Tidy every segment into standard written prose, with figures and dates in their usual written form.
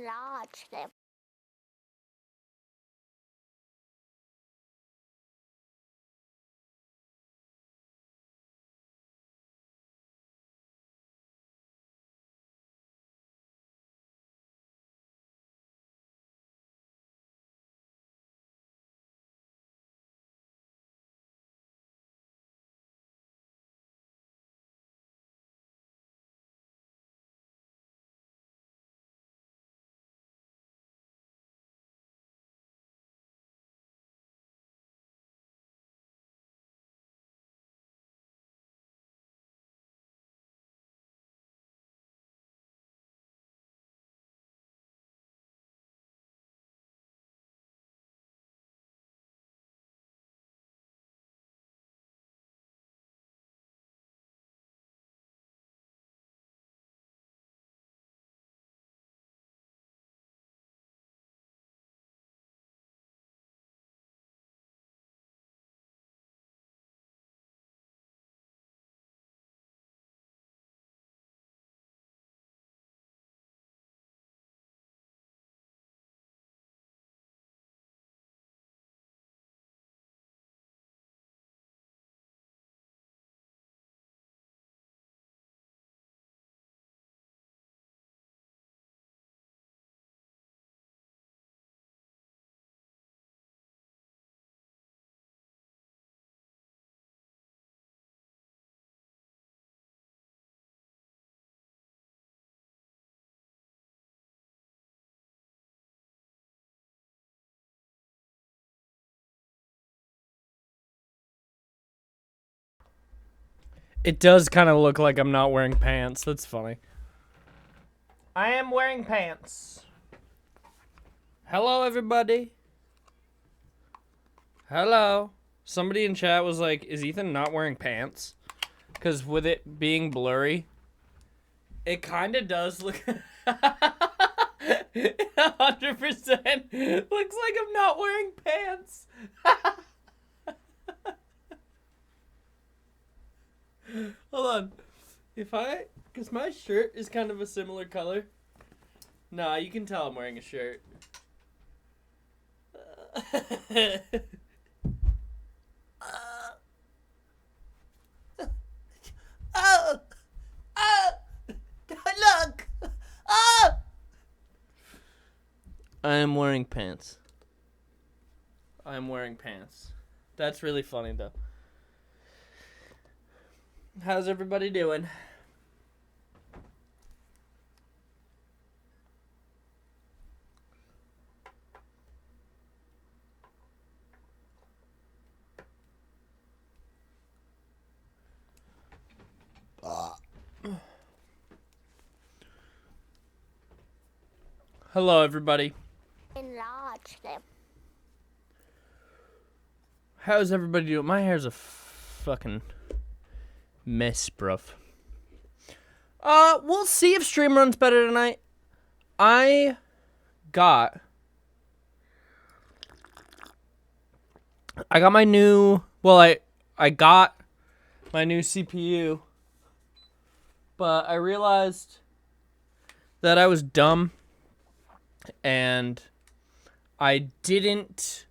enlarge them. It does kind of look like I'm not wearing pants. That's funny. I am wearing pants. Hello, everybody. Hello. Somebody in chat was like, is Ethan not wearing pants? Because with it being blurry, it kind of does look... 100% looks like I'm not wearing pants. Hold on. Because my shirt is kind of a similar color. Nah, you can tell I'm wearing a shirt. Look! I am wearing pants. I'm wearing pants. That's really funny, though. How's everybody doing? Hello, everybody. Enlarge them. How's everybody doing? My hair's a fucking mess, bruv. We'll see if stream runs better tonight. I got my new... Well, I got my new CPU. But I realized that I was dumb. And I didn't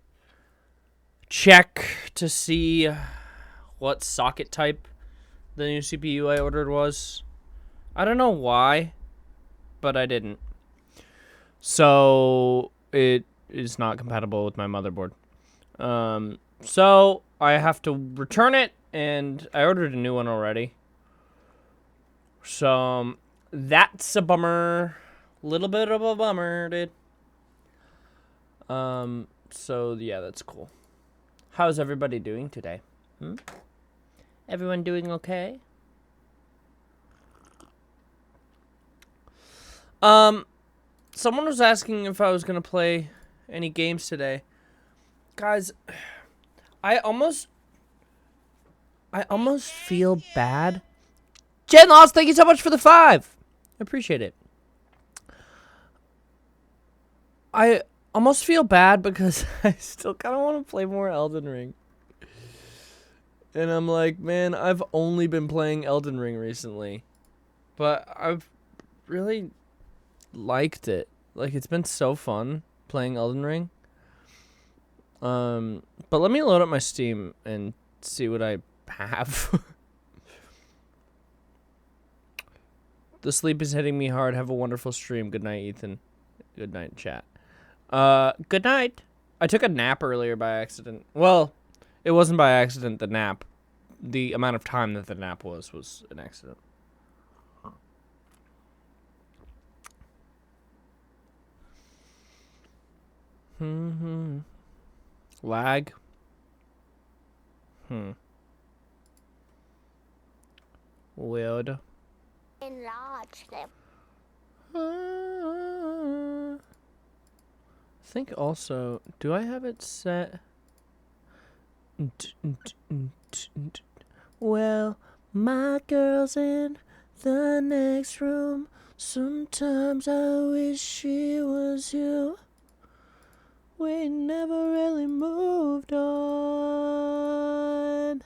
check to see what socket type the new CPU I ordered was. I don't know why, but I didn't. So it is not compatible with my motherboard. So I have to return it, and I ordered a new one already. So that's a bummer. Little bit of a bummer, dude. So yeah, that's cool. How's everybody doing today? Everyone doing okay? Someone was asking if I was gonna play any games today. Guys, I almost feel bad. Jen Lost, thank you so much for the 5. I appreciate it. I almost feel bad because I still kind of want to play more Elden Ring. And I'm like, man, I've only been playing Elden Ring recently. But I've really liked it. Like, it's been so fun playing Elden Ring. But let me load up my Steam and see what I have. The sleep is hitting me hard. Have a wonderful stream. Good night, Ethan. Good night, chat. Good night. I took a nap earlier by accident. Well, it wasn't by accident, the nap. The amount of time that the nap was an accident. Lag. Weird. Enlarge them. I think also, do I have it set? Well, my girl's in the next room. Sometimes I wish she was you. We never really moved on.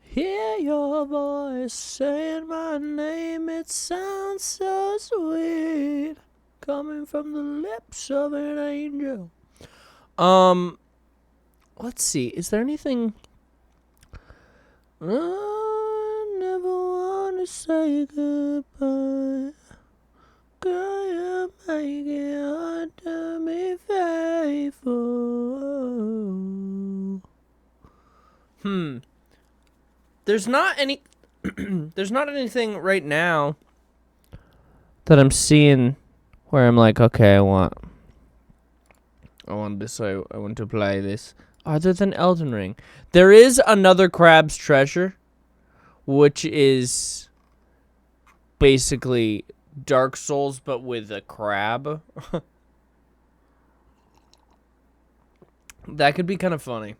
Hear your voice saying my name, it sounds so sweet, coming from the lips of an angel. Let's see, is there anything? I never want to say goodbye. Girl, you make it hard to be faithful. There's not any there's not anything right now that I'm seeing where I'm like, okay, I want this, I want to play this. Other than Elden Ring. There is another Crab's Treasure, which is basically Dark Souls but with a crab. That could be kind of funny.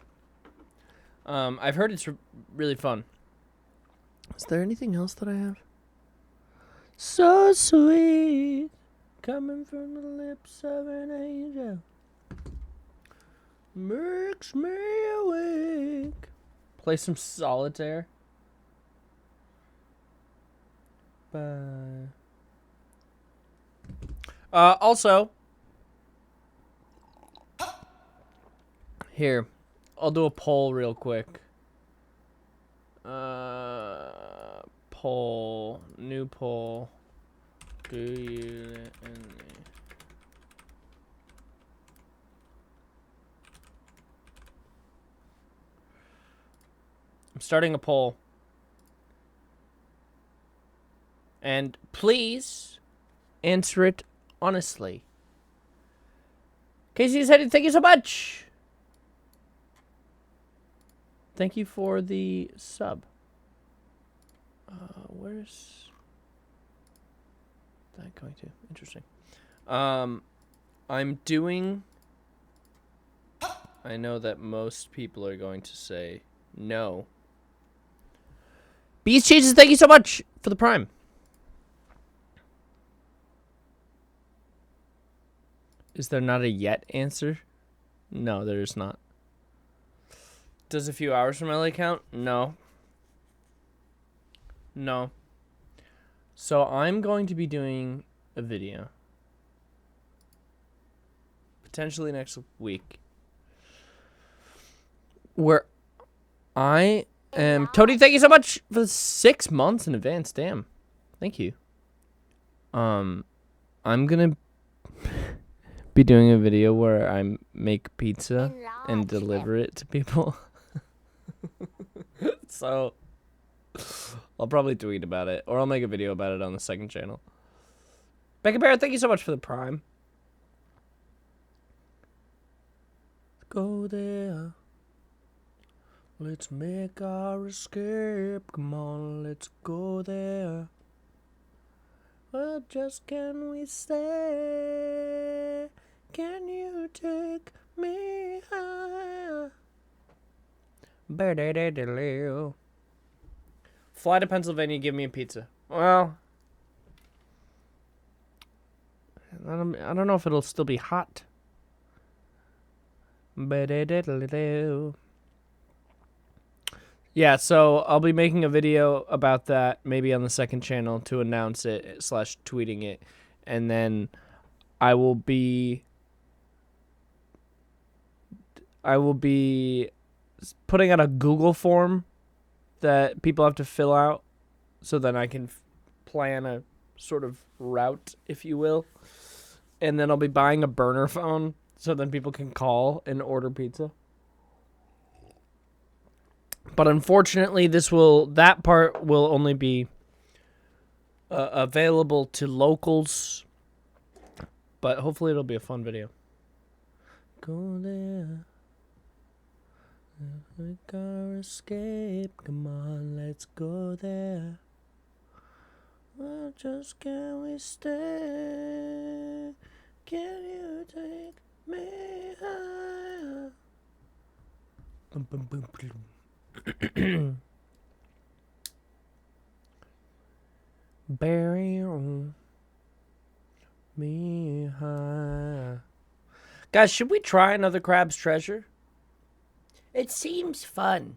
I've heard it's really fun. Is there anything else that I have? So sweet, coming from the lips of an angel, makes me awake. Play some solitaire. Bye. Also, here, I'll do a poll real quick. Poll, new poll. Do you I'm starting a poll. And please answer it honestly. Casey said, thank you so much. Thank you for the sub. Where's that going to? Interesting. I'm doing... I know that most people are going to say no. Beast Cheeses, thank you so much for the Prime. Is there not a yet answer? No, there is not. Does a few hours from LA count? No. No. So I'm going to be doing a video. Potentially next week. Where I am... Tony, thank you so much for the 6 months in advance. Damn. Thank you. I'm gonna be doing a video where I make pizza and deliver it to people. So I'll probably tweet about it, or I'll make a video about it on the second channel. Becca Bear, thank you so much for the Prime. Go there. Let's make our escape. Come on, let's go there. Well, just can we stay? Can you take me higher? Fly to Pennsylvania, give me a pizza. Well, I don't know if it'll still be hot. Yeah, so I'll be making a video about that maybe on the second channel to announce it / tweeting it, and then I will be putting out a Google form that people have to fill out so then I can plan a sort of route, if you will. And then I'll be buying a burner phone so then people can call and order pizza. But unfortunately, that part will only be available to locals. But hopefully it'll be a fun video. Go there. We gotta escape. Come on, let's go there. Well, just can we stay? Can you take me higher? Boom, boom, boom, boom. Bury me high. Guys, should we try another Crab's Treasure? It seems fun.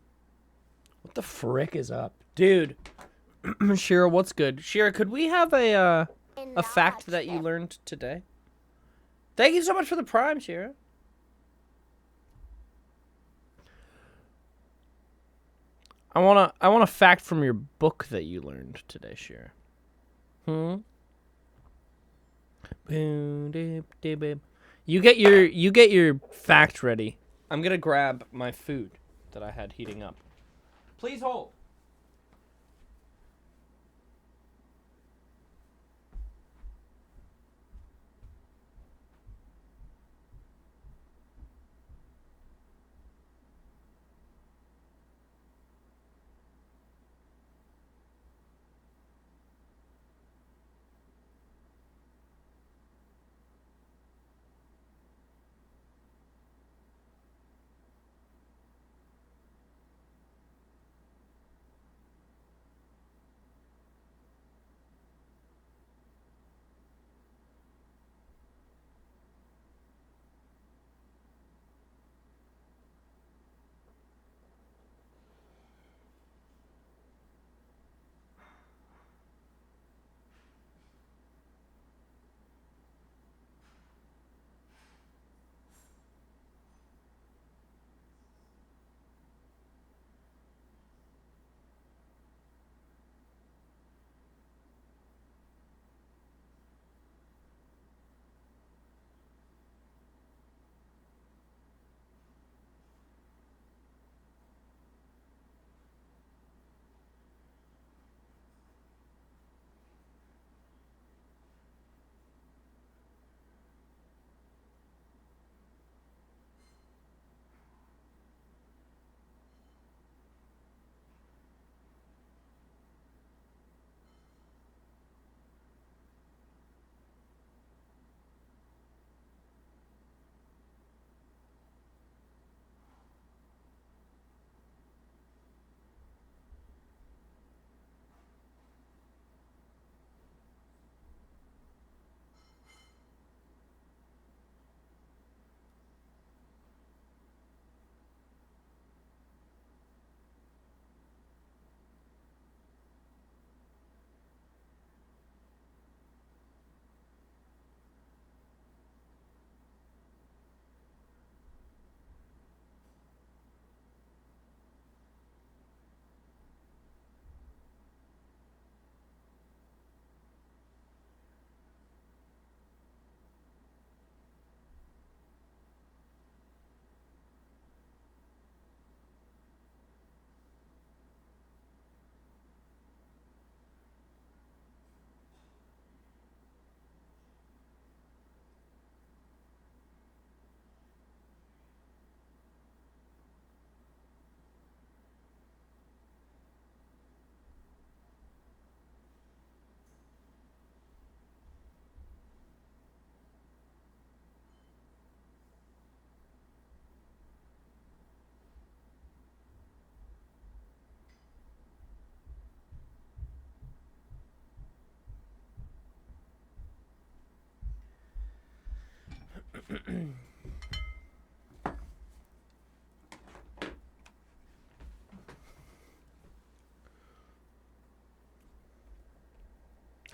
What the frick is up? Dude. Shira, what's good? Shira, could we have a fact that you learned today? Thank you so much for the Prime, Shira. I want a fact from your book that you learned today, Shira. You get your fact ready. I'm gonna grab my food that I had heating up. Please hold.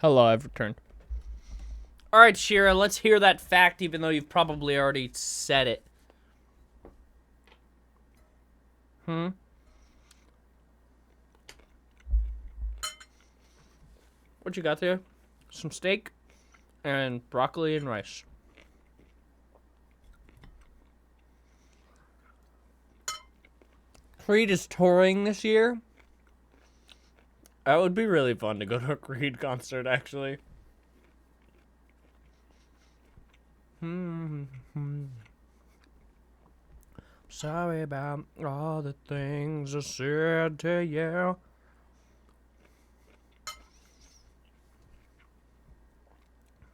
Hello, I've returned. All right, Shira, let's hear that fact, even though you've probably already said it. What you got there? Some steak and broccoli and rice. Creed is touring this year. That would be really fun to go to a Creed concert, actually. Sorry about all the things I said to you.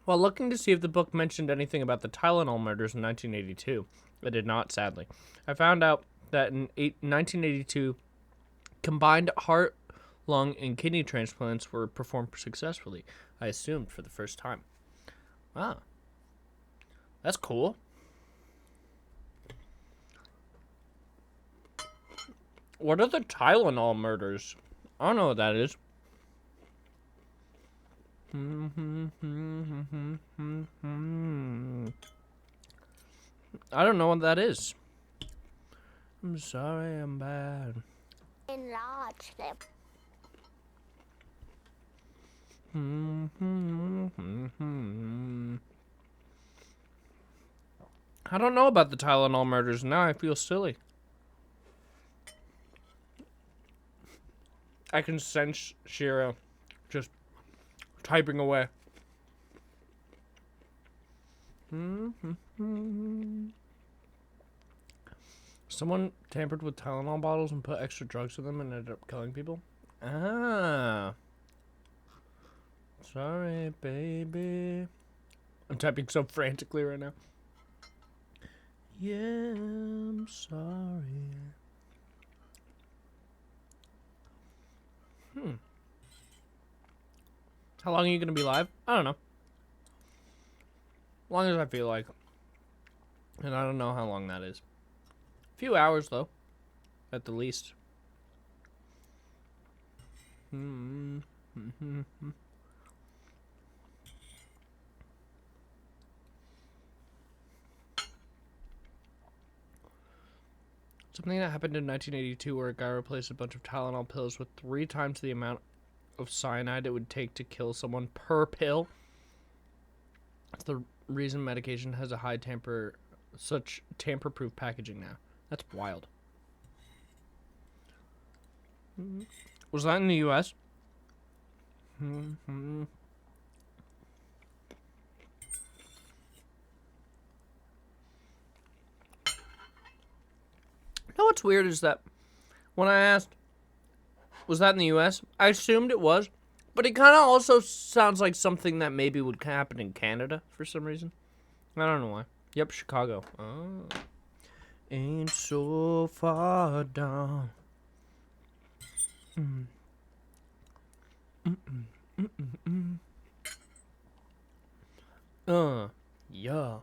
While looking to see if the book mentioned anything about the Tylenol murders in 1982, it did not, sadly. I found out that in 1982, combined heart, lung, and kidney transplants were performed successfully, I assumed for the first time. Wow. That's cool. What are the Tylenol murders? I don't know what that is. I don't know what that is. I'm sorry, I'm bad. Enlarge them. I don't know about the Tylenol murders. Now I feel silly. I can sense Shira just typing away. Someone tampered with Tylenol bottles and put extra drugs in them and ended up killing people? Ah. Sorry, baby. I'm typing so frantically right now. Yeah, I'm sorry. How long are you going to be live? I don't know. As long as I feel like. And I don't know how long that is. A few hours, though. At the least. Something that happened in 1982 where a guy replaced a bunch of Tylenol pills with 3 times the amount of cyanide it would take to kill someone per pill. That's the reason medication has a high such tamper-proof packaging now. That's wild. Was that in the U.S.? You know what's weird is that when I asked, was that in the U.S.? I assumed it was, but it kind of also sounds like something that maybe would happen in Canada for some reason. I don't know why. Yep, Chicago. Oh. Ain't so far down. Yeah.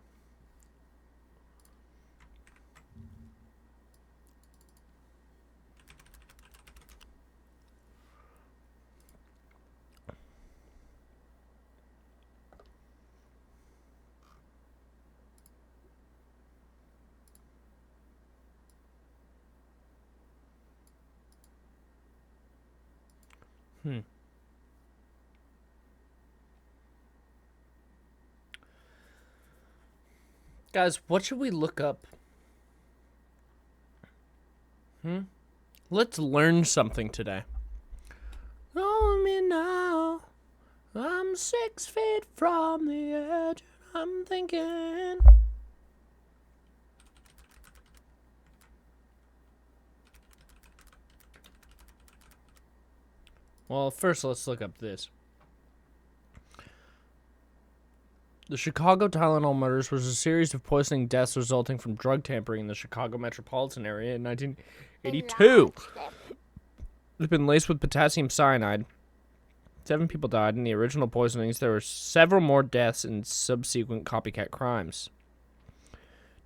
Guys, what should we look up? Let's learn something today. Hold me now. I'm 6 feet from the edge. I'm thinking. Well, first let's look up this. The Chicago Tylenol murders was a series of poisoning deaths resulting from drug tampering in the Chicago metropolitan area in 1982. It's been laced with potassium cyanide. 7 people died in the original poisonings. There were several more deaths in subsequent copycat crimes.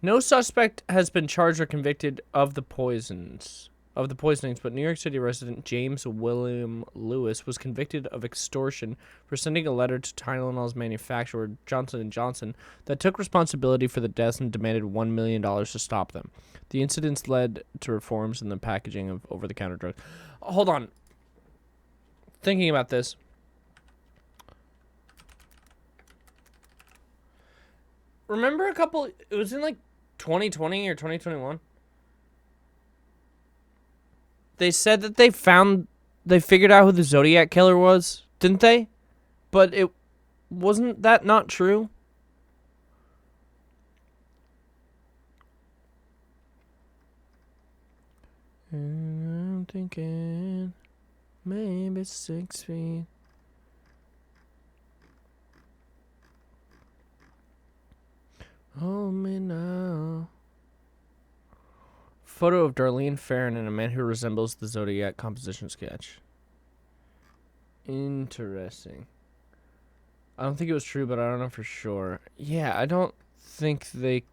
No suspect has been charged or convicted of the poisons. of the poisonings, but New York City resident James William Lewis was convicted of extortion for sending a letter to Tylenol's manufacturer, Johnson & Johnson, that took responsibility for the deaths and demanded $1 million to stop them. The incidents led to reforms in the packaging of over-the-counter drugs. Hold on. Thinking about this. Remember it was in like 2020 or 2021? They said that they figured out who the Zodiac killer was, didn't they? But wasn't that not true? I'm thinking maybe 6 feet. Hold me now. Photo of Darlene Farron and a man who resembles the Zodiac composition sketch. Interesting. I don't think it was true, but I don't know for sure. Yeah, I don't think they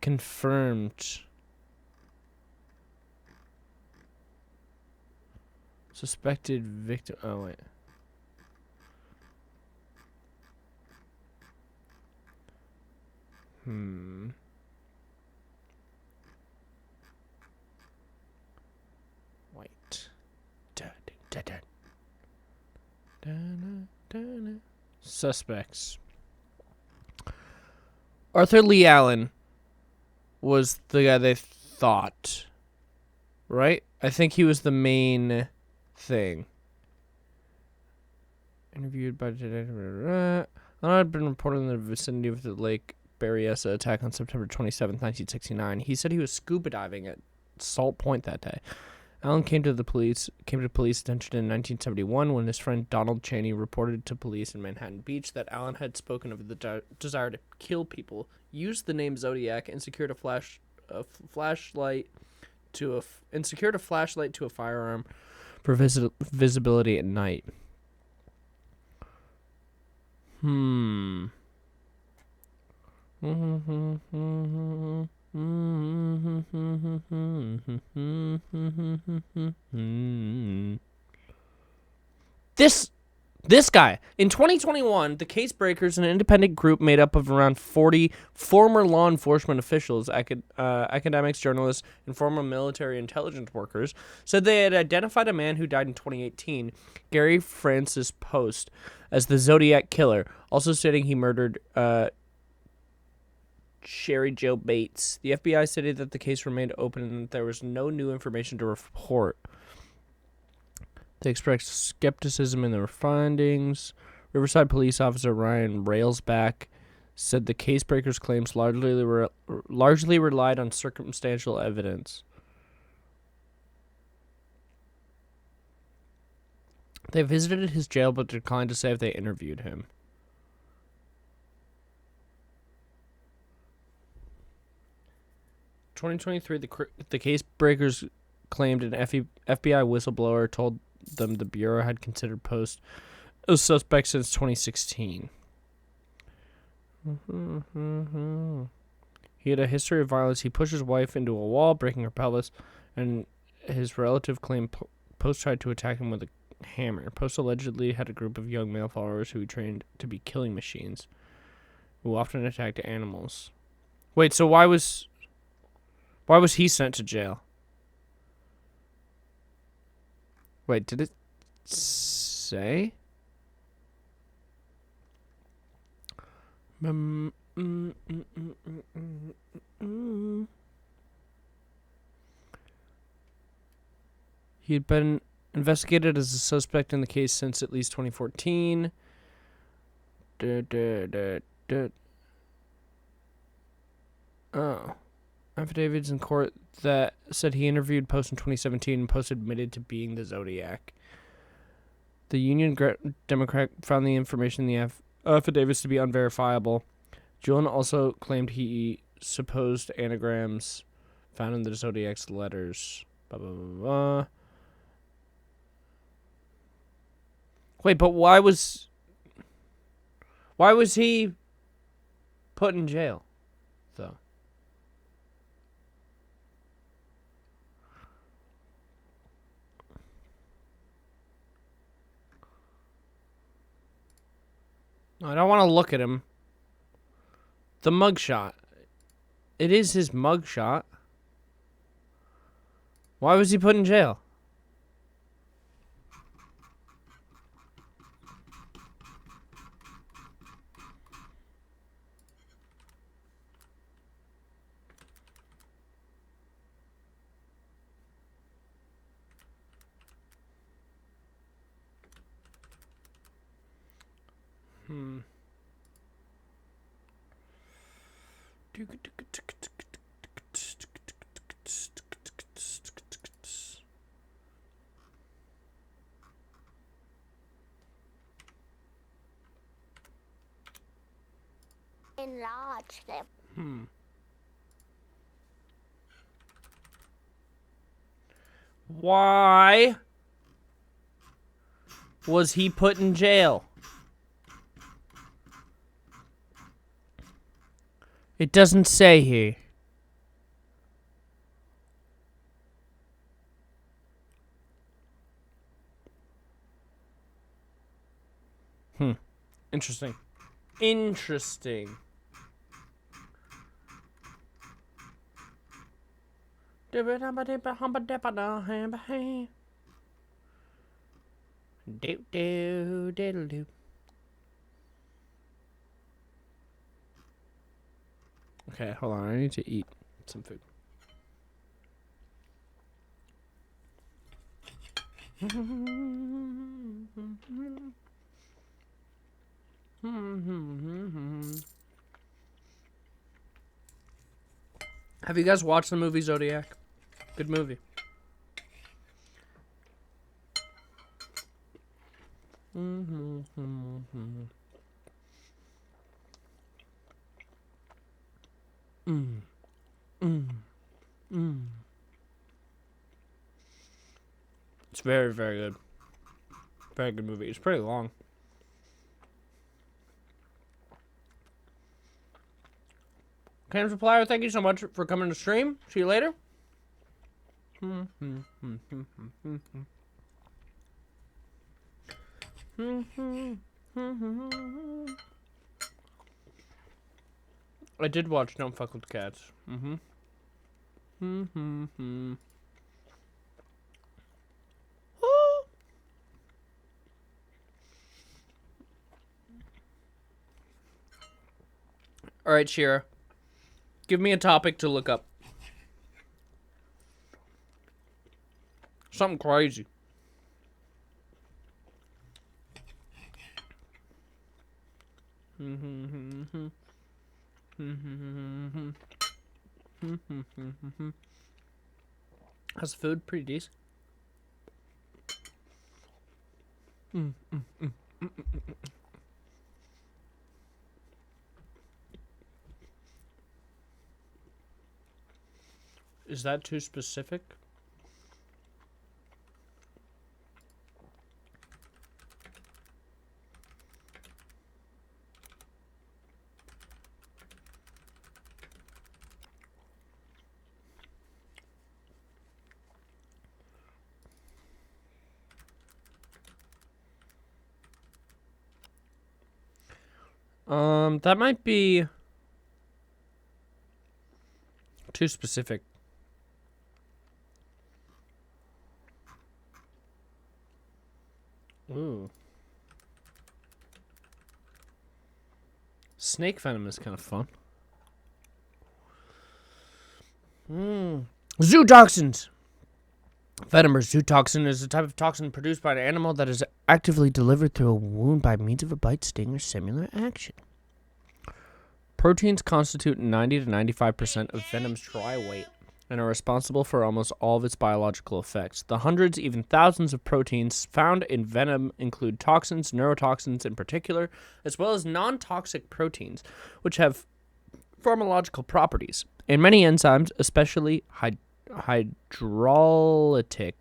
confirmed suspected victim. Oh, wait. Wait. Suspects. Arthur Lee Allen was the guy they thought. Right? I think he was the main thing. Interviewed by today. Had been reported in the vicinity of the Lake Berryessa attack on September 27th, 1969. He said he was scuba diving at Salt Point that day. Allen came to police attention in 1971 when his friend Donald Chaney reported to police in Manhattan Beach that Allen had spoken of the desire to kill people, used the name Zodiac, and secured a flashlight to a firearm for visibility at night. This guy. In 2021, the Case Breakers, an independent group made up of around 40 former law enforcement officials, academics, journalists, and former military intelligence workers, said they had identified a man who died in 2018, Gary Francis Post, as the Zodiac killer, also stating he murdered Sherry Jo Bates. The FBI stated that the case remained open and that there was no new information to report. They expressed skepticism in their findings. Riverside police officer Ryan Railsback said the Case Breakers' claims largely relied on circumstantial evidence. They visited his jail but declined to say if they interviewed him. In 2023, the Case Breakers claimed an FBI whistleblower told them the Bureau had considered Post a suspect since 2016. He had a history of violence. He pushed his wife into a wall, breaking her pelvis, and his relative claimed Post tried to attack him with a hammer. Post allegedly had a group of young male followers who he trained to be killing machines, who often attacked animals. Wait, so why was he sent to jail? Wait, did it say? He had been investigated as a suspect in the case since at least 2014. Oh. Affidavits in court that said he interviewed Post in 2017 and Post admitted to being the Zodiac. The Union Democrat found the information in the affidavits to be unverifiable. Julian also claimed he supposed anagrams found in the Zodiac's letters. Blah, blah, blah, blah. Wait, but why was he put in jail, though? I don't want to look at him. The mugshot. It is his mugshot. Why was he put in jail? Enlarge them. Why was he put in jail? It doesn't say here. Interesting. Interesting. Okay, hold on. I need to eat some food. Have you guys watched the movie Zodiac? Good movie. It's very, very good. Very good movie. It's pretty long. Cam Supplier, thank you so much for coming to stream. See you later. I did watch Don't Fuck with Cats. Alright, Shira. Give me a topic to look up. Something crazy. How's the food? Pretty decent. Is that too specific? That might be too specific. Ooh. Snake venom is kind of fun. Zootoxins. Venom or zootoxin is a type of toxin produced by an animal that is actively delivered through a wound by means of a bite, sting, or similar action. Proteins constitute 90 to 95% of venom's dry weight and are responsible for almost all of its biological effects. The hundreds, even thousands of proteins found in venom include toxins, neurotoxins in particular, as well as non-toxic proteins, which have pharmacological properties. In many enzymes, especially hydrolytic,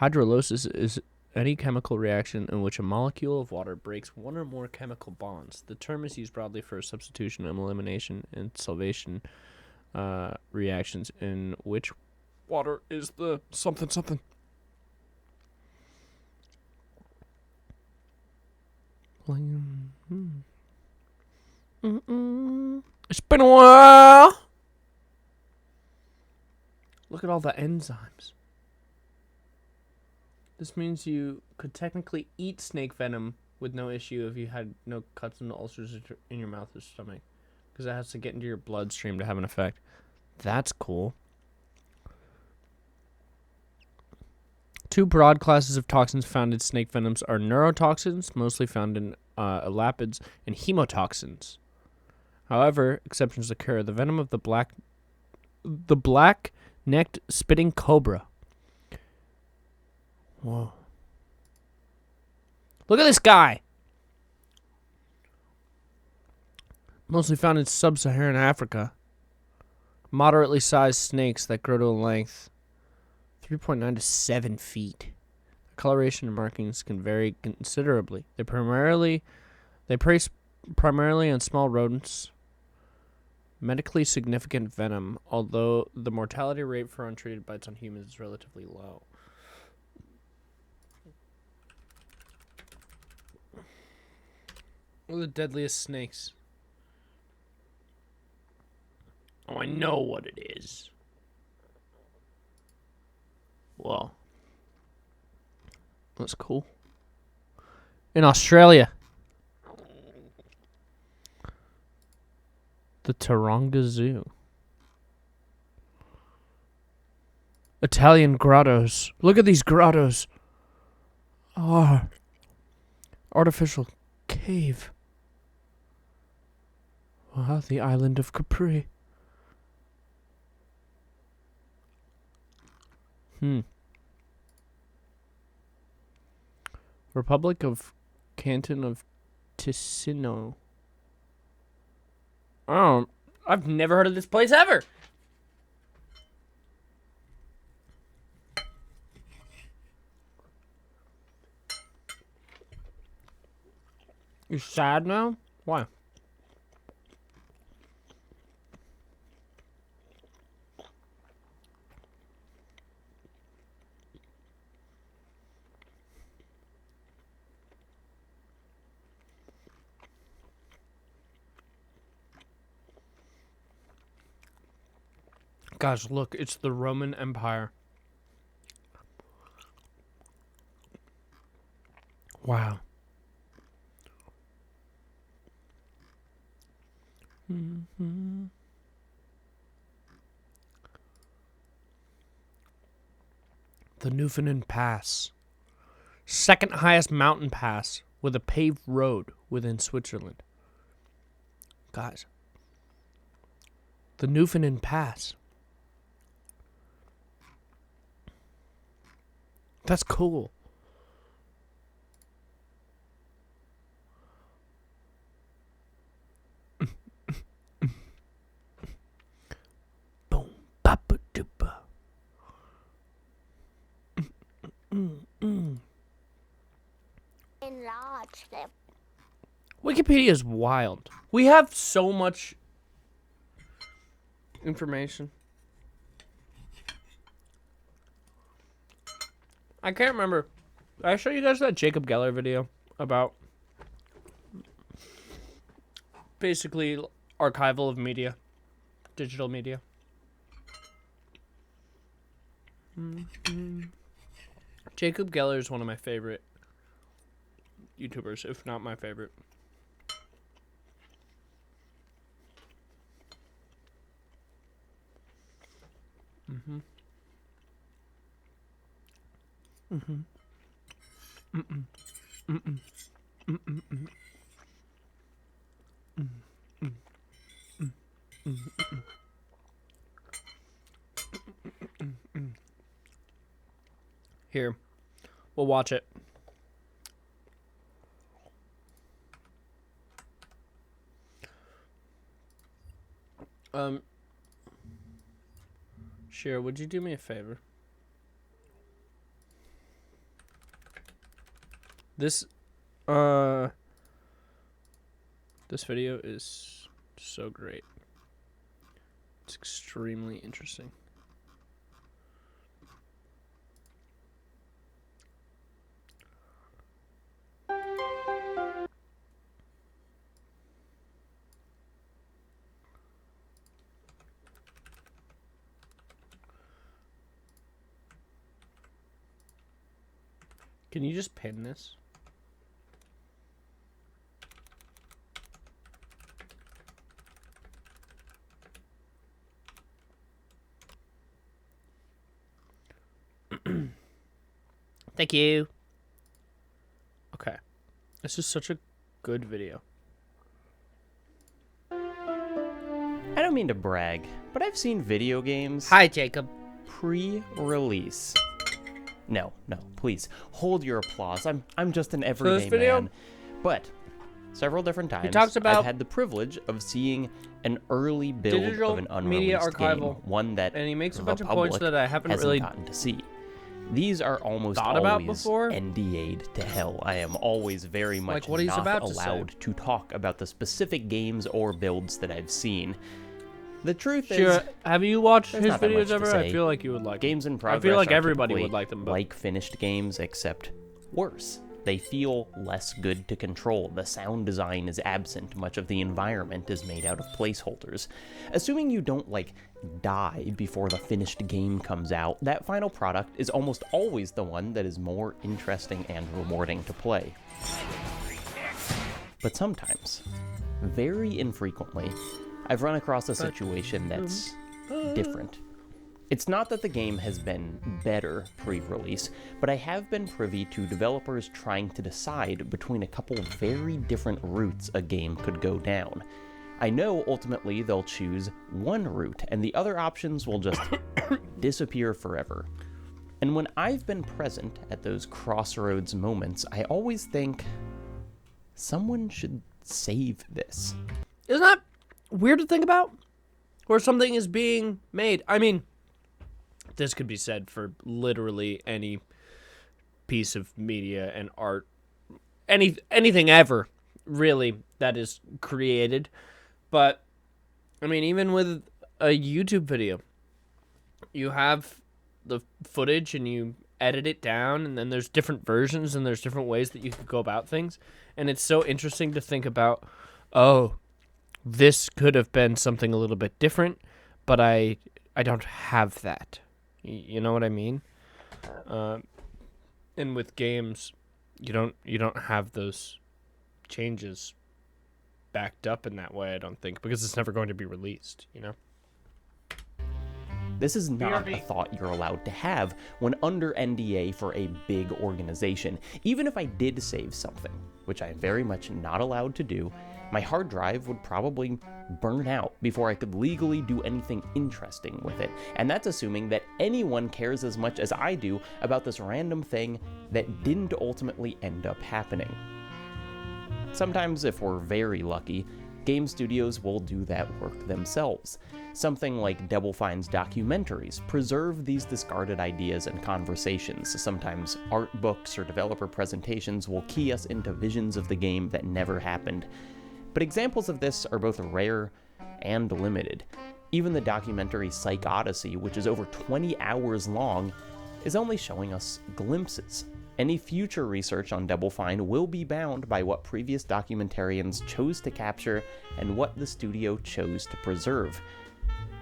hydrolysis is any chemical reaction in which a molecule of water breaks one or more chemical bonds. The term is used broadly for substitution, elimination, and salvation reactions in which water is the something. It's been a while. Look at all the enzymes. This means you could technically eat snake venom with no issue if you had no cuts and ulcers in your mouth or stomach, because it has to get into your bloodstream to have an effect. That's cool. Two broad classes of toxins found in snake venoms are neurotoxins, mostly found in elapids, and hemotoxins. However, exceptions occur. The venom of the black-necked spitting cobra. Whoa. Look at this guy. Mostly found in sub-Saharan Africa. Moderately sized snakes that grow to a length 3.9 to 7 feet. Coloration and markings can vary considerably. They prey primarily on small rodents. Medically significant venom, although the mortality rate for untreated bites on humans is relatively low. One of the deadliest snakes. Oh, I know what it is. Whoa. That's cool. In Australia. The Taronga Zoo. Italian grottos. Look at these grottos. Oh. Artificial cave. Wow, the island of Capri. Republic of Canton of Ticino. Oh, I've never heard of this place ever. You're sad now? Why? Guys, look, it's the Roman Empire. Wow. The Newfoundland Pass. Second highest mountain pass with a paved road within Switzerland. Guys. The Newfoundland Pass. That's cool. Boom, papa dupa. Enlarge them. Wikipedia is wild. We have so much information. I can't remember. Did I show you guys that Jacob Geller video about basically archival of media, digital media? Jacob Geller is one of my favorite YouTubers, if not my favorite. Here, we'll watch it. Shira, would you do me a favor? This video is so great. It's extremely interesting. Can you just pin this? Thank you. Okay. This is such a good video. I don't mean to brag, but I've seen video games Hi, Jacob. pre-release. No, please hold your applause. I'm just an everyday this video, man. But several different times, talks about I've had the privilege of seeing an early build digital of an unreleased media game, archival, one that and he makes a the bunch of public points that I haven't hasn't really gotten to see. These are almost thought about always before. NDA'd to hell. I am always very much Like what he's not about to allowed say. to talk about the specific games or builds that I've seen. The truth is, Sure. Have you watched there's his not that much videos to ever? I say. feel like you would like them. games in progress I feel like are everybody typically would like them. But like finished games, except worse. They feel less good to control. The sound design is absent. Much of the environment is made out of placeholders. Assuming you don't, die before the finished game comes out, that final product is almost always the one that is more interesting and rewarding to play. But sometimes, very infrequently, I've run across a situation that's different. It's not that the game has been better pre-release, but I have been privy to developers trying to decide between a couple very different routes a game could go down. I know ultimately they'll choose one route, and the other options will just disappear forever. And when I've been present at those crossroads moments, I always think, someone should save this. Isn't that weird to think about? Where something is being made. I mean, this could be said for literally any piece of media and art, anything ever, really, that is created. But, I mean, even with a YouTube video, you have the footage and you edit it down, and then there's different versions and there's different ways that you could go about things. And it's so interesting to think about, this could have been something a little bit different, but I don't have that. You know what I mean? And with games, you don't have those changes backed up in that way, I don't think, because it's never going to be released, you know? This is not a thought you're allowed to have when under NDA for a big organization. Even if I did save something, which I am very much not allowed to do, my hard drive would probably burn out before I could legally do anything interesting with it. And that's assuming that anyone cares as much as I do about this random thing that didn't ultimately end up happening. Sometimes, if we're very lucky, game studios will do that work themselves. Something like Double Fine's documentaries preserve these discarded ideas and conversations. Sometimes art books or developer presentations will key us into visions of the game that never happened. But examples of this are both rare and limited. Even the documentary Psych Odyssey, which is over 20 hours long, is only showing us glimpses. Any future research on Double Fine will be bound by what previous documentarians chose to capture and what the studio chose to preserve.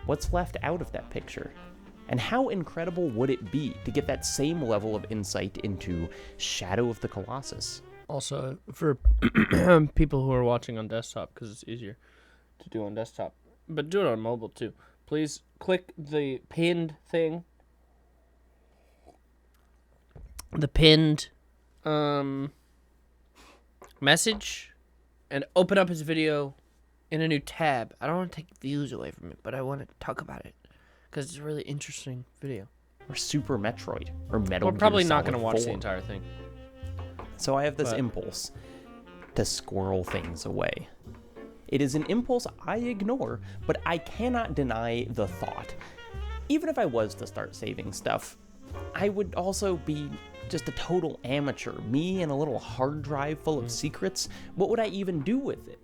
What's left out of that picture? And how incredible would it be to get that same level of insight into Shadow of the Colossus? Also, for people who are watching on desktop, because it's easier to do on desktop, but do it on mobile too. Please click the pinned thing. The pinned message, and open up his video in a new tab. I don't want to take views away from it, but I want to talk about it because it's a really interesting video. Or Super Metroid, or Metal We're probably Gear not Solid going to watch 4. the entire thing. So I have this impulse to squirrel things away. It is an impulse I ignore, but I cannot deny the thought. Even if I was to start saving stuff, I would also be just a total amateur. Me and a little hard drive full of secrets, what would I even do with it?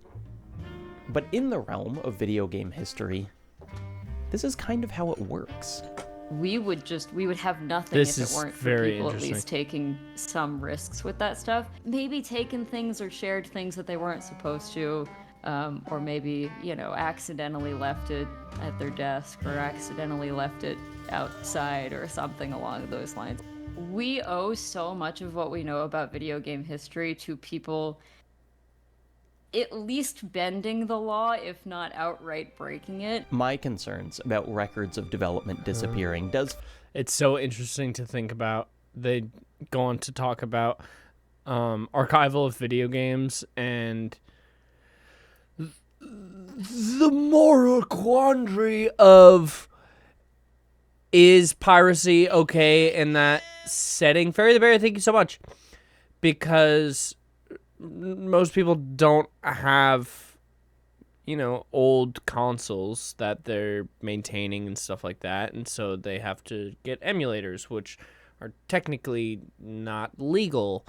But in the realm of video game history, this is kind of how it works. We would have nothing This if is it weren't for very people at interesting. least taking some risks with that stuff. Maybe taking things or shared things that they weren't supposed to, or maybe, accidentally left it at their desk or accidentally left it outside or something along those lines. We owe so much of what we know about video game history to people at least bending the law, if not outright breaking it. My concerns about records of development disappearing does It's so interesting to think about. They go on to talk about archival of video games and the moral quandary of, is piracy okay in that setting? Fairy the Bear, thank you so much. Because most people don't have, old consoles that they're maintaining and stuff like that. And so they have to get emulators, which are technically not legal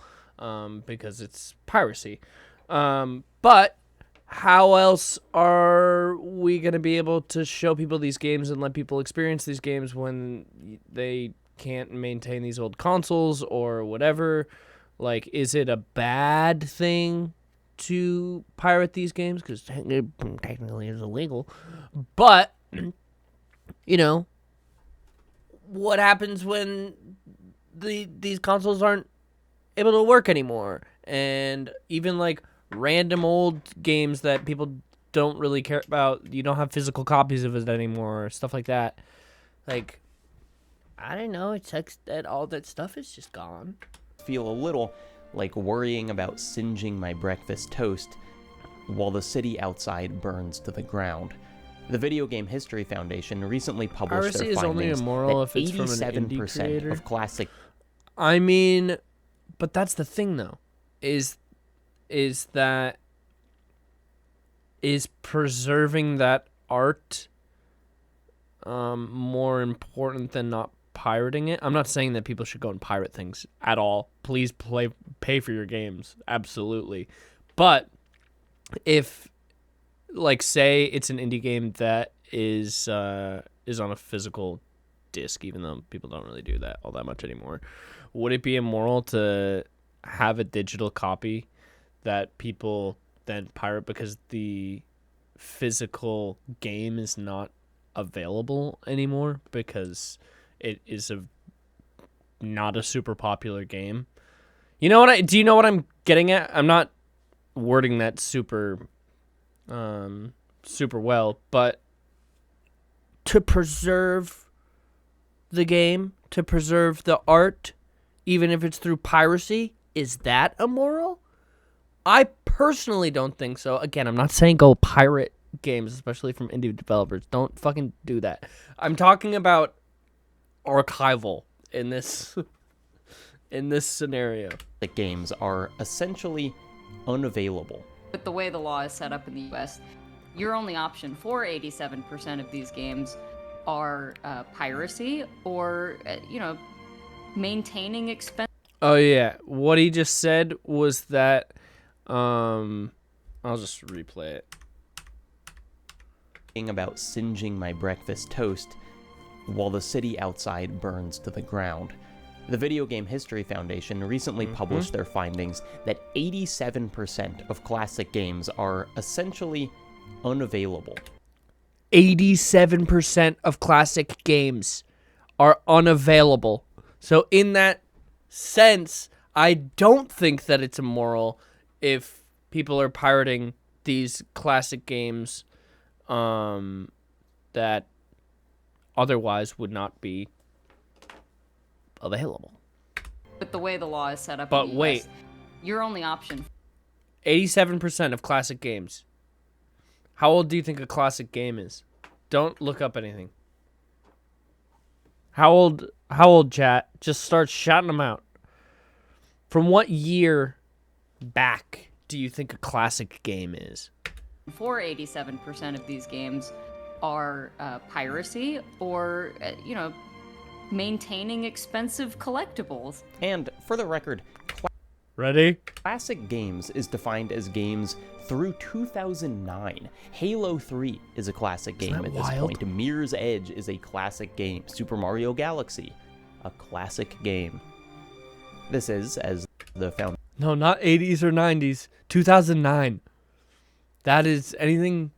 because it's piracy. But how else are we going to be able to show people these games and let people experience these games when they can't maintain these old consoles or whatever? Like, is it a bad thing to pirate these games? Because technically it's illegal. But, what happens when these consoles aren't able to work anymore? And even, like, random old games that people don't really care about, you don't have physical copies of it anymore, stuff like that. Like, I don't know, it sucks that all that stuff is just gone. feel a little like worrying about singeing my breakfast toast while the city outside burns to the ground. The Video Game History Foundation recently published Piracy their is only findings immoral that if it's from an indie 87% creator. of classic I mean, but that's the thing, though, is preserving that art more important than not pirating it? I'm not saying that people should go and pirate things at all. Please pay for your games, absolutely. But if, like, say it's an indie game that is on a physical disc, even though people don't really do that all that much anymore, would it be immoral to have a digital copy that people then pirate because the physical game is not available anymore because it is not a super popular game? Do you know what I'm getting at? I'm not wording that super well, but to preserve the game, to preserve the art, even if it's through piracy, is that immoral? I personally don't think so. Again, I'm not saying go pirate games, especially from indie developers. Don't fucking do that. I'm talking about archival in this scenario. The games are essentially unavailable. With the way the law is set up in the US, your only option for 87% of these games are piracy or, maintaining expensive. Oh, yeah. What he just said was that, I'll just replay it. About singeing my breakfast toast while the city outside burns to the ground. The Video Game History Foundation recently published their findings that 87% of classic games are essentially unavailable. 87% of classic games are unavailable. So in that sense, I don't think that it's immoral if people are pirating these classic games that otherwise would not be available. With the way the law is set up But in the US, wait. your only option. 87% of classic games. How old do you think a classic game is? Don't look up anything. How old, chat? Just start shouting them out. From what year back do you think a classic game is? For 87% of these games are piracy or, maintaining expensive collectibles. And for the record, Ready? classic games is defined as games through 2009. Halo 3 is a classic game that at this wild? point. Mirror's Edge is a classic game. Super Mario Galaxy, a classic game. This is, as the foundation No, not 80s or 90s. 2009. That is, anything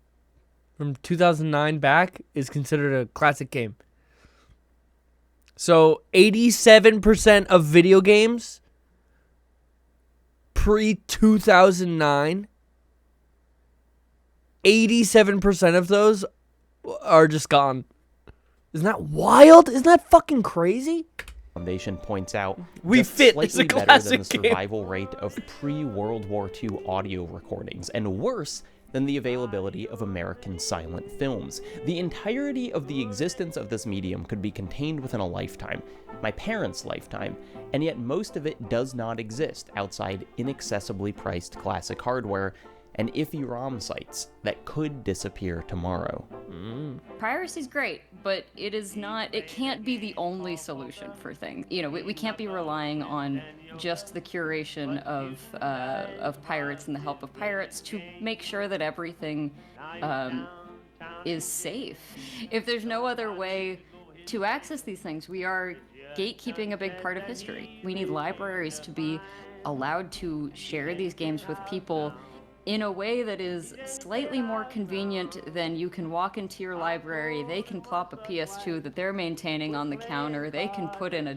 from 2009 back is considered a classic game. So 87% of video games pre-2009, 87% of those are just gone. Isn't that wild? Isn't that fucking crazy? Foundation points out We just Fit is slightly a better than the classic game. survival rate of pre-World War II audio recordings, and worse than the availability of American silent films. The entirety of the existence of this medium could be contained within a lifetime, my parents' lifetime, and yet most of it does not exist outside inaccessibly priced classic hardware and iffy ROM sites that could disappear tomorrow. Piracy's great, but it can't be the only solution for things. You know, we can't be relying on just the curation of pirates and the help of pirates to make sure that everything is safe. If there's no other way to access these things, we are gatekeeping a big part of history. We need libraries to be allowed to share these games with people in a way that is slightly more convenient than you can walk into your library, they can plop a PS2 that they're maintaining on the counter, they can put in a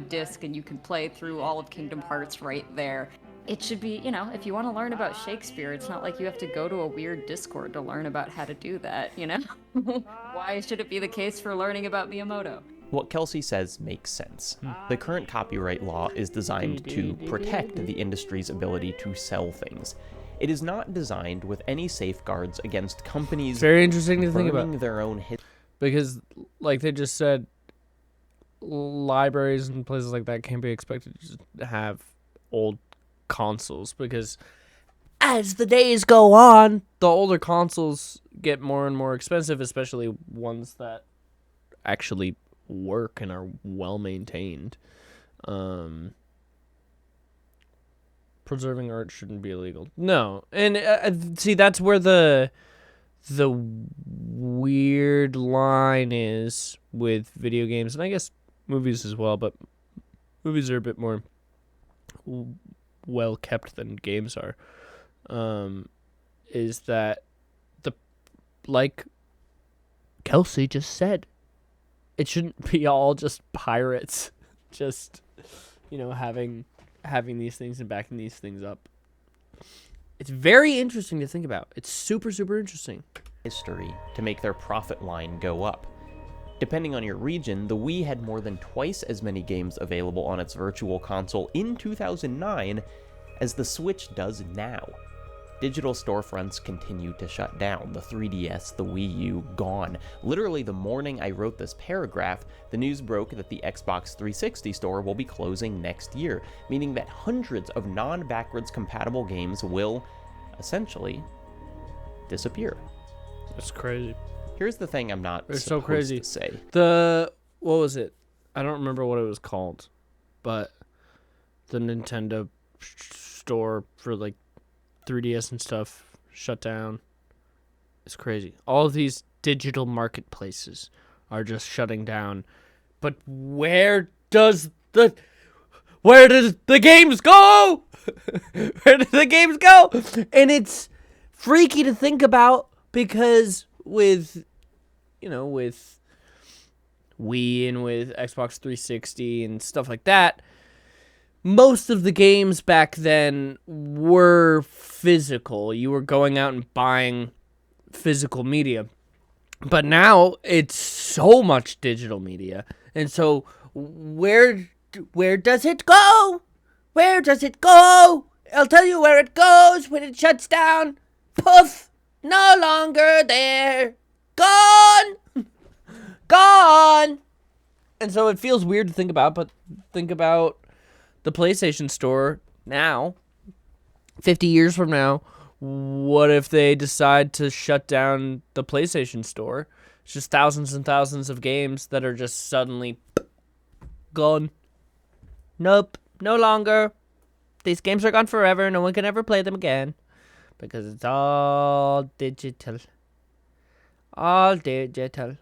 disc and you can play through all of Kingdom Hearts right there. It should be, if you want to learn about Shakespeare, it's not like you have to go to a weird Discord to learn about how to do that, Why should it be the case for learning about Miyamoto? What Kelsey says makes sense. The current copyright law is designed to protect the industry's ability to sell things. It is not designed with any safeguards against companies Very interesting to think about. burning their own hit. Because, like they just said, libraries and places like that can't be expected to just have old consoles, because as the days go on, the older consoles get more and more expensive, especially ones that actually work and are well maintained. Preserving art shouldn't be illegal. No, and see, that's where the weird line is with video games, and I guess movies as well. But movies are a bit more well kept than games are. Is that like Kelsey just said, it shouldn't be all just pirates, just having these things and backing these things up. It's very interesting to think about. It's super, super interesting. History to make their profit line go up. Depending on your region, the Wii had more than twice as many games available on its virtual console in 2009 as the Switch does now. Digital storefronts continue to shut down. The 3DS, the Wii U, gone. Literally the morning I wrote this paragraph, the news broke that the Xbox 360 store will be closing next year, meaning that hundreds of non-backwards compatible games will, essentially, disappear. That's crazy. Here's the thing I'm not supposed to say. What was it? I don't remember what it was called, but the Nintendo store for like 3DS and stuff shut down. It's crazy. All of these digital marketplaces are just shutting down. But where does the games go? Where do the games go? And it's freaky to think about, because with Wii and with Xbox 360 and stuff like that, most of the games back then were physical. You were going out and buying physical media. But now it's so much digital media. And so where does it go? Where does it go? I'll tell you where it goes when it shuts down. Poof! No longer there. Gone! Gone! And so it feels weird to think about, but think about the PlayStation Store now, 50 years from now. What if they decide to shut down the PlayStation Store? It's just thousands and thousands of games that are just suddenly gone. Nope, no longer. These games are gone forever. No one can ever play them again, because it's all digital. All digital.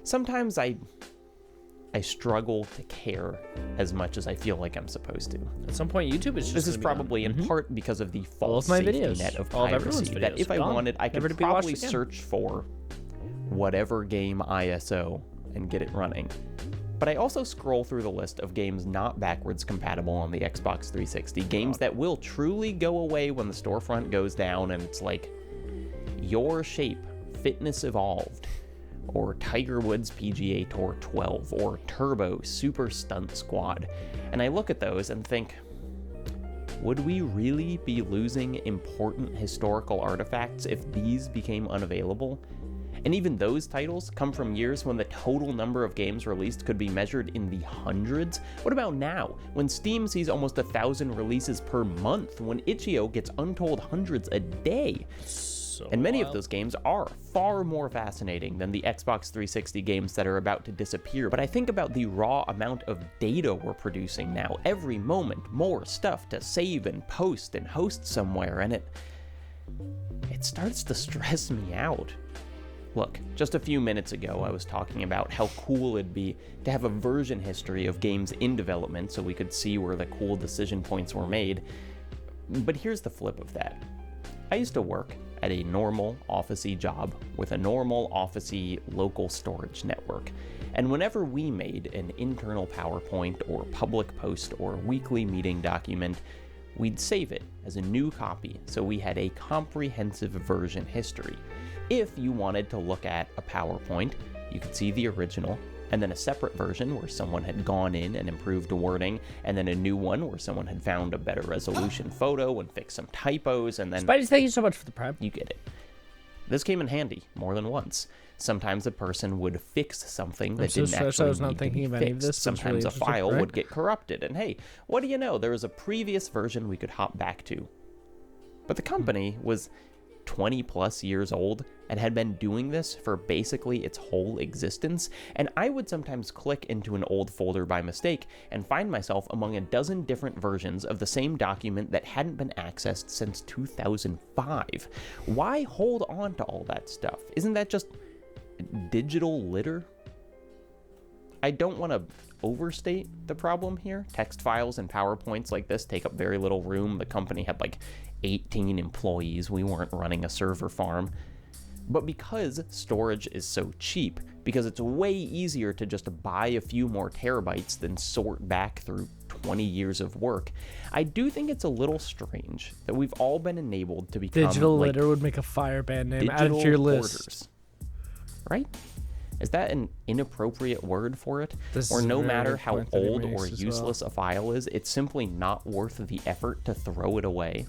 Sometimes I struggle to care as much as I feel like I'm supposed to. At some point, YouTube is just This is gonna be probably gone. in part because of the All false of my safety videos. net of All of everyone's piracy. That videos if I gone. wanted, I Never could to be watched probably again. search for whatever game ISO and get it running. But I also scroll through the list of games not backwards compatible on the Xbox 360, games that will truly go away when the storefront goes down and it's like Your Shape, Fitness Evolved, or Tiger Woods PGA Tour 12, or Turbo Super Stunt Squad. And I look at those and think, would we really be losing important historical artifacts if these became unavailable? And even those titles come from years when the total number of games released could be measured in the hundreds. What about now, when Steam sees almost 1,000 releases per month, when Itch.io gets untold hundreds a day? And many of those games are far more fascinating than the Xbox 360 games that are about to disappear. But I think about the raw amount of data we're producing now. Every moment, more stuff to save and post and host somewhere, and it starts to stress me out. Look, just a few minutes ago I was talking about how cool it'd be to have a version history of games in development so we could see where the cool decision points were made. But here's the flip of that. I used to work at a normal office-y job with a normal office-y local storage network. And whenever we made an internal PowerPoint or public post or weekly meeting document, we'd save it as a new copy so we had a comprehensive version history. If you wanted to look at a PowerPoint, you could see the original, and then a separate version where someone had gone in and improved wording, and then a new one where someone had found a better resolution photo and fixed some typos, and then... Spidey, thank you so much for the prime. You get it. This came in handy more than once. Sometimes a person would fix something that didn't actually need to be fixed. Sometimes a file would get corrupted, and hey, what do you know? There was a previous version we could hop back to. But the company was 20 plus years old and had been doing this for basically its whole existence, and I would sometimes click into an old folder by mistake and find myself among a dozen different versions of the same document that hadn't been accessed since 2005. Why hold on to all that stuff? Isn't that just digital litter? I don't want to overstate the problem here. Text files and PowerPoints like this take up very little room. The company had like 18 employees. We weren't running a server farm. But because storage is so cheap, because it's way easier to just buy a few more terabytes than sort back through 20 years of work, I do think it's a little strange that we've all been enabled to become Digital like litter would make a fire band name. Add it digital to your list. hoarders. Right? Is that an inappropriate word for it? This Or is no a very matter good how point that he old makes or as useless a file is, it's simply not worth the effort to throw it away.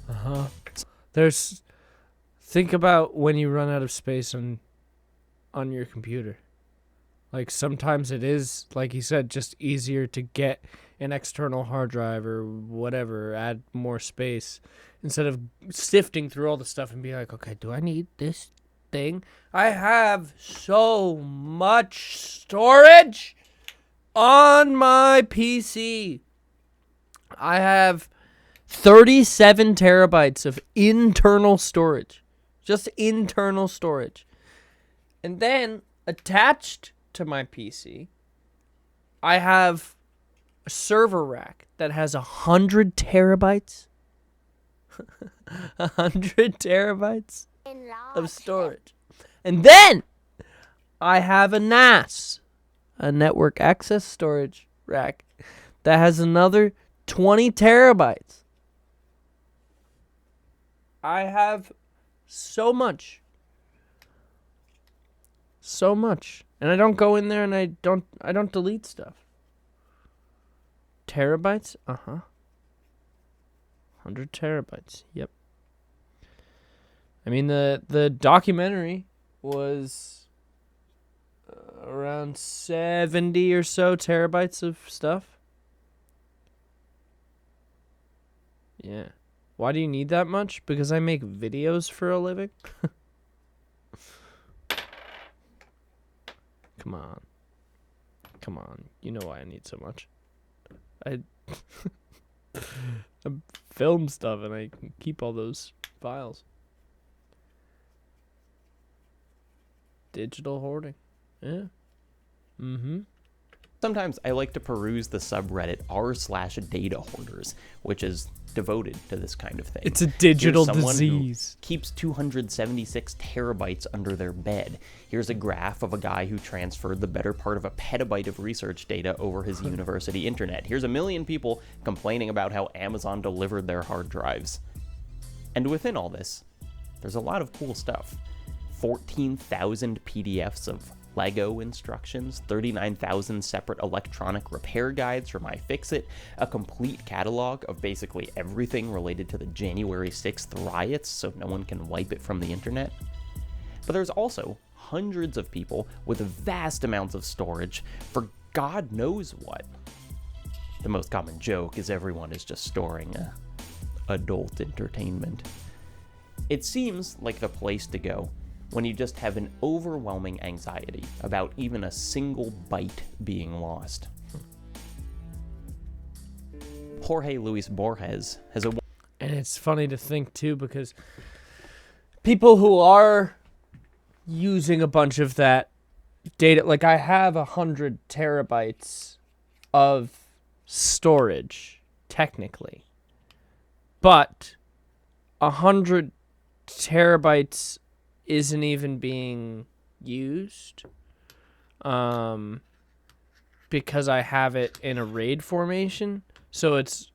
Think about when you run out of space on your computer. Like sometimes it is, like you said, just easier to get an external hard drive or whatever, add more space instead of sifting through all the stuff and be like, okay, do I need this thing? I have so much storage on my PC. I have 37 terabytes of internal storage. Just internal storage. And then attached to my PC, I have a server rack that has 100 terabytes. 100 terabytes of storage. And then I have a NAS, a network access storage rack, that has another 20 terabytes. I have so much. So much. And I don't go in there and I don't delete stuff. Terabytes? 100 terabytes. Yep. I mean, the documentary was around 70 or so terabytes of stuff. Yeah. Why do you need that much? Because I make videos for a living? Come on. Come on. You know why I need so much. I film stuff and I keep all those files. Digital hoarding. Yeah. Sometimes I like to peruse the subreddit r/data hoarders, which is devoted to this kind of thing. It's a digital Here's someone disease. who keeps 276 terabytes under their bed. Here's a graph of a guy who transferred the better part of a petabyte of research data over his university internet. Here's a million people complaining about how Amazon delivered their hard drives. And within all this, there's a lot of cool stuff. 14,000 PDFs of Lego instructions, 39,000 separate electronic repair guides from iFixit, a complete catalog of basically everything related to the January 6th riots so no one can wipe it from the internet. But there's also hundreds of people with vast amounts of storage for God knows what. The most common joke is everyone is just storing adult entertainment. It seems like the place to go when you just have an overwhelming anxiety about even a single byte being lost. Jorge Luis Borges has a... And it's funny to think, too, because people who are using a bunch of that data, like I have 100 terabytes of storage, technically. But 100 terabytes isn't even being used because I have it in a RAID formation. So it's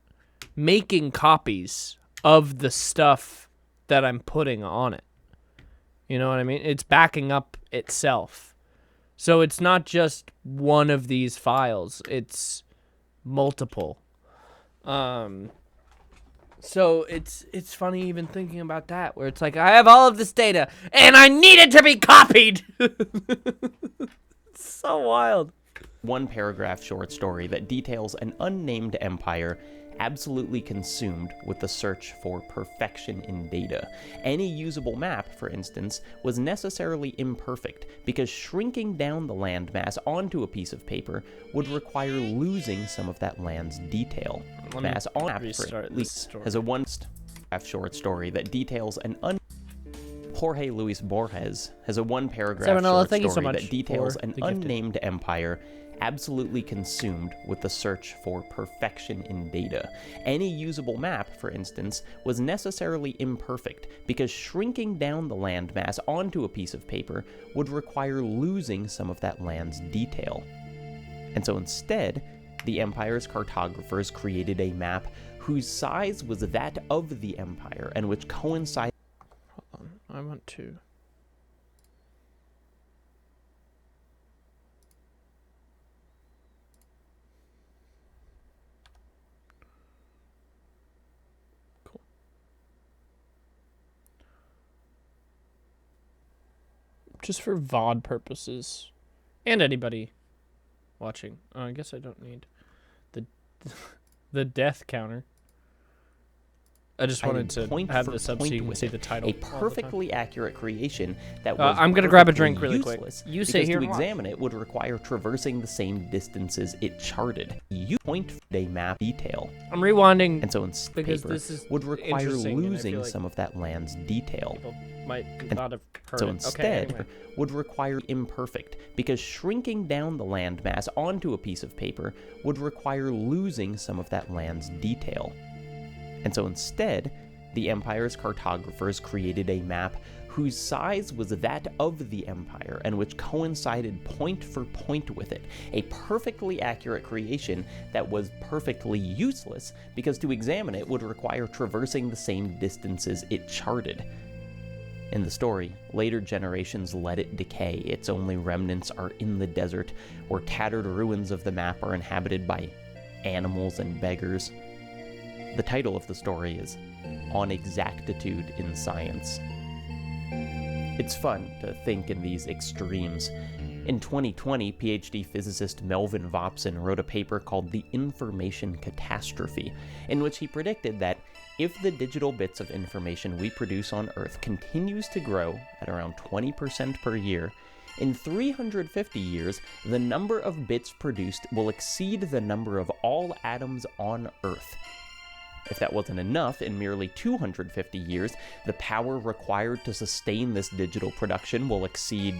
making copies of the stuff that I'm putting on it. You know what I mean? It's backing up itself. So it's not just one of these files. It's multiple. So it's funny even thinking about that, where it's like, I have all of this data, and I need it to be copied! It's so wild. One paragraph short story that details an unnamed empire absolutely consumed with the search for perfection in data. Any usable map, for instance, was necessarily imperfect because shrinking down the landmass onto a piece of paper would require losing some of that land's detail. Mass on map, for least, has a one paragraph short story that details an Jorge Luis Borges has a one paragraph short story that details an unnamed empire absolutely consumed with the search for perfection in data. Any usable map, for instance, was necessarily imperfect because shrinking down the landmass onto a piece of paper would require losing some of that land's detail. And so instead, the empire's cartographers created a map whose size was that of the empire and which coincided... Hold on, I want to... Just for VOD purposes, and anybody watching. I guess I don't need the death counter. I just wanted to have this up so you can see the title. A perfectly accurate creation that was I'm gonna grab a drink really quick. You say here to examine it would require traversing the same distances it charted. You point a map detail. I'm rewinding, and so in because paper this is would require losing like some of that land's detail. People might not have heard so it. instead, Okay, anyway. would require imperfect because shrinking down the landmass onto a piece of paper would require losing some of that land's detail. And so instead, the empire's cartographers created a map whose size was that of the empire and which coincided point for point with it, a perfectly accurate creation that was perfectly useless because to examine it would require traversing the same distances it charted. In the story, later generations let it decay. Its only remnants are in the desert, where tattered ruins of the map are inhabited by animals and beggars. The title of the story is On Exactitude in Science. It's fun to think in these extremes. In 2020, PhD physicist Melvin Vopson wrote a paper called The Information Catastrophe, in which he predicted that if the digital bits of information we produce on Earth continues to grow at around 20% per year, in 350 years, the number of bits produced will exceed the number of all atoms on Earth. If that wasn't enough, in merely 250 years, the power required to sustain this digital production will exceed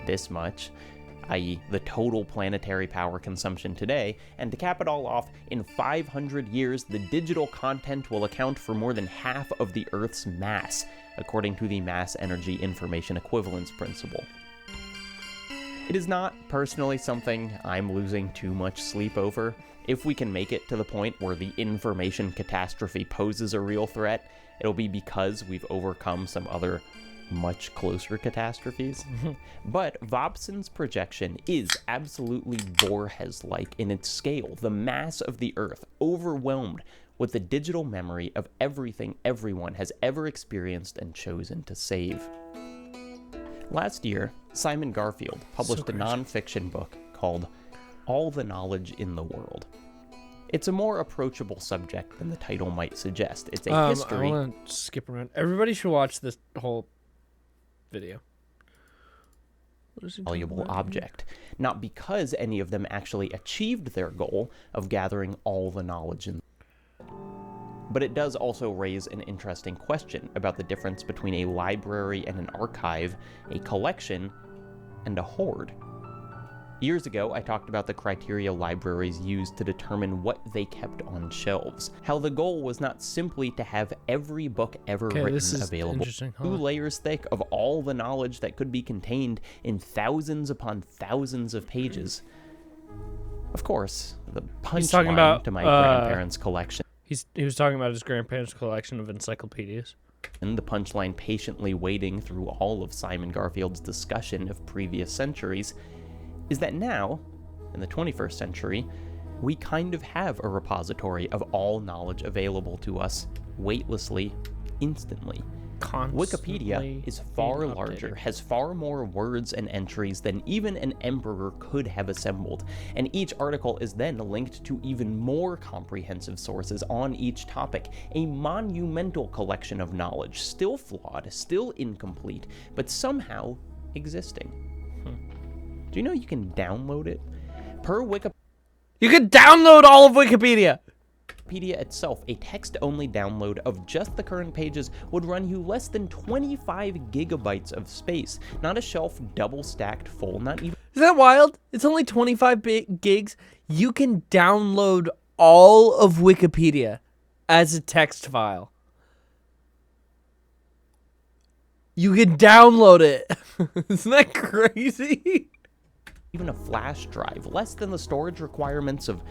this much. i.e. the total planetary power consumption today, and to cap it all off, in 500 years, the digital content will account for more than half of the Earth's mass, according to the Mass Energy Information Equivalence Principle. It is not personally something I'm losing too much sleep over. If we can make it to the point where the information catastrophe poses a real threat, it'll be because we've overcome some other much closer catastrophes. But Vobson's projection is absolutely Borges-like in its scale, the mass of the Earth, overwhelmed with the digital memory of everything everyone has ever experienced and chosen to save. Last year, Simon Garfield published a nonfiction book called All the Knowledge in the World. It's a more approachable subject than the title might suggest. It's a history... I want to skip around. Everybody should watch this whole video. Valuable object, not because any of them actually achieved their goal of gathering all the knowledge in. But it does also raise an interesting question about the difference between a library and an archive, a collection, and a hoard. Years ago, I talked about the criteria libraries used to determine what they kept on shelves. How the goal was not simply to have every book ever written available, 2 layers thick of all the knowledge that could be contained in thousands upon thousands of pages. Of course, the punchline to my grandparents' collection. He was talking about his grandparents' collection of encyclopedias. And the punchline patiently waiting through all of Simon Garfield's discussion of previous centuries is that now, in the 21st century, we kind of have a repository of all knowledge available to us, weightlessly, instantly. Wikipedia is far larger, has far more words and entries than even an emperor could have assembled, and each article is then linked to even more comprehensive sources on each topic, a monumental collection of knowledge, still flawed, still incomplete, but somehow existing. Do you know you can download it? Per Wikipedia... You can download all of Wikipedia! Wikipedia itself, a text-only download of just the current pages would run you less than 25 gigabytes of space. Not a shelf double-stacked full, not even... Is that wild? It's only 25 gigs. You can download all of Wikipedia as a text file. You can download it. Isn't that crazy? Even a flash drive, less than the storage requirements of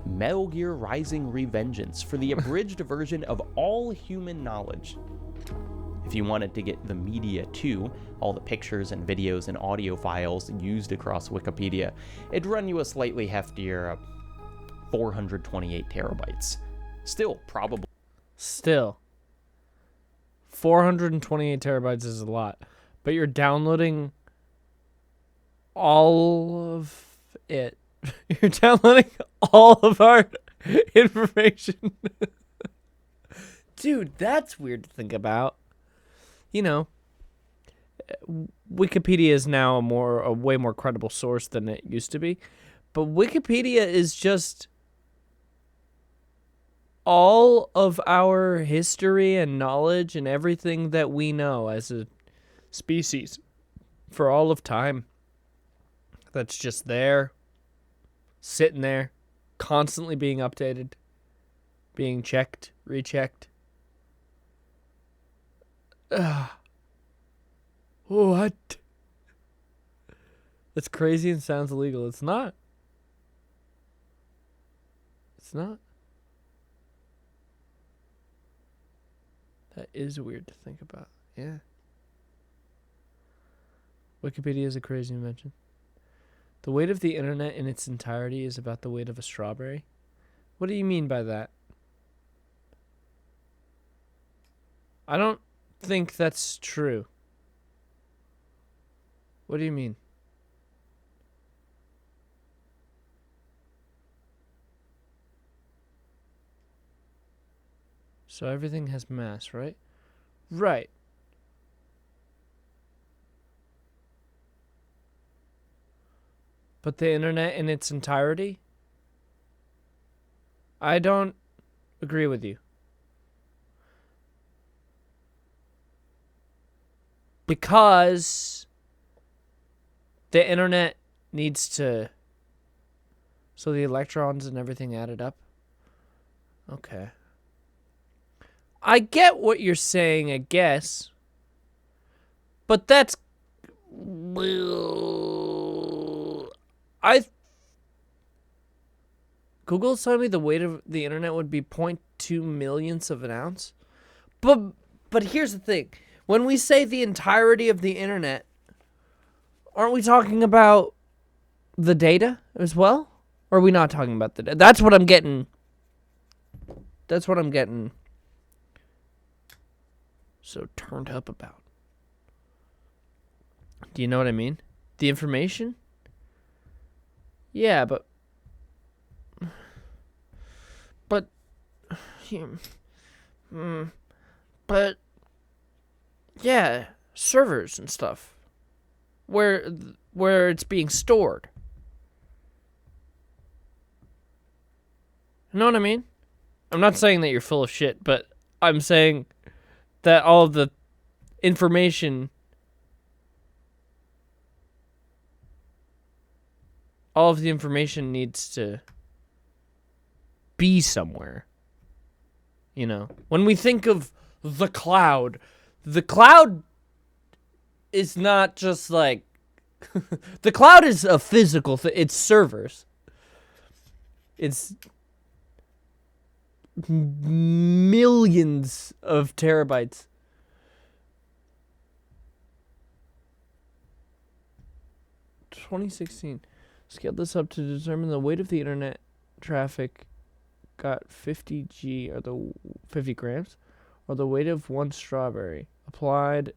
Metal Gear Rising Revengeance for the abridged version of all human knowledge. If you wanted to get the media too, all the pictures and videos and audio files used across Wikipedia, it'd run you a slightly heftier 428 terabytes. Still, probably. Still. 428 terabytes is a lot, but you're downloading all of it. You're downloading all of our information. Dude, that's weird to think about. You know, Wikipedia is now a way more credible source than it used to be. But Wikipedia is just all of our history and knowledge and everything that we know as a species for all of time. That's just there, sitting there, constantly being updated, being checked, rechecked. What? That's crazy and sounds illegal. It's not. It's not. That is weird to think about. Yeah. Wikipedia is a crazy invention. The weight of the internet in its entirety is about the weight of a strawberry. What do you mean by that? I don't think that's true. What do you mean? So everything has mass, right? Right. But the internet in its entirety? I don't agree with you. Because the internet needs to... So the electrons and everything added up? Okay. I get what you're saying, I guess. But that's... Google's telling me the weight of the internet would be 0.2 millionths of an ounce. But here's the thing. When we say the entirety of the internet, aren't we talking about the data as well? Or are we not talking about the data? That's what I'm getting. That's what I'm getting so turned up about. Do you know what I mean? The information? Yeah, but yeah, servers and stuff where it's being stored. You know what I mean? I'm not saying that you're full of shit, but I'm saying that all of the information needs to be somewhere. You know, when we think of the cloud is not just like the cloud is a physical thing. It's servers. It's millions of terabytes. (2016) Scaled this up to determine the weight of the internet traffic got 50 grams, or the weight of one strawberry applied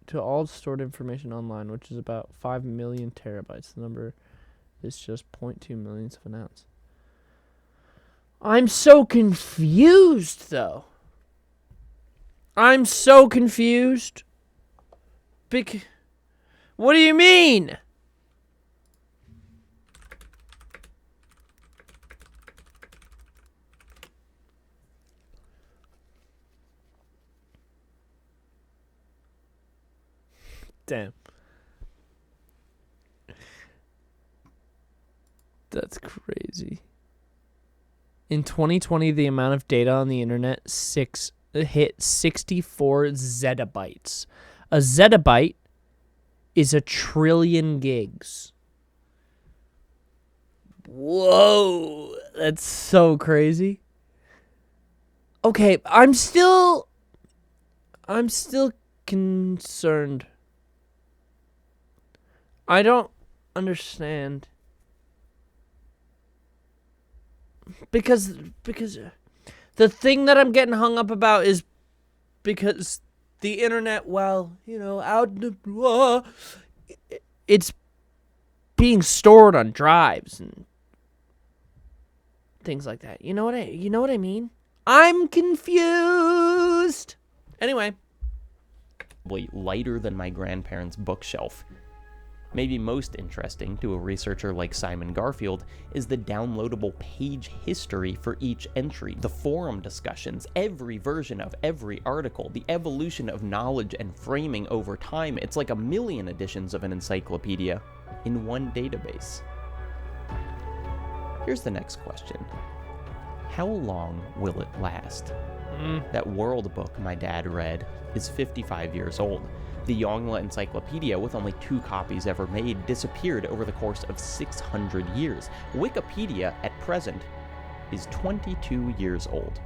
to all stored information online, which is about 5 million terabytes. The number is just 0.2 millionths of an ounce. I'm so confused, though. I'm so confused. What do you mean? Damn. That's crazy. In 2020, the amount of data on the internet hit 64 zettabytes. A zettabyte is a trillion gigs. Whoa, that's so crazy. Okay, I'm still concerned. I don't understand. Because the thing that I'm getting hung up about is because the internet, well, you know, it's being stored on drives and things like that. You know what I mean? I'm confused. Anyway, lighter than my grandparents' bookshelf. Maybe most interesting to a researcher like Simon Garfield is the downloadable page history for each entry, the forum discussions, every version of every article, the evolution of knowledge and framing over time. It's like a million editions of an encyclopedia in one database. Here's the next question. How long will it last? That world book my dad read is 55 years old. The Yongla Encyclopedia, with only 2 copies ever made, disappeared over the course of 600 years. Wikipedia, at present, is 22 years old.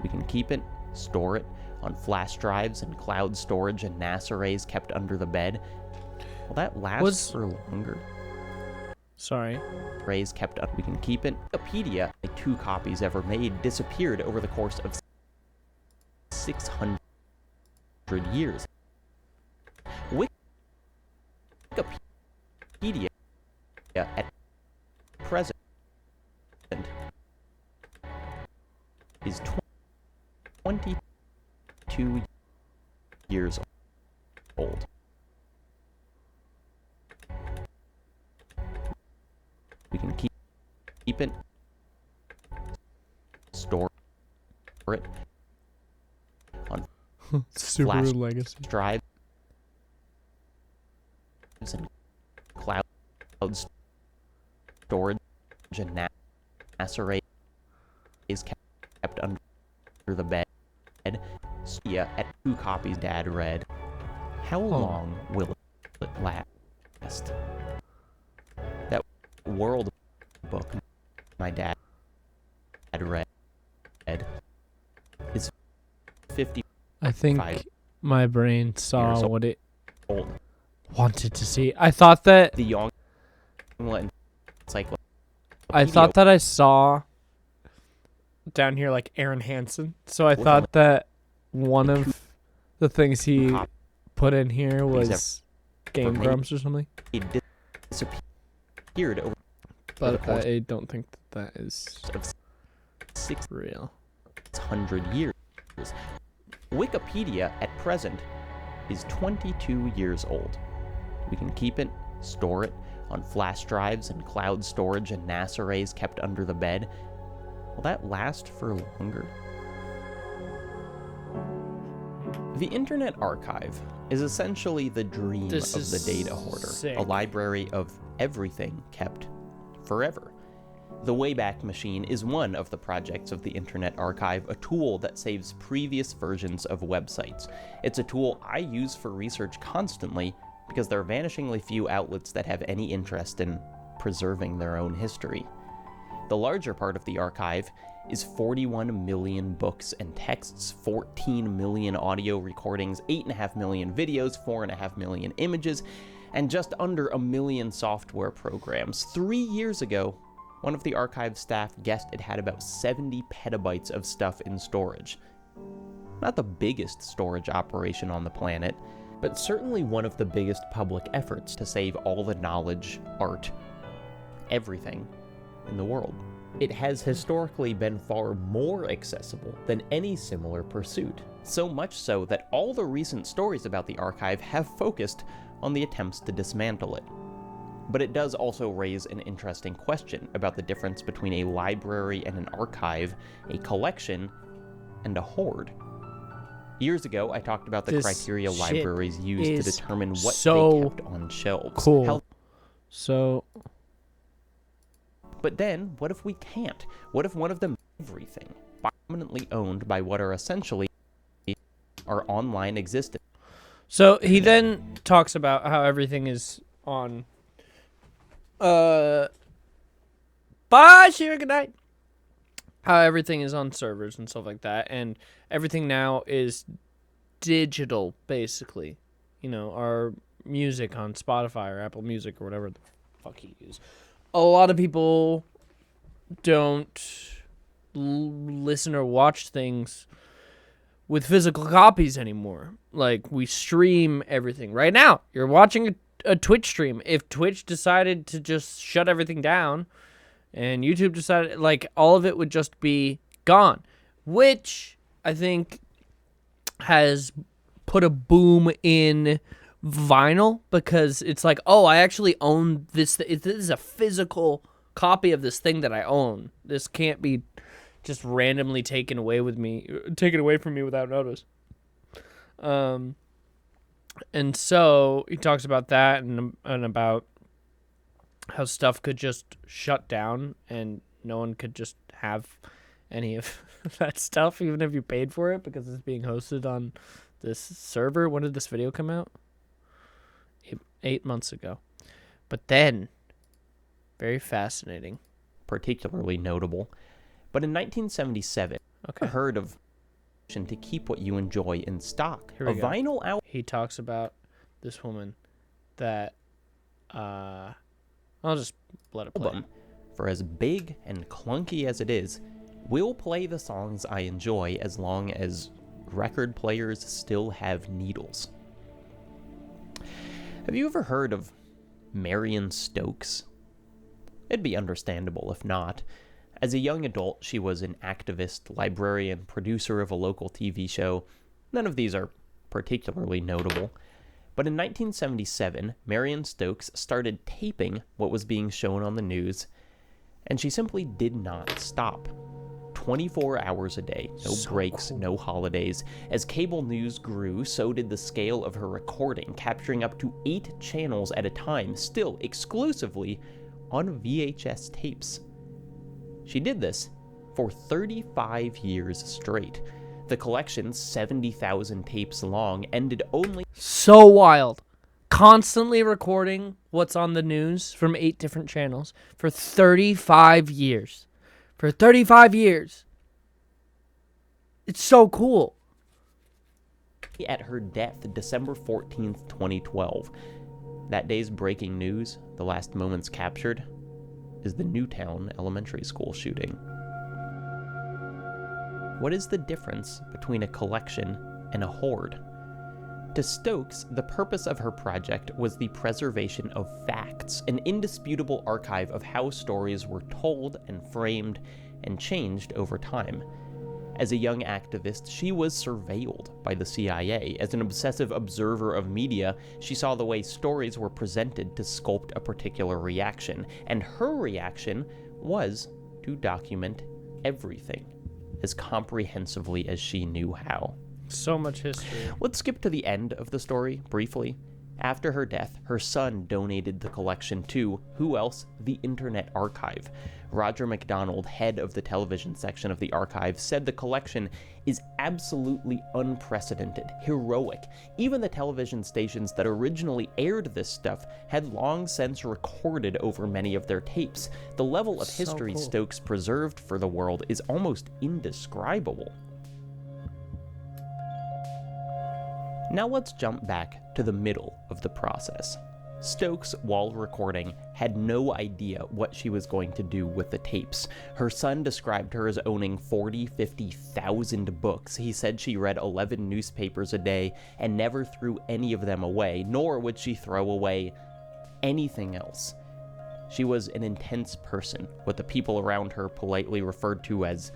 We can keep it, store it, on flash drives and cloud storage and NAS arrays kept under the bed. Will that last for longer? Sorry. Arrays kept up. We can keep it. Wikipedia, 2 copies ever made, disappeared over the course of 600 years. Wikipedia at present is 22 years old. We can keep it, store it on flash legacy drives and cloud storage and Nasser is kept under the bed. Sophia at 2 copies Dad read. How long will it last? That world book my dad read is 50. I think my brain saw years what it old. wanted to see. I thought that The Young Encyclopedia. I thought that I saw down here like Aaron Hansen. So I thought that one of the things he put in here was Game Grumps or something. It disappeared over But I don't think that is of real. 600 years. Wikipedia at present is 22 years old. We can keep it, store it on flash drives and cloud storage and NAS arrays kept under the bed. Will that last for longer? The Internet Archive is essentially the dream of the data hoarder, sick. A library of everything kept forever. The Wayback Machine is one of the projects of the Internet Archive, a tool that saves previous versions of websites. It's a tool I use for research constantly because there are vanishingly few outlets that have any interest in preserving their own history. The larger part of the archive is 41 million books and texts, 14 million audio recordings, 8.5 million videos, 4.5 million images, and just under 1 million software programs. 3 years ago, one of the archive staff guessed it had about 70 petabytes of stuff in storage. Not the biggest storage operation on the planet, but certainly one of the biggest public efforts to save all the knowledge, art, everything in the world. It has historically been far more accessible than any similar pursuit, so much so that all the recent stories about the archive have focused on the attempts to dismantle it. But it does also raise an interesting question about the difference between a library and an archive, a collection, and a hoard. Years ago, I talked about the criteria libraries use to determine what they kept on shelves. Cool. But then, what if we can't? What if one of them everything, dominantly owned by what are essentially our online existence? So he then talks about how everything is on bye, Shira, good night. How everything is on servers and stuff like that, and everything now is digital, basically. You know, our music on Spotify or Apple Music or whatever the fuck you use. A lot of people don't listen or watch things with physical copies anymore. Like, we stream everything. Right now, you're watching a Twitch stream. If Twitch decided to just shut everything down and YouTube decided, like, all of it would just be gone, which I think has put a boom in vinyl, because it's like, oh, I actually own this. This is a physical copy of this thing that I own. This can't be just randomly taken away from me without notice. And so he talks about that and about how stuff could just shut down and no one could just have any of that stuff, even if you paid for it, because it's being hosted on this server. When did this video come out? 8 months ago. But then, very fascinating. Particularly notable. But in 1977, I heard of to keep what you enjoy in stock. Here we go. Vinyl album. He talks about this woman that I'll just let it play. For as big and clunky as it is, will play the songs I enjoy as long as record players still have needles. Have you ever heard of Maran Stokes? It'd be understandable if not. As a young adult, she was an activist, librarian, producer of a local TV show. None of these are particularly notable. But in 1977, Maran Stokes started taping what was being shown on the news, and she simply did not stop. 24 hours a day, no breaks, no holidays. As cable news grew, so did the scale of her recording, capturing up to 8 channels at a time, still exclusively on VHS tapes. She did this for 35 years straight. The collection, 70,000 tapes long, ended only So wild. Constantly recording what's on the news from 8 different channels for 35 years. For 35 years. It's so cool. at her death, December 14th, 2012. That day's breaking news, the last moments captured, is the Newtown Elementary School shooting. What is the difference between a collection and a hoard? To Stokes, the purpose of her project was the preservation of facts, an indisputable archive of how stories were told and framed and changed over time. As a young activist, she was surveilled by the CIA. As an obsessive observer of media, she saw the way stories were presented to sculpt a particular reaction, and her reaction was to document everything as comprehensively as she knew how. So much history. Let's skip to the end of the story briefly. After her death, her son donated the collection to, who else? The Internet Archive. Roger McDonald, head of the television section of the archive, said the collection is absolutely unprecedented, heroic. Even the television stations that originally aired this stuff had long since recorded over many of their tapes. The level of history cool. Stokes preserved for the world is almost indescribable. Now let's jump back to the middle of the process. Stokes, while recording, had no idea what she was going to do with the tapes. Her son described her as owning 50,000 books. He said she read 11 newspapers a day and never threw any of them away, nor would she throw away anything else. She was an intense person, what the people around her politely referred to as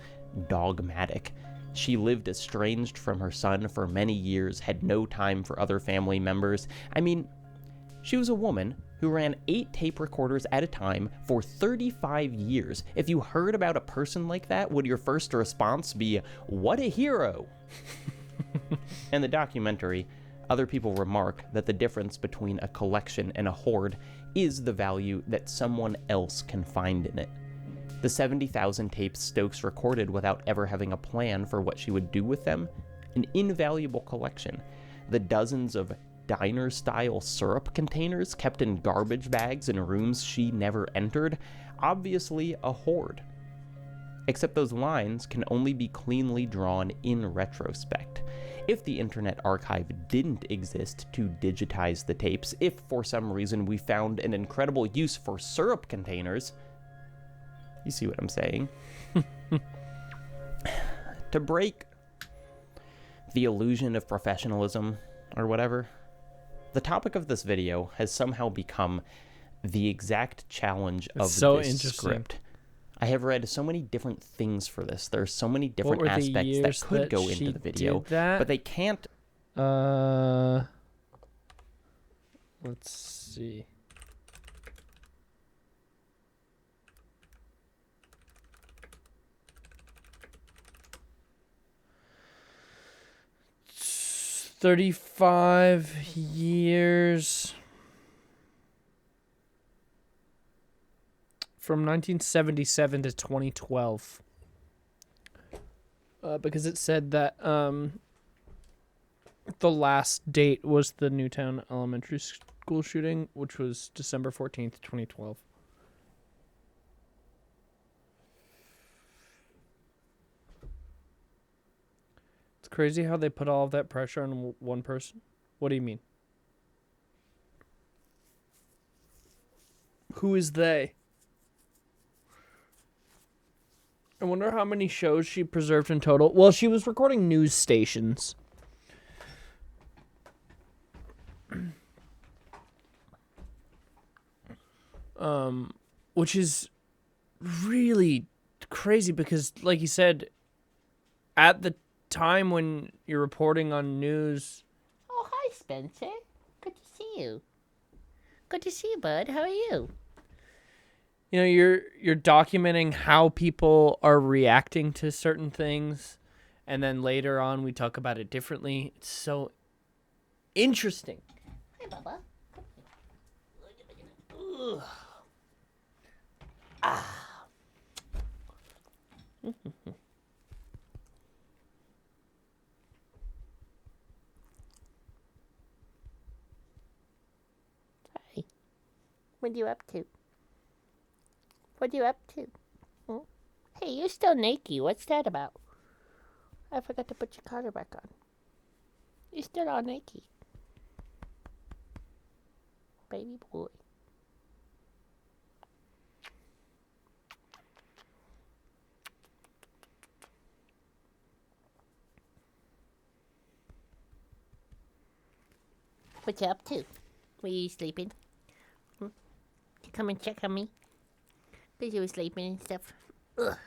dogmatic. She lived estranged from her son for many years, had no time for other family members. I mean, she was a woman who ran 8 tape recorders at a time for 35 years. If you heard about a person like that, would your first response be, "What a hero?" In the documentary, other people remark that the difference between a collection and a hoard is the value that someone else can find in it. The 70,000 tapes Stokes recorded without ever having a plan for what she would do with them, an invaluable collection. The dozens of diner-style syrup containers kept in garbage bags in rooms she never entered, obviously a hoard. Except those lines can only be cleanly drawn in retrospect. If the Internet Archive didn't exist to digitize the tapes, if for some reason we found an incredible use for syrup containers, you see what I'm saying? To break the illusion of professionalism, or whatever, the topic of this video has somehow become the exact challenge of this script. I have read so many different things for this. There are so many different aspects that could go into the video, but they can't. Let's see. "35 years from 1977 to 2012." Because it said that the last date was the Newtown Elementary School shooting, which was December 14th, 2012. Crazy how they put all of that pressure on one person. What do you mean? Who is they? I wonder how many shows she preserved in total. Well, she was recording news stations. Which is really crazy because, like you said, at the time when you're reporting on news. Oh, hi, Spencer. Good to see you. Good to see you, bud. How are you? You know, you're documenting how people are reacting to certain things, and then later on we talk about it differently. It's so interesting. Hi, Bubba. Ugh. Hi. What are you up to? What are you up to? Hmm? Hey, you're still naked. What's that about? I forgot to put your collar back on. You're still all naked. Baby boy. What you up to? Were you sleeping? Hmm? You come and check on me? Because you were sleeping and stuff. Ugh.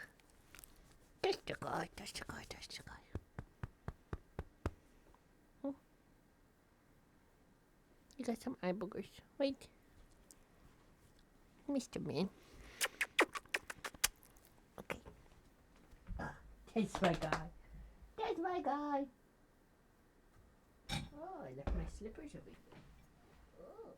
Touch the guy, touch the guy, touch the guy. Hmm? You got some eye boogers. Wait. Mr. Man. Okay. That's my guy. That's my guy. Oh, I left my slippers over here. Oh.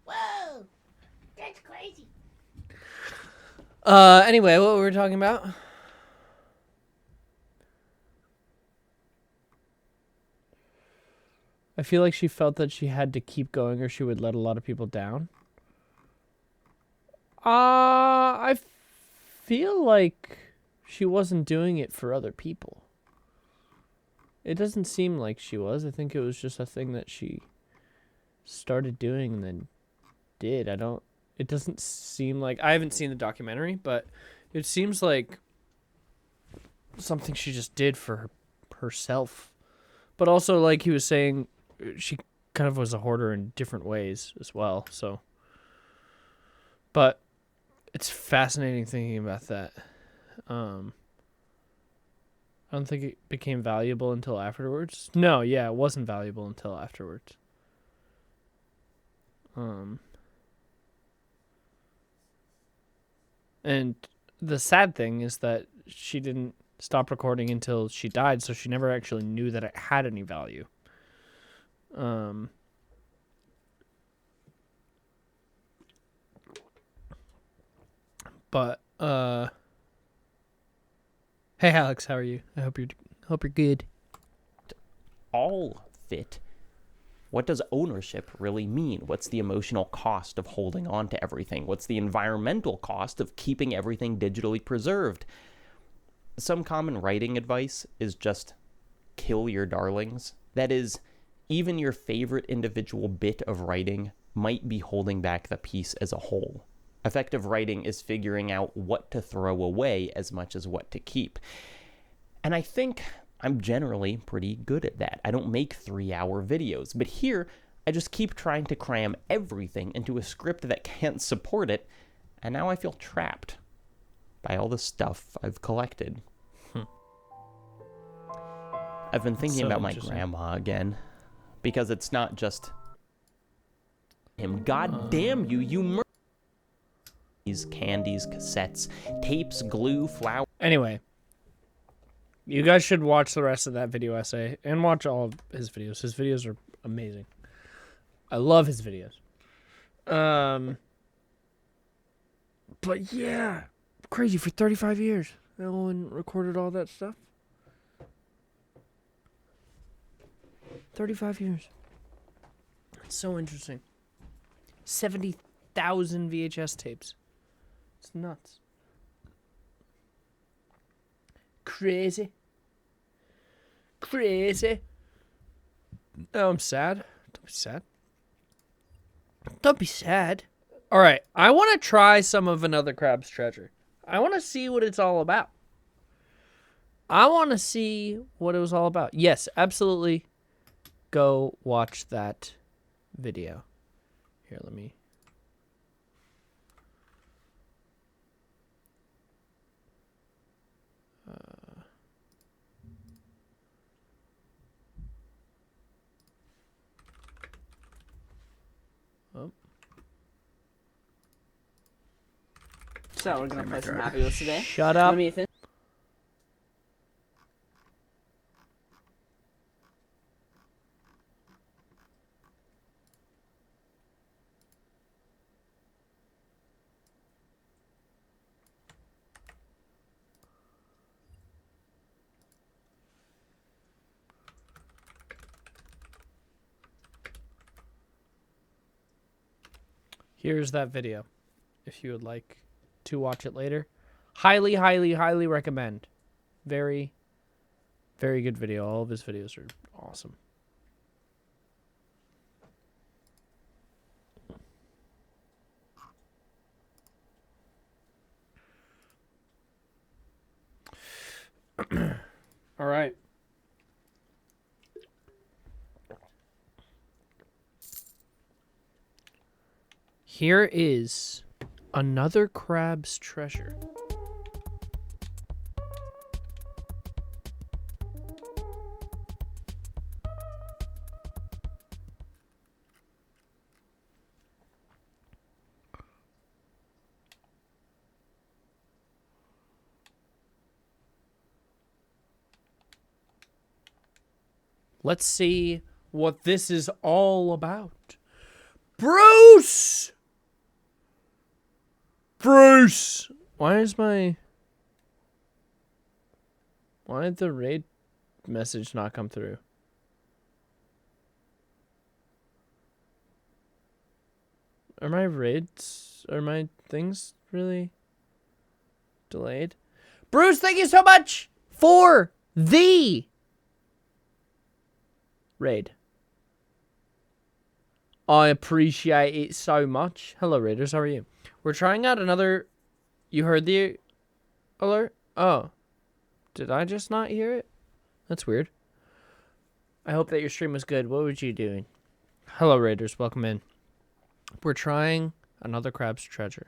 Whoa! That's crazy. Anyway, what were we talking about? I feel like she felt that she had to keep going or she would let a lot of people down. I feel like she wasn't doing it for other people. It doesn't seem like she was. I think it was just a thing that she started doing and then did. It doesn't seem like, I haven't seen the documentary, but it seems like something she just did for herself. But also, like he was saying, she kind of was a hoarder in different ways as well. So, but it's fascinating thinking about that. I don't think it became valuable until afterwards. No, yeah, it wasn't valuable until afterwards. And the sad thing is that she didn't stop recording until she died, so she never actually knew that it had any value. But hey Alex, how are you? I hope you're good. All fit. What does ownership really mean? What's the emotional cost of holding on to everything? What's the environmental cost of keeping everything digitally preserved? Some common writing advice is just kill your darlings. That is, even your favorite individual bit of writing might be holding back the piece as a whole. Effective writing is figuring out what to throw away as much as what to keep. And I think I'm generally pretty good at that. I don't make 3-hour videos, but here I just keep trying to cram everything into a script that can't support it, and now I feel trapped by all the stuff I've collected. I've been thinking about my grandma again, because it's not just him. God damn you, you murder. These candies, cassettes, tapes, glue, flour. Anyway, you guys should watch the rest of that video essay and watch all of his videos. His videos are amazing. I love his videos. But yeah, crazy, for 35 years. Ellen recorded all that stuff. 35 years. It's so interesting. 70,000 VHS tapes. It's nuts. Crazy. Crazy. Oh, I'm sad. Don't be sad. Don't be sad. All right, I want to try some of Another Crab's Treasure. I want to see what it's all about. I want to see what it was all about. Yes, absolutely. Go watch that video. Here, let me... So we're gonna play some Happy Wheels today. Shut up. I'm Ethan. Here's that video if you would like to watch it later. Highly, highly, highly recommend. Very, very good video. All of his videos are awesome. All right. Here is another crab's treasure. Let's see what this is all about. Bruce! Bruce! Why did the raid message not come through? Are my things really delayed? Bruce, thank you so much for the raid. I appreciate it so much. Hello, Raiders. How are you? We're trying out another... You heard the alert? Oh. Did I just not hear it? That's weird. I hope that your stream was good. What were you doing? Hello, Raiders. Welcome in. We're trying another crab's treasure.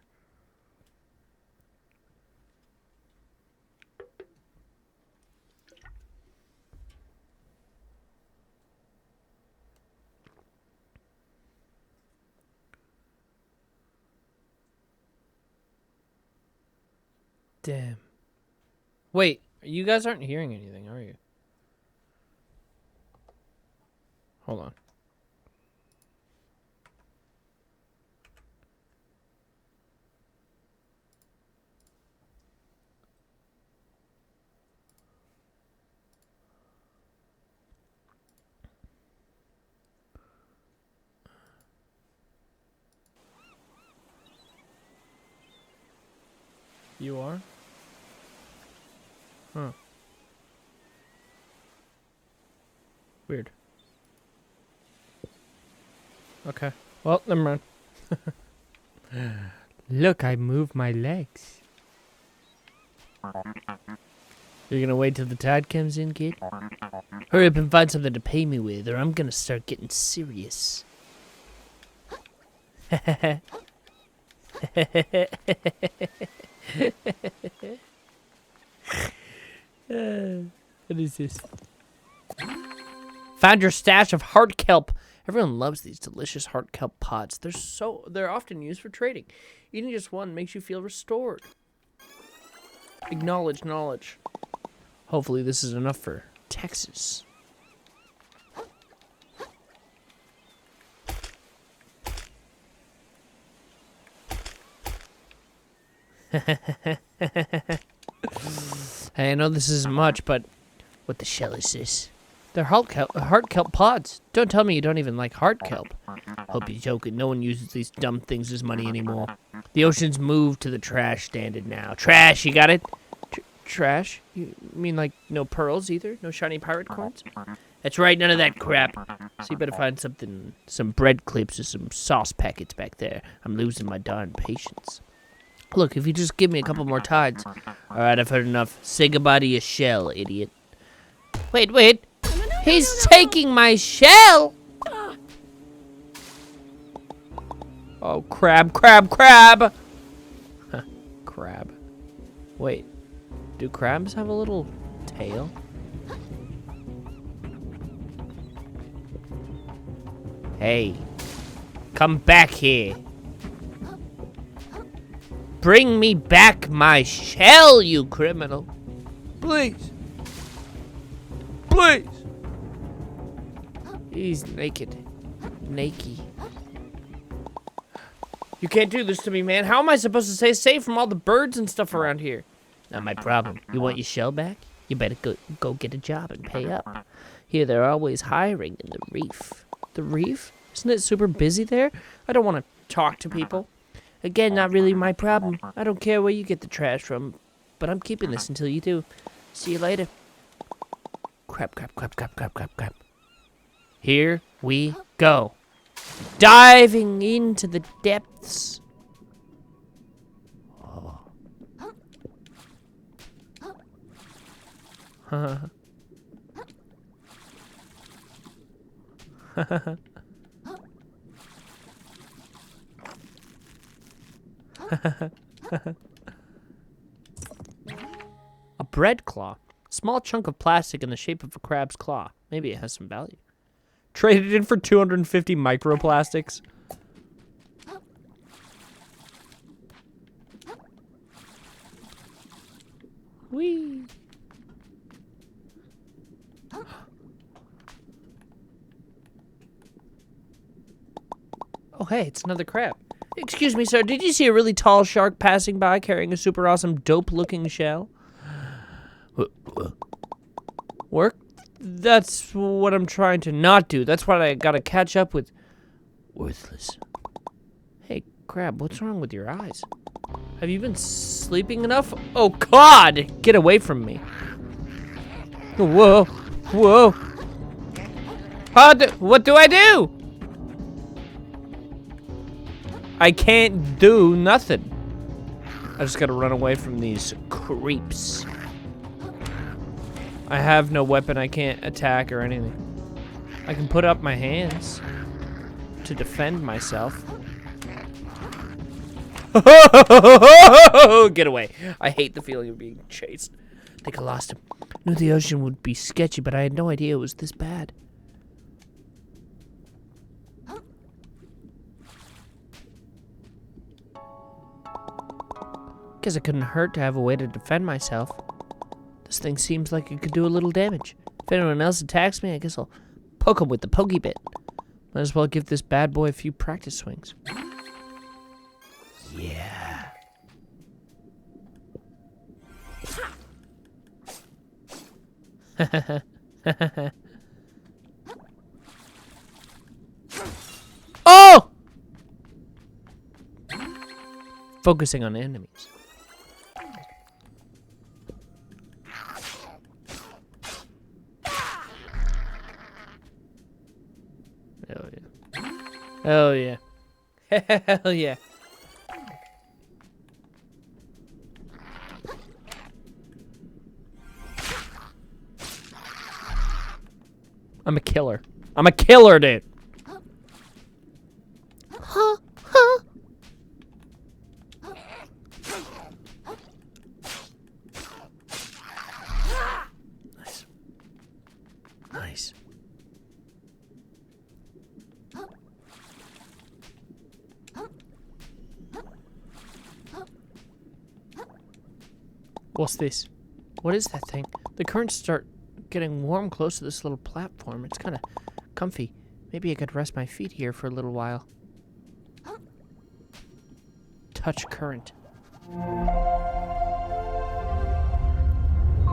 Damn. Wait, you guys aren't hearing anything, are you? Hold on. You are? Huh. Weird. Okay. Well, never mind. Look, I moved my legs. You're gonna wait till the tide comes in, kid? Hurry up and find something to pay me with, or I'm gonna start getting serious. What is this? Found your stash of heart kelp. Everyone loves these delicious heart kelp pods. They're often used for trading. Eating just one makes you feel restored. Acknowledge knowledge. Hopefully this is enough for Texas. Hey, I know this isn't much, but what the shell is this? They're heart kelp pods. Don't tell me you don't even like heart kelp. Hope you're joking. No one uses these dumb things as money anymore. The ocean's moved to the trash standard now. Trash, you got it? Trash? You mean like no pearls either? No shiny pirate coins? That's right, none of that crap. So you better find something, some bread clips or some sauce packets back there. I'm losing my darn patience. Look, if you just give me a couple more tides. Alright, I've heard enough. Say goodbye to your shell, idiot. Wait. He's taking my shell! Oh, crab. Huh, crab. Wait, do crabs have a little tail? Hey, come back here. Bring me back my shell, you criminal. Please. He's naked. You can't do this to me, man. How am I supposed to stay safe from all the birds and stuff around here? Not my problem. You want your shell back? You better go get a job and pay up. Here, they're always hiring in the reef. The reef? Isn't it super busy there? I don't want to talk to people. Again, not really my problem. I don't care where you get the trash from, but I'm keeping this until you do. See you later. Crap, crap, crap, crap, crap, crap, crap. Here we go. Diving into the depths. Oh. A bread claw. Small chunk of plastic in the shape of a crab's claw. Maybe it has some value. Traded in for 250 microplastics. Whee! Oh, hey, it's another crab. Excuse me, sir, did you see a really tall shark passing by carrying a super awesome dope-looking shell? Work? That's what I'm trying to not do. That's what I gotta catch up with. Worthless. Hey, crab, what's wrong with your eyes? Have you been sleeping enough? Oh, God! Get away from me. Whoa. Whoa. What do I do? I can't do nothing. I just gotta run away from these creeps. I have no weapon. I can't attack or anything. I can put up my hands to defend myself. Get away. I hate the feeling of being chased. I think I lost him. Knew the ocean would be sketchy, but I had no idea it was this bad. Guess it couldn't hurt to have a way to defend myself. This thing seems like it could do a little damage. If anyone else attacks me, I guess I'll poke him with the pokey bit. Might as well give this bad boy a few practice swings. Yeah. Oh! Focusing on enemies. Hell yeah. Hell yeah. Hell yeah. I'm a killer. I'm a killer, dude. Huh? Huh? Nice. Nice. What's this? What is that thing? The currents start getting warm close to this little platform. It's kind of comfy. Maybe I could rest my feet here for a little while. Touch current.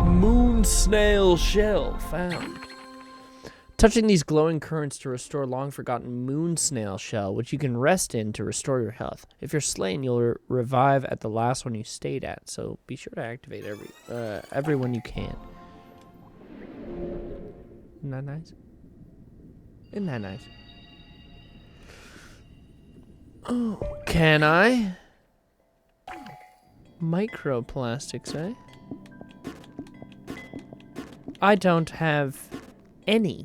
Moon snail shell found. Touching these glowing currents to restore long-forgotten moon snail shell, which you can rest in to restore your health. If you're slain, you'll revive at the last one you stayed at, so be sure to activate every one you can. Isn't that nice? Isn't that nice? Oh, can I? Microplastics, eh? I don't have any.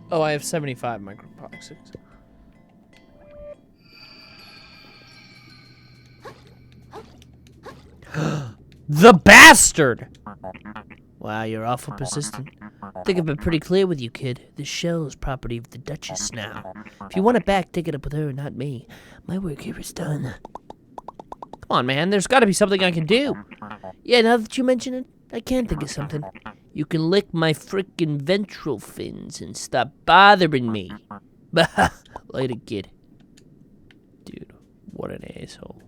Oh, I have 75 microplastics. The bastard! Wow, you're awful persistent. I think I've been pretty clear with you, kid. This shell is property of the Duchess now. If you want it back, take it up with her, not me. My work here is done. Come on, man. There's got to be something I can do. Yeah, now that you mention it, I can think of something. You can lick my frickin' ventral fins and stop bothering me. Bah! Later, kid. Dude, what an asshole.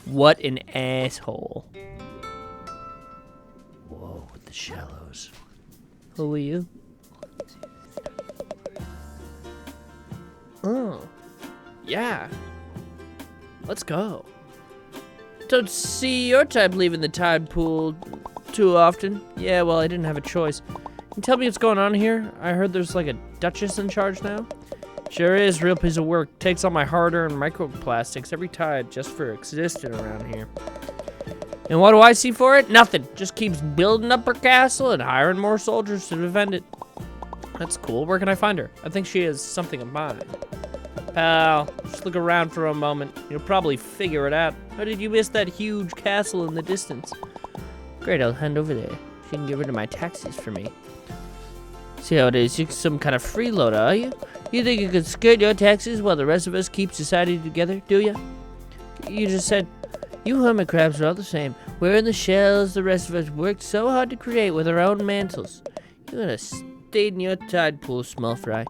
What an asshole. Whoa, with the shallows. Who are you? Oh. Yeah. Let's go. Don't see your type leaving the tide pool too often. Yeah, well, I didn't have a choice. Can you tell me what's going on here? I heard there's like a duchess in charge now. Sure is, real piece of work. Takes all my hard-earned microplastics every tide just for existing around here. And what do I see for it? Nothing. Just keeps building up her castle and hiring more soldiers to defend it. That's cool. Where can I find her? I think she has something of mine. Pal, just look around for a moment. You'll probably figure it out. How did you miss that huge castle in the distance? Great, I'll hand over there. She can get rid of my taxes for me. See how it is? You're some kind of freeloader, are you? You think you could skirt your taxes while the rest of us keep society together, do you? You just said, you hermit crabs are all the same. We're in the shells the rest of us worked so hard to create with our own mantles. You could have stayed in your tide pool, small fry.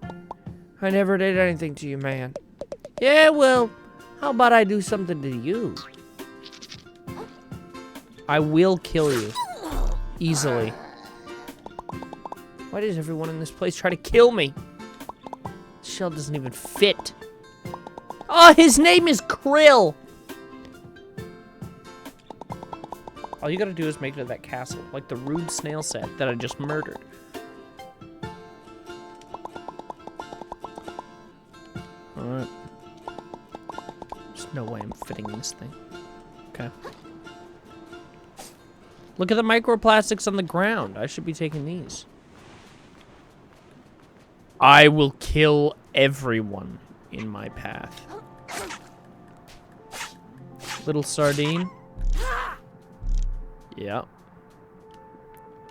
I never did anything to you, man. Yeah, well, how about I do something to you? I will kill you. Easily. Why does everyone in this place try to kill me? The shell doesn't even fit. Oh, his name is Krill! All you gotta do is make it to that castle, like the rude snail set that I just murdered. Alright. There's no way I'm fitting this thing. Okay. Look at the microplastics on the ground. I should be taking these. I will kill everyone in my path. Little sardine. Yeah.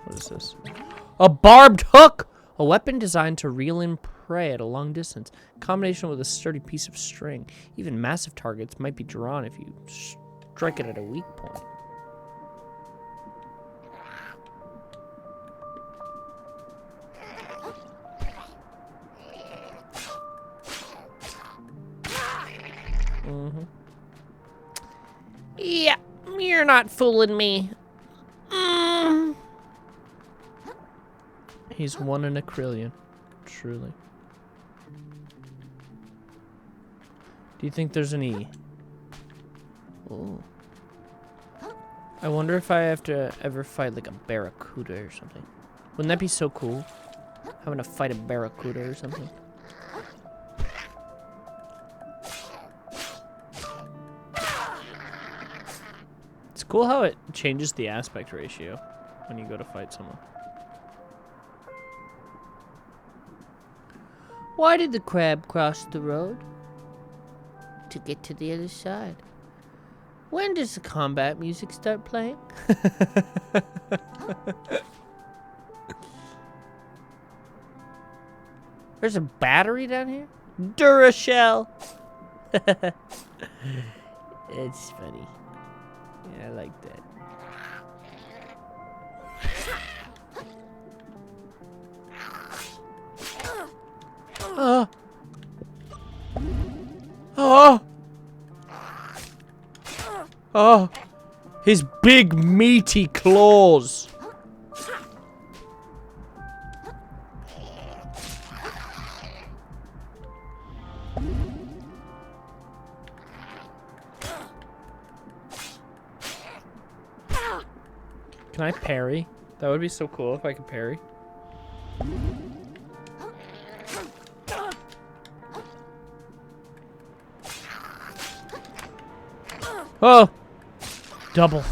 What is this? A barbed hook! A weapon designed to reel in prey at a long distance. Combination with a sturdy piece of string. Even massive targets might be drawn if you strike it at a weak point. Yeah, you're not fooling me. He's one in a trillion, truly. Do you think there's any... Oh. I wonder if I have to ever fight like a barracuda or something. Wouldn't that be so cool? Having to fight a barracuda or something. It's cool how it changes the aspect ratio when you go to fight someone. Why did the crab cross the road? To get to the other side. When does the combat music start playing? There's a battery down here? Durashell! It's funny. Yeah, I like that. Oh! Oh! Oh! His big meaty claws! Can I parry? That would be so cool if I could parry. Oh! Double.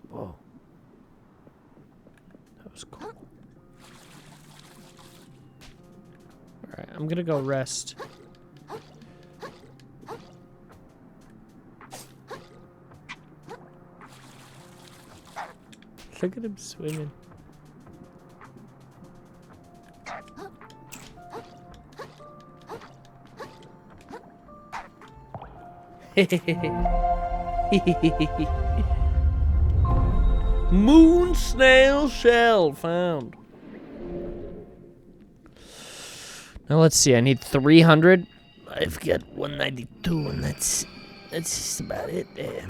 Whoa. That was cool. Alright, I'm gonna go rest. Look at him swimming. Moon snail shell found. Now let's see, I need 300. I've got 192, and that's just about it. I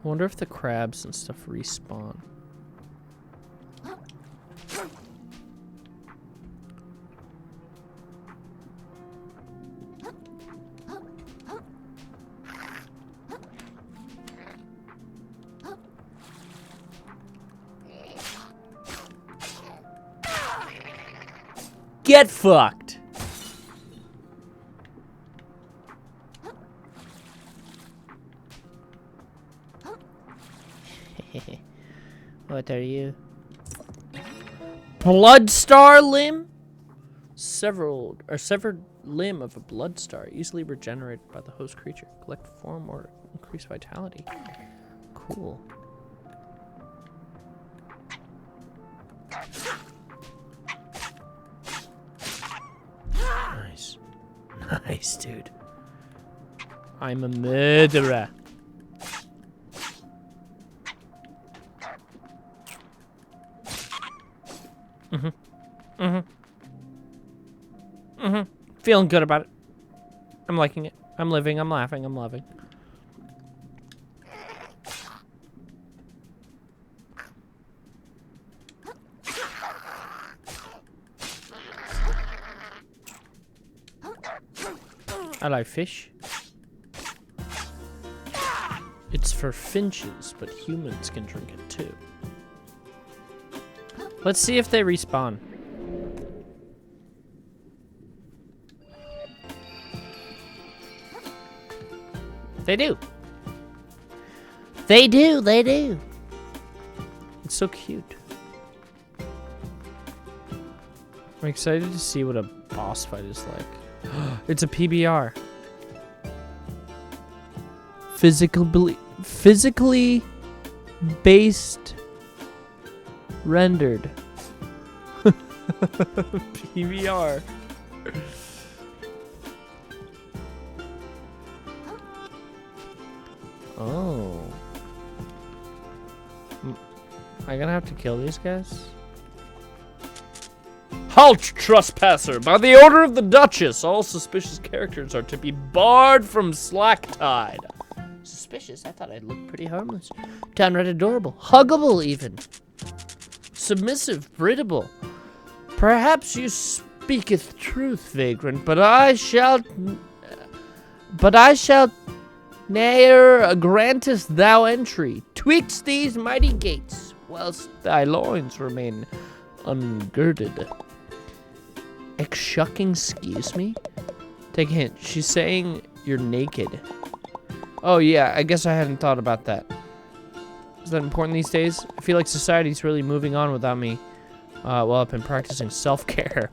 wonder if the crabs and stuff respawn. Get fucked! What are you? Blood star limb? Severed limb of a blood star, easily regenerated by the host creature. Collect form or increase vitality. Cool. Nice. Nice, dude. I'm a murderer. Feeling good about it. I'm liking it. I'm living. I'm laughing. I'm loving. I like fish. It's for finches, but humans can drink it too. Let's see if they respawn. They do. They do. They do. It's so cute. I'm excited to see what a boss fight is like. It's a PBR. Physically based rendered. PBR. Oh. Am I gonna have to kill these guys? Halt, trespasser! By the order of the Duchess, all suspicious characters are to be barred from Slacktide. Suspicious? I thought I'd look pretty harmless. Downright adorable. Huggable, even. Submissive, breedable. Perhaps you speaketh truth, vagrant, but I shall ne'er grantest thou entry twixt these mighty gates, whilst thy loins remain ungirded. Exshucking, excuse me? Take a hint. She's saying you're naked. Oh yeah, I guess I hadn't thought about that. Is that important these days? I feel like society's really moving on without me. Well, I've been practicing self-care.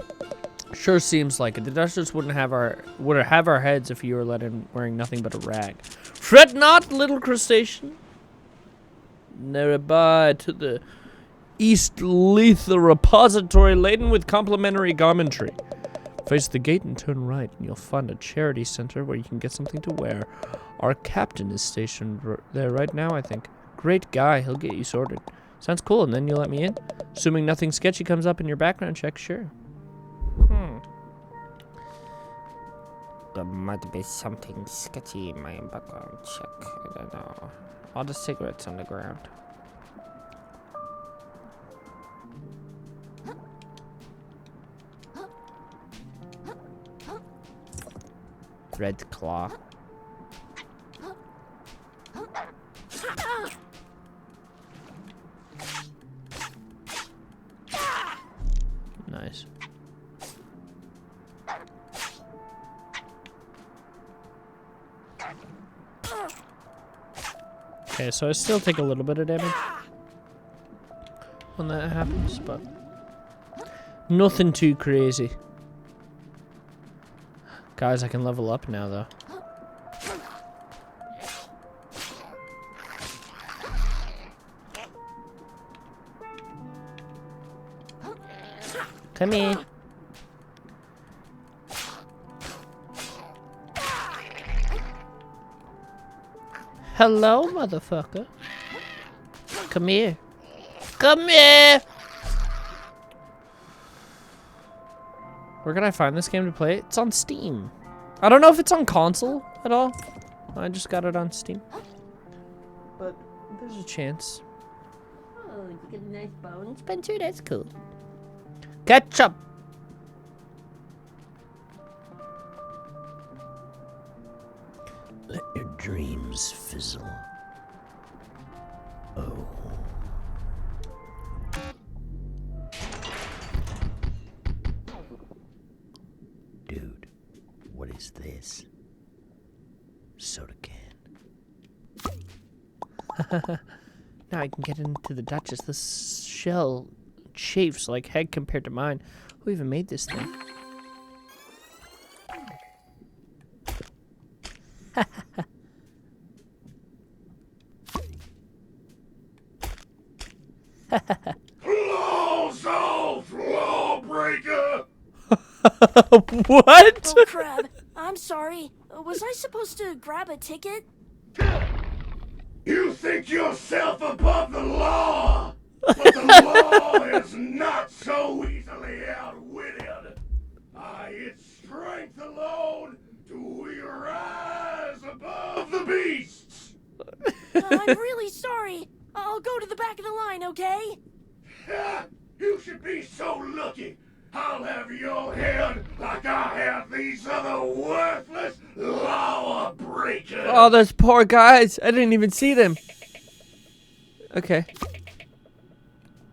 Sure seems like it. The Duchess would have our heads if you were let in wearing nothing but a rag. Fret not, little crustacean. Ne'er abide to the East Leith, the repository laden with complimentary garmentry. Face the gate and turn right, and you'll find a charity center where you can get something to wear. Our captain is stationed there right now, I think. Great guy, he'll get you sorted. Sounds cool, and then you'll let me in? Assuming nothing sketchy comes up in your background check, sure. There might be something sketchy in my background check. I don't know. All the cigarettes on the ground. Red claw. Nice. Okay, so I still take a little bit of damage when that happens, but nothing too crazy. Guys, I can level up now, though. Come here. Hello, motherfucker. Come here. Come here. Where can I find this game to play? It's on Steam. I don't know if it's on console at all. I just got it on Steam. But there's a chance. Oh, you get a nice bone, Spencer? That's cool. Ketchup! Let your dreams fizzle. Oh. Dude, what is this? Soda can. Now I can get into the Duchess. This shell chafes like heck compared to mine. Who even made this thing? Claws off, lawbreaker! What? Oh, crap. I'm sorry. Was I supposed to grab a ticket? You think yourself above the law, but the law is not so easily outwitted. By its strength alone do we rise above the beasts. I'm really sorry. I'll go to the back of the line, okay? You should be so lucky. I'll have your head like I have these other worthless law breakers. Oh, those poor guys. I didn't even see them. Okay.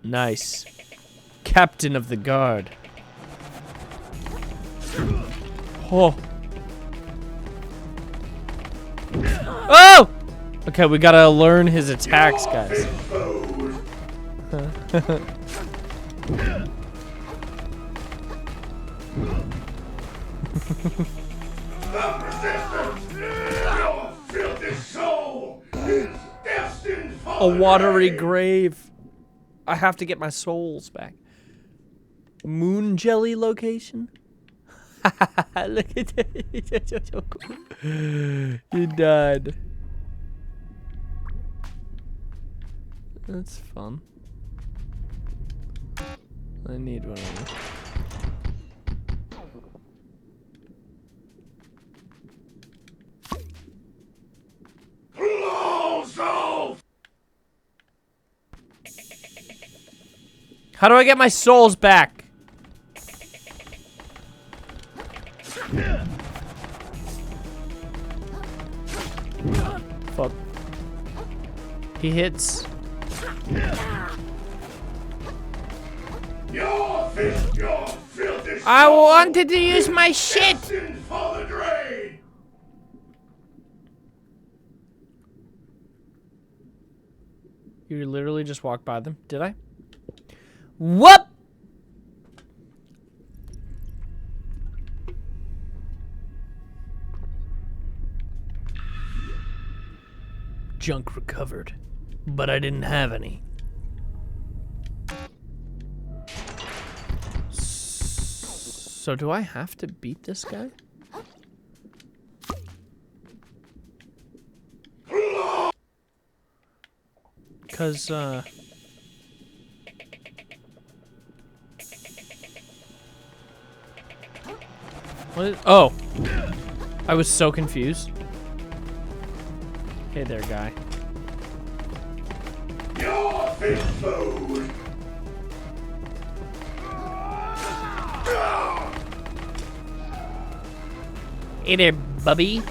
Nice. Captain of the guard. Oh. Oh! Okay, we gotta learn his attacks, guys. The resistance, your filthy soul, is destined for A watery the grave. I have to get my souls back. Moon jelly location? Look at that. So cool. You died. That's fun. I need one of these. claws off. How do I get my souls back? Fuck. He hits. Your filthy soul I wanted to use my shit. destined for the drain. You literally just walked by them, did I? Whoop! Junk recovered, but I didn't have any. So do I have to beat this guy? Cause what is, oh, I was so confused. Hey there, guy. Your fish food. Hey there, bubby.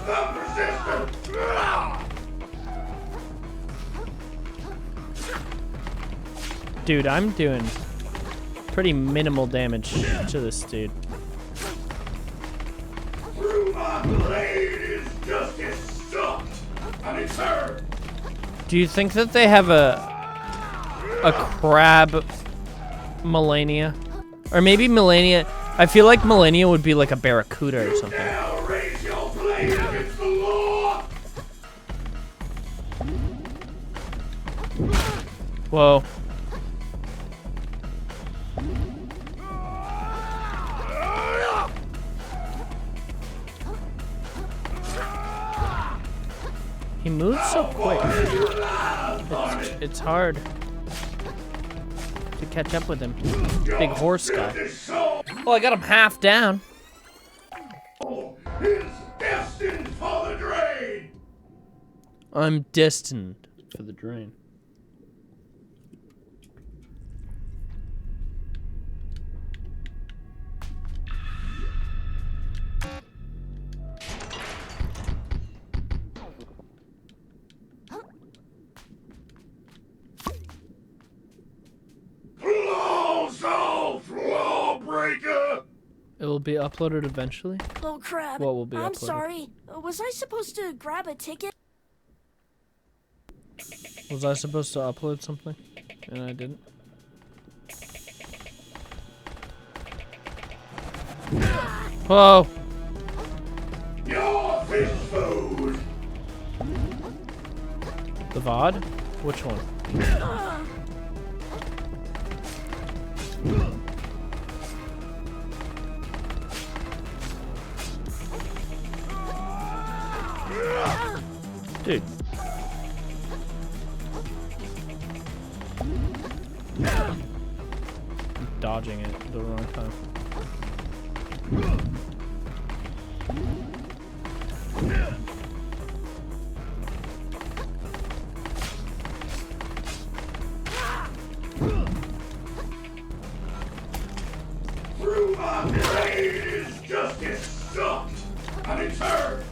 The resistance. Dude, I'm doing pretty minimal damage to this dude. Through my blade is justice sucked, and it's hurt. Do you think that they have a crab Melania? Or maybe Melania, I feel like Melania would be like a barracuda or something. Now raise your blade against the law. Whoa. He moves so quick. It's hard to catch up with him. Big horse guy. Well, I got him half down. Is destined for the drain. I'm destined for the drain. Close off, lawbreaker. It will be uploaded eventually. Oh crap. What will be I'm uploaded? sorry. Was I supposed to grab a ticket? Was I supposed to upload something? And I didn't? Whoa! Your fish food. The VOD? Which one? Dude. I'm dodging it at the wrong time. Through my blade is justice sucked, and in turn,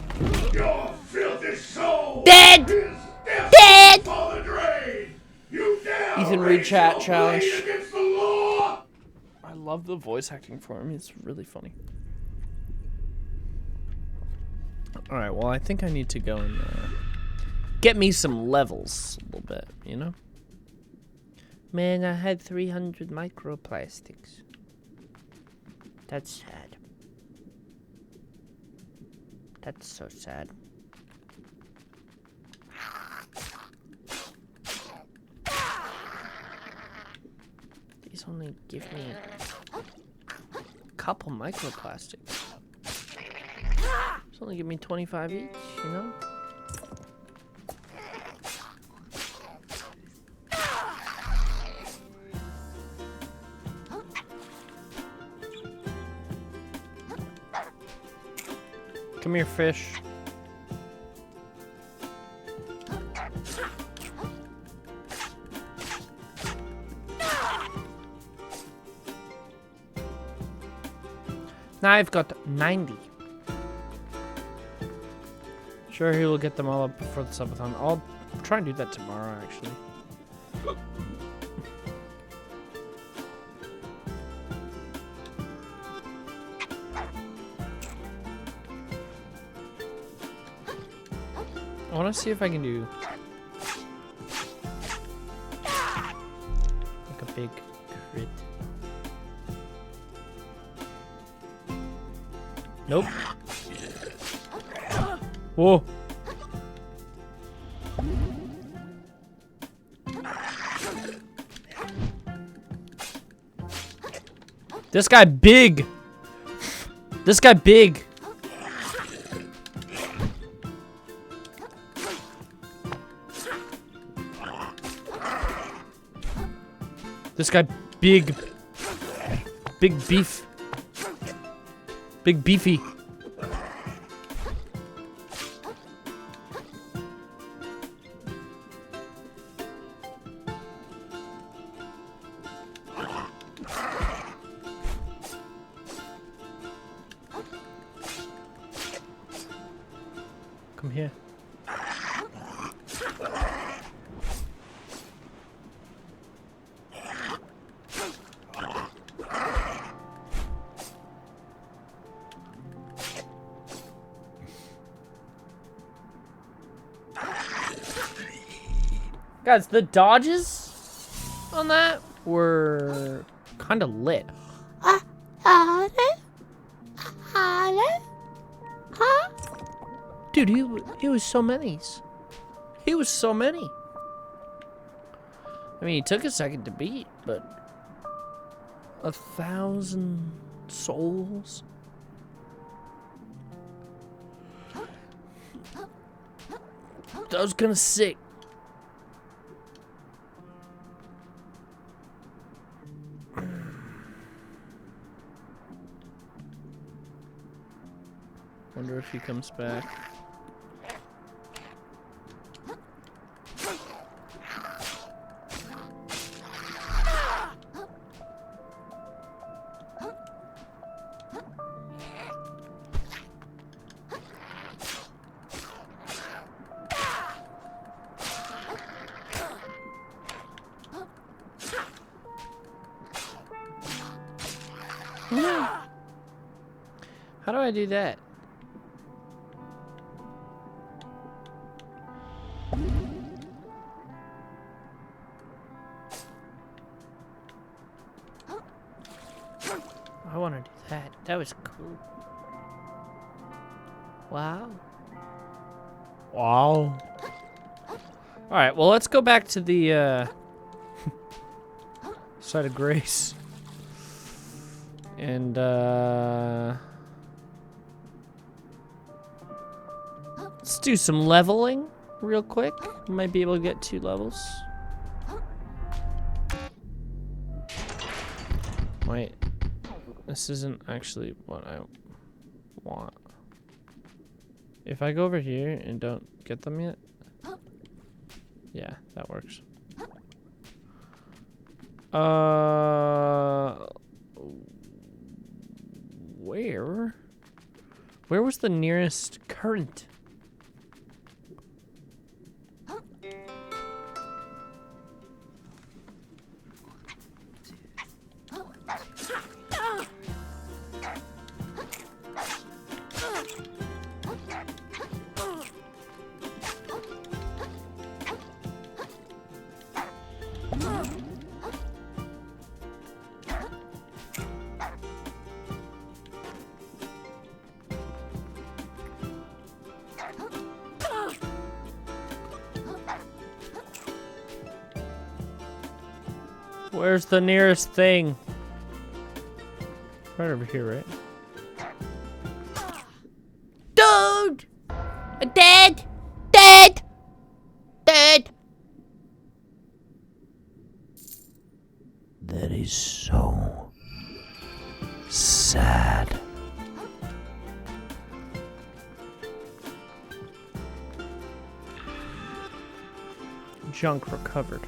your filthy soul Dead! is Dead! for the drain. You dare Ethan Reed raise chat your challenge. blade against the law? I love the voice acting for him. It's really funny. Alright, well, I think I need to go and get me some levels a little bit, you know? Man, I had 300 microplastics. That's sad. That's so sad. These only give me a couple microplastics. These only give me 25 each, you know? Come here, fish. Now I've got 90. Sure, he will get them all up before the subathon. I'll try and do that tomorrow, actually. I want to see if I can do like a big crit. Nope. Whoa. This guy big. This guy big. This guy big. Big beef. Big beefy. Come here. Guys, the dodges on that were kind of lit. Dude, he was so many. He was so many. I mean, he took a second to beat, but 1,000 souls. That was kind of sick. Wonder if he comes back. How do I do that? I want to do that. That was cool. Wow. Wow. Alright, well, let's go back to the side of grace. And, let's do some leveling real quick. Might be able to get 2 levels. Wait. This isn't actually what I want. If I go over here and don't get them yet. Yeah, that works. Where was the nearest current? Where's the nearest thing? Right over here, right? Dude! Dead! Dead! Dead! That is so sad. Junk recovered.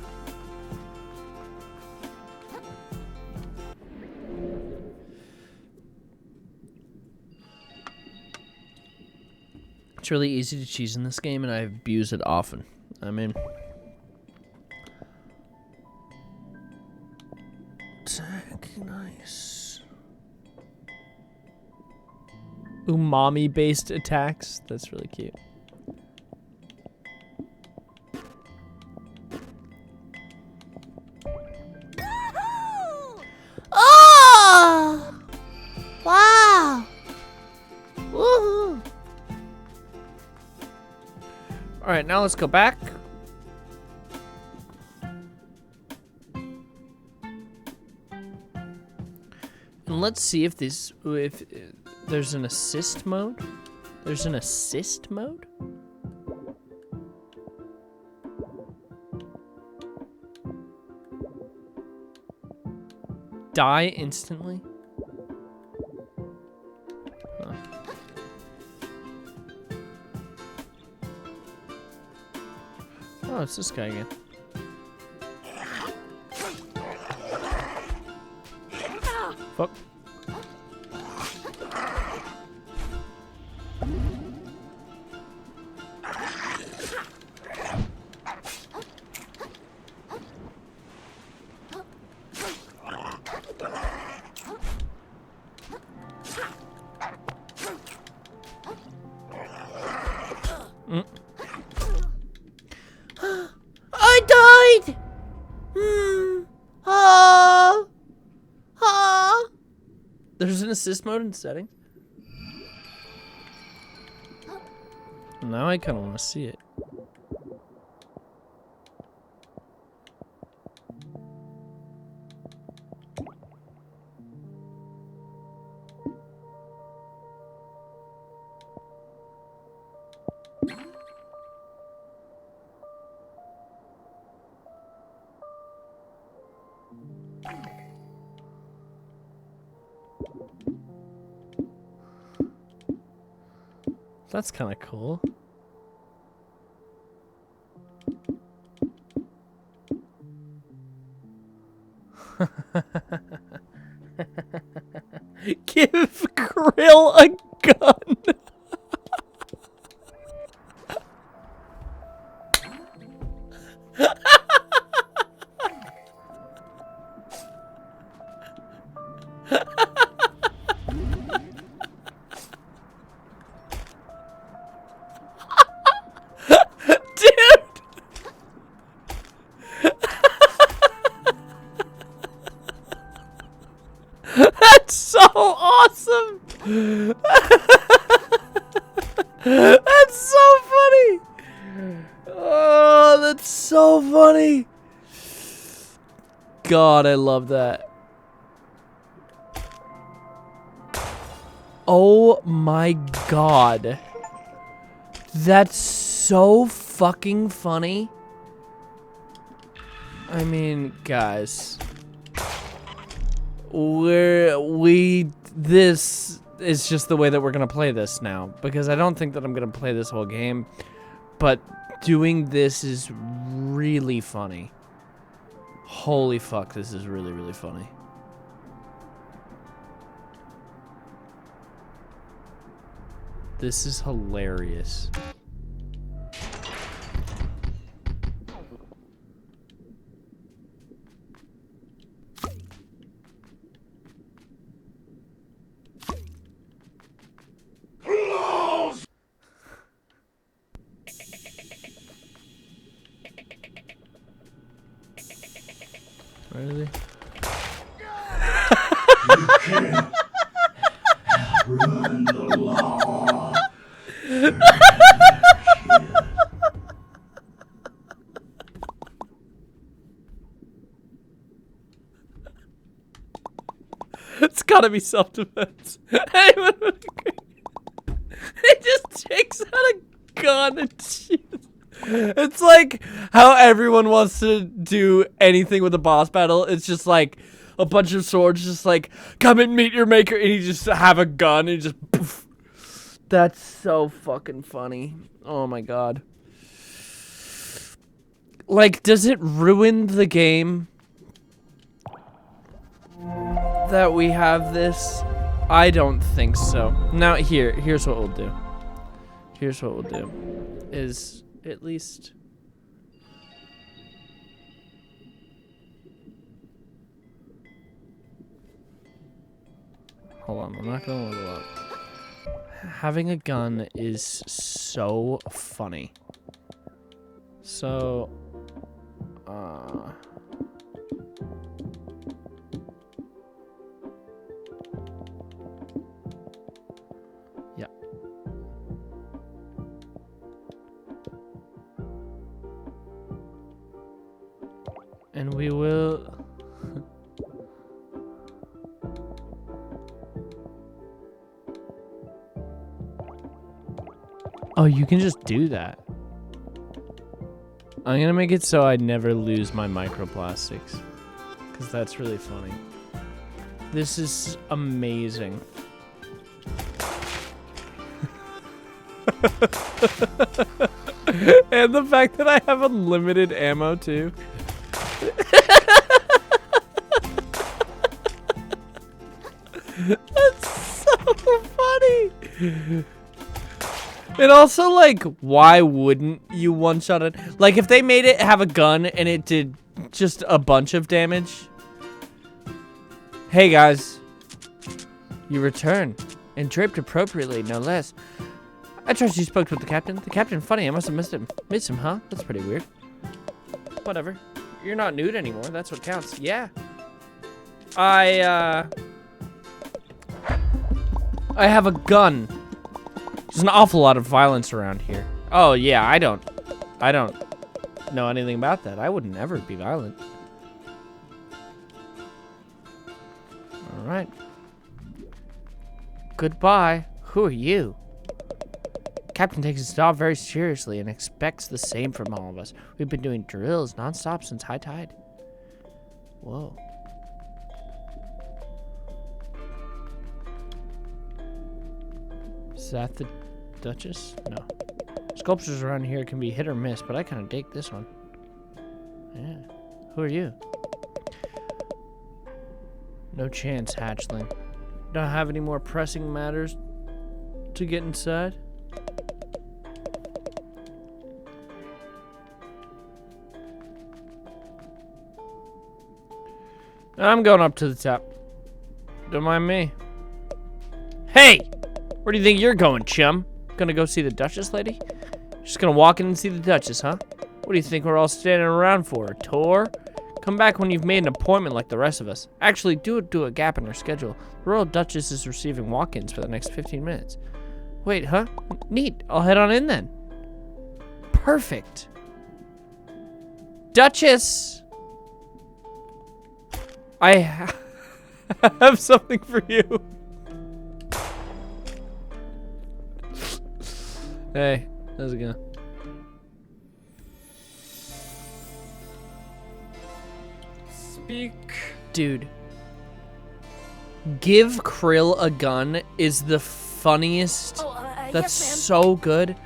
It's really easy to cheese in this game, and I abuse it often. I mean, nice. Umami-based attacks. That's really cute. Oh! Wow! Woohoo! All right, now let's go back. And let's see if there's an assist mode. There's an assist mode? Die instantly? Huh. Oh, it's this guy again. Fuck. I died! Oh! Oh! There's an assist mode in settings. Now I kind of want to see it. That's kind of cool. Give Krill a gun. Dude. That's so awesome. That's so funny. Oh, that's so funny. God, I love that. Oh my God. That's so fucking funny. I mean, guys. This is just the way that we're gonna play this now. Because I don't think that I'm gonna play this whole game. But doing this is really funny. Holy fuck, this is really, really funny. This is hilarious. Close! Where is he? You can't run the law. It's gotta be self-defense. Anyone would agree. He just takes out a gun and shoots. It's like how everyone wants to do anything with a boss battle. It's just like a bunch of swords, just like, come and meet your maker, and you just have a gun and just poof. That's so fucking funny. Oh my God. Like, does it ruin the game that we have this? I don't think so. Now here's what we'll do. Here's what we'll do. Is at least hold on, I'm not gonna level up. Having a gun is so funny. So yeah. And we will oh, you can just do that. I'm gonna make it so I never lose my microplastics, because that's really funny. This is amazing. And the fact that I have unlimited ammo too. That's so funny. And also, like, why wouldn't you one-shot it? Like, if they made it have a gun and it did just a bunch of damage. Hey, guys. You return. And draped appropriately, no less. I trust you spoke with the captain. The captain, funny, I must have missed him. Missed him, huh? That's pretty weird. Whatever. You're not nude anymore. That's what counts. Yeah. I have a gun. There's an awful lot of violence around here. Oh, yeah, I don't know anything about that. I would never be violent. All right. Goodbye. Who are you? Captain takes his job very seriously and expects the same from all of us. We've been doing drills nonstop since high tide. Whoa. Is that the Duchess? No. Sculptures around here can be hit or miss, but I kind of dig this one. Yeah. Who are you? No chance, hatchling. Don't have any more pressing matters to get inside? I'm going up to the top. Don't mind me. Hey! Where do you think you're going, chum? Gonna go see the Duchess lady? Just gonna walk in and see the Duchess, huh? What do you think we're all standing around for? A tour? Come back when you've made an appointment like the rest of us. Actually, do a gap in our schedule. The Royal Duchess is receiving walk-ins for the next 15 minutes. Wait, huh? Neat. I'll head on in then. Perfect. Duchess! I have something for you. Hey, how's it going? Speak. Dude. Give Krill a gun is the funniest. That's yes, ma'am. so good.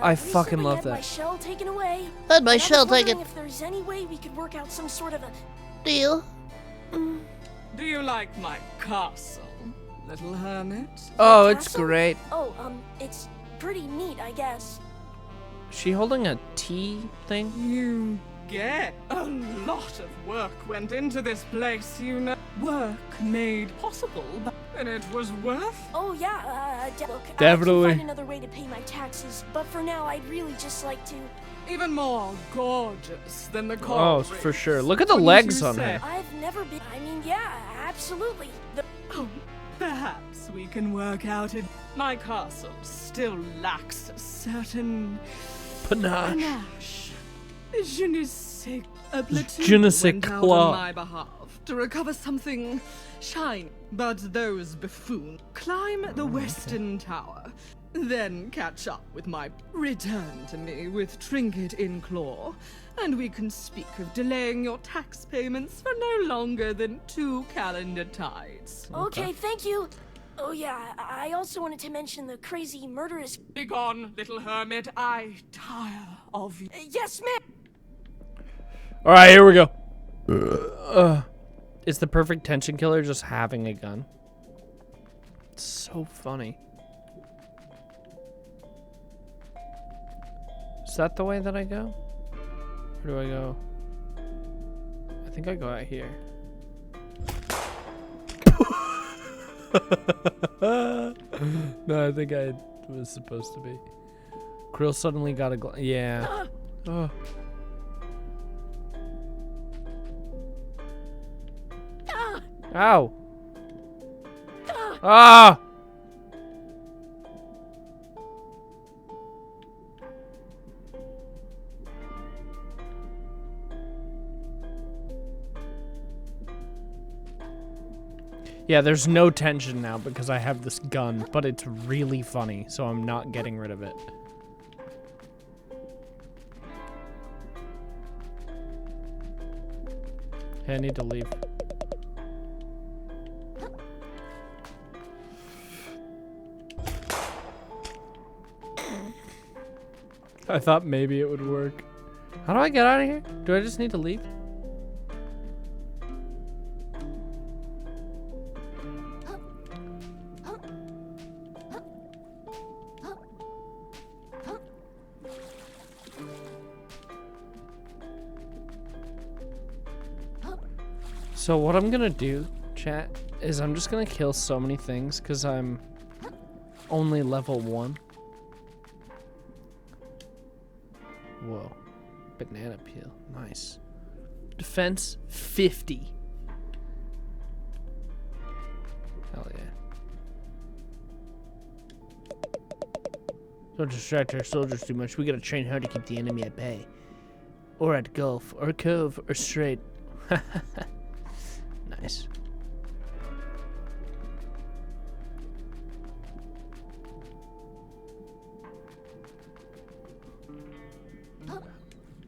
I fucking recently love had that. my shell taken away. Had my and shell I was wondering taken. if there's any way we could work out some sort of a Deal. Do you like my castle, little hermit? Oh, it's castle? great. Oh, it's pretty neat, I guess. Is she holding a tea thing? You get a lot of work went into this place, you know. Work made possible, and it was worth. Oh yeah, look, I Definitely. can find another way to pay my taxes, but for now, I'd really just like to. Even more gorgeous than the Oh, coral for reefs, sure. Look at the wouldn't legs you on say? her. I've never been. I mean, yeah, absolutely. Oh, perhaps we can work out it. My castle still lacks a certain Panache. panache. Je ne sais, a platoon Je ne sais went out quoi. on my behalf to recover something shiny. But those buffoons climb the western tower, then catch up with my return to me with trinket in claw, and we can speak of delaying your tax payments for no longer than 2 calendar tides. Okay, thank you. Oh yeah, I also wanted to mention the crazy murderous. Begone, little hermit, I tire of you. Yes, ma'am. All right, here we go. It's the perfect tension killer just having a gun. It's so funny. Is that the way that I go? Or do I go? I think I go out here. No, I think I was supposed to be. Krill suddenly got a yeah. Oh. Ow. Ah! Yeah, there's no tension now because I have this gun, but it's really funny, so I'm not getting rid of it. Hey, I need to leave. I thought maybe it would work. How do I get out of here? Do I just need to leave? So what I'm gonna do, chat, is I'm just gonna kill so many things because I'm only level 1. Whoa. Banana peel. Nice. Defense 50. Hell yeah. Don't distract our soldiers too much. We gotta train hard to keep the enemy at bay. Or at gulf, or cove, or straight. Nice.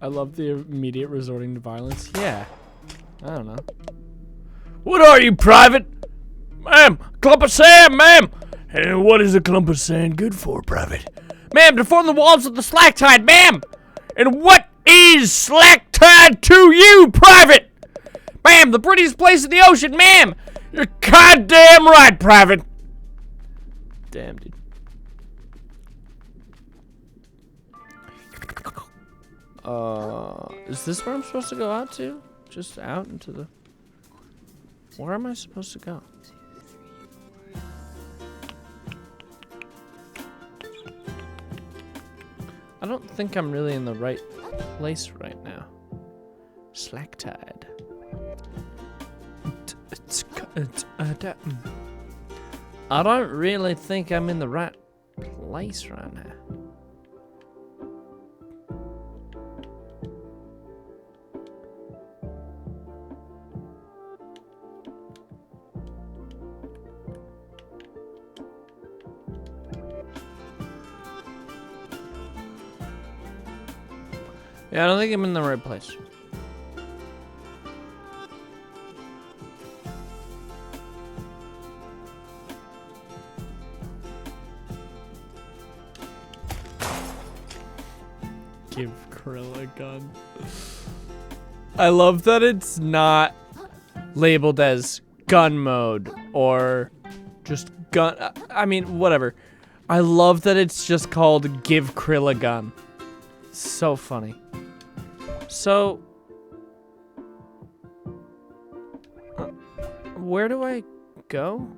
I love the immediate resorting to violence. Yeah. I don't know. What are you, Private? Ma'am, clump of sand, ma'am! And what is a clump of sand good for, Private? Ma'am, to form the walls of the slack tide, ma'am! And what is slack tide to you, Private? Ma'am, the prettiest place in the ocean, ma'am! You're goddamn right, Private! Damn, dude. Is this where I'm supposed to go out to? Just out into the... Where am I supposed to go? I don't think I'm really in the right place right now. Slack tide. I don't really think I'm in the right place right now. Yeah, I don't think I'm in the right place. Give Krill a gun. I love that it's not labeled as gun mode or just gun. I mean, whatever. I love that it's just called Give Krill a Gun. So funny. So, where do I go?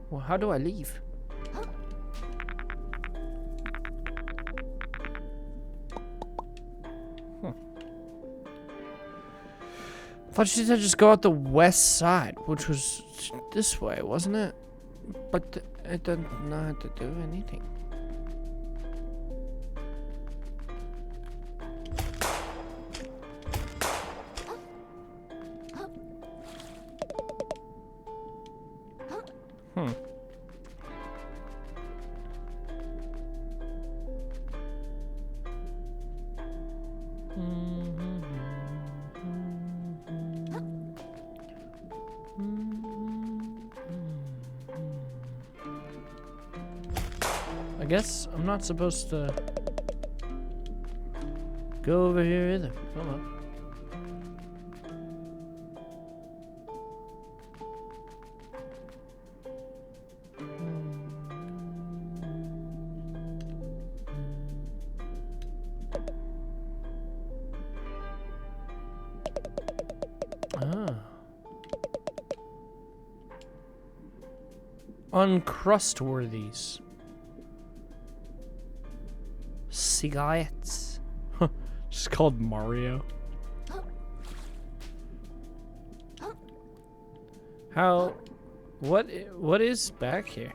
Well, how do I leave? Thought she said just go out the west side, which was this way, wasn't it? But it doesn't know how to do anything. I guess I'm not supposed to go over here either. Hold on. Uncrustworthies. Cigarettes. Just called Mario. How? What is back here?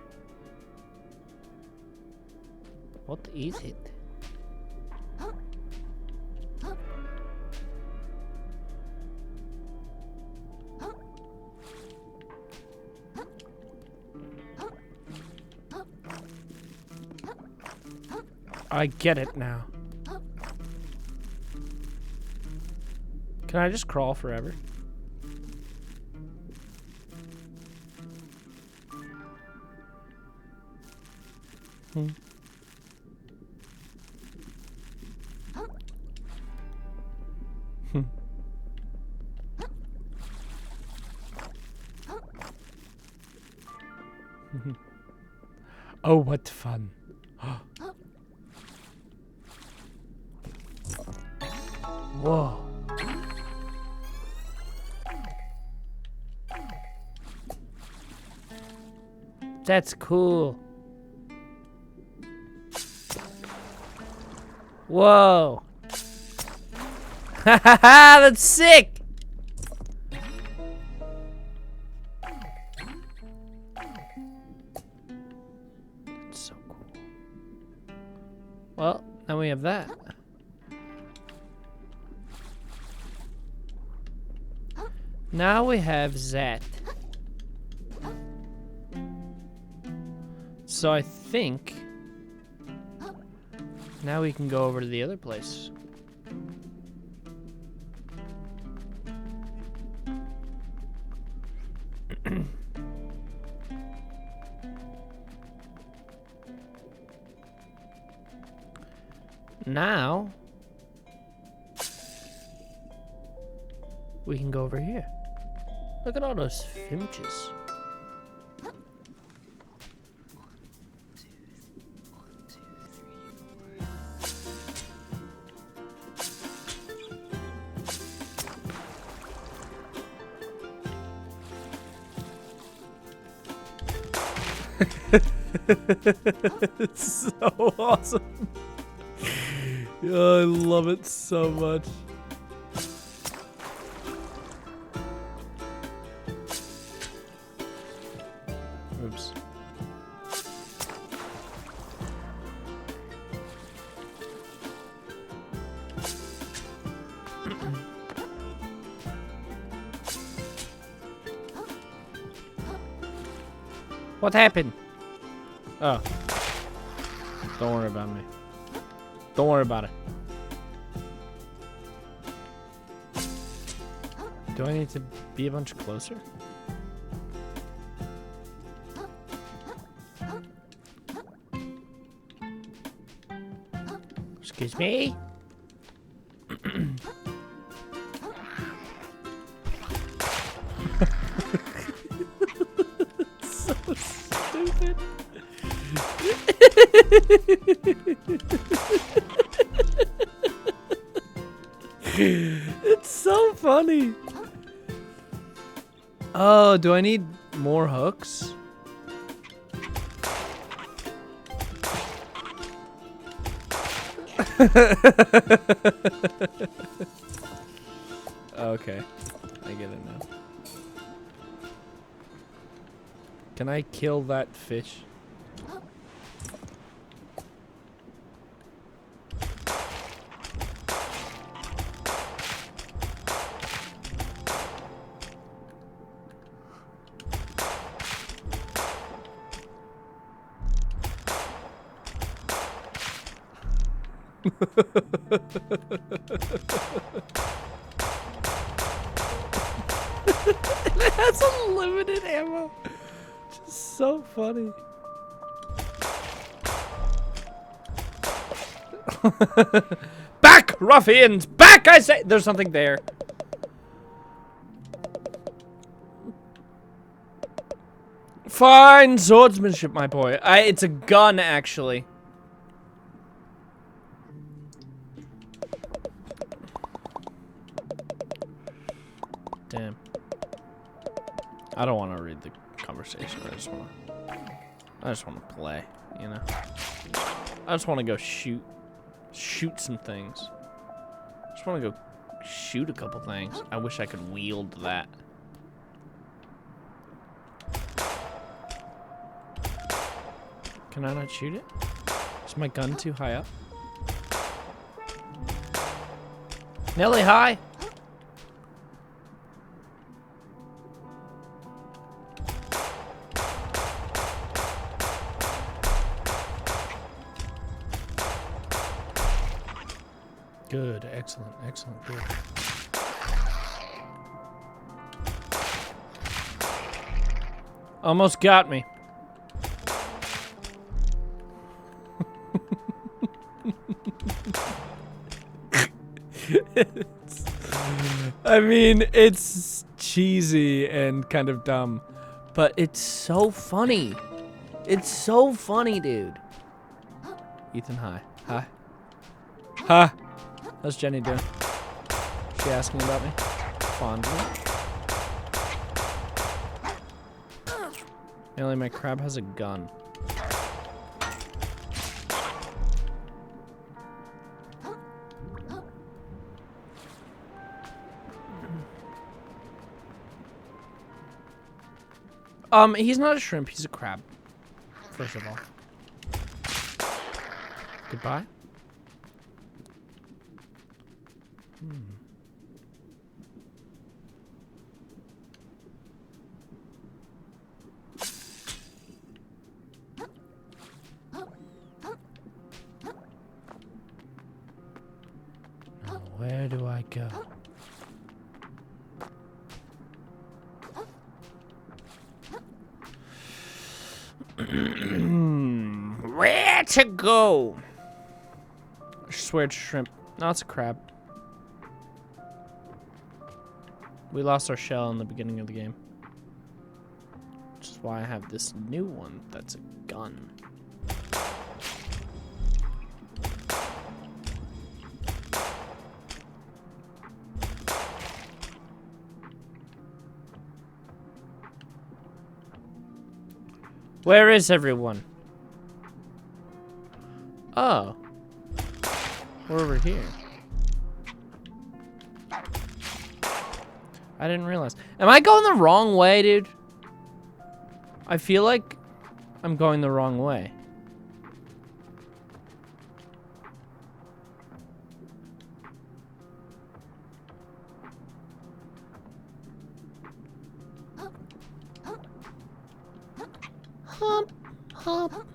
What is it? I get it now. Can I just crawl forever? Oh, what fun. Whoa. That's cool. Whoa. Ha ha ha, that's sick. Well, now we have that. Now we have that. So I think now we can go over to the other place. Now we can go over here. Look at all those finches. It's so awesome. Oh, I love it so much. Oops. What happened? Oh. Don't worry about me. Don't worry about it. Do I need to be a bunch closer? Excuse me? So stupid. It's so funny. Oh, do I need more hooks? Okay, I get it now. Can I kill that fish? It has unlimited ammo. Just so funny. Back, ruffians! Back, I say! There's something there. Fine swordsmanship, my boy. It's a gun, actually. Damn. I don't want to read the conversation. I just want to play, you know? I just want to go shoot some things. I just want to go shoot a couple things. I wish I could wield that. Can I not shoot it? Is my gun too high up? Nelly, hi! Good, excellent, excellent, good. Almost got me. I mean, it's cheesy and kind of dumb, but it's so funny. It's so funny, dude. Ethan, hi. Hi. Hi. How's Jenny doing? She asking about me? Fondly. Apparently my crab has a gun. He's not a shrimp, he's a crab. First of all. Goodbye. Now, where do I go? Where to go? I swear it's shrimp. No, it's a crab. We lost our shell in the beginning of the game. Which is why I have this new one that's a gun. Where is everyone? Oh. We're over here. I didn't realize. Am I going the wrong way, dude? I feel like I'm going the wrong way. Hump, hump.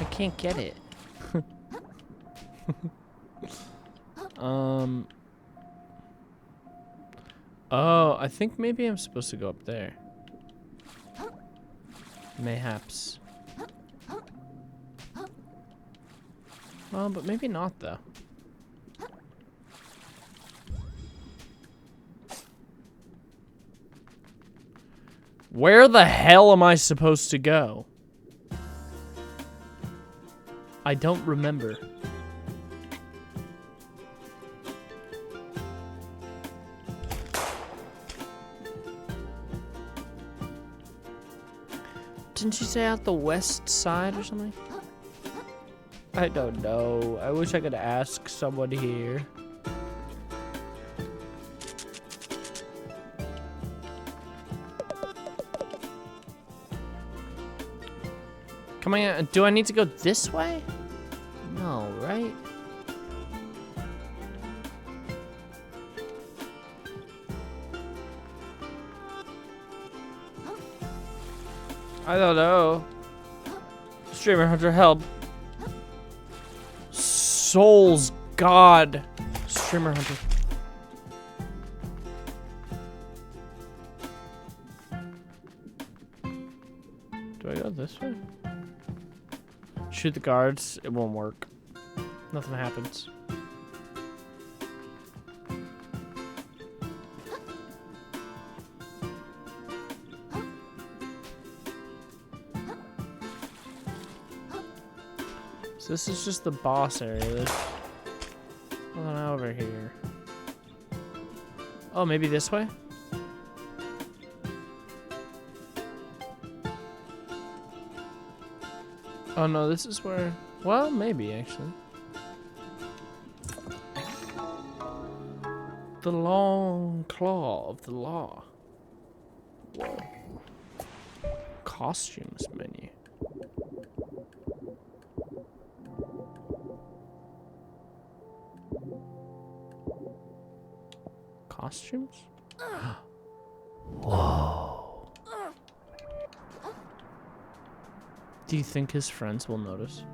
I can't get it. Oh, I think maybe I'm supposed to go up there. Mayhaps. Well, but maybe not, though. Where the hell am I supposed to go? I don't remember. Didn't you say out the west side or something? I don't know. I wish I could ask someone here. Come on, do I need to go this way? No, right? I don't know. Streamer Hunter, help. Souls, God. Streamer Hunter. Do I go this way? Shoot the guards. It won't work. Nothing happens. So this is just the boss area. There's nothing over here. Oh, maybe this way? Oh no, this is where... Well, maybe actually. The long claw of the law. Whoa. Costumes menu. Costumes? Whoa. Do you think his friends will notice?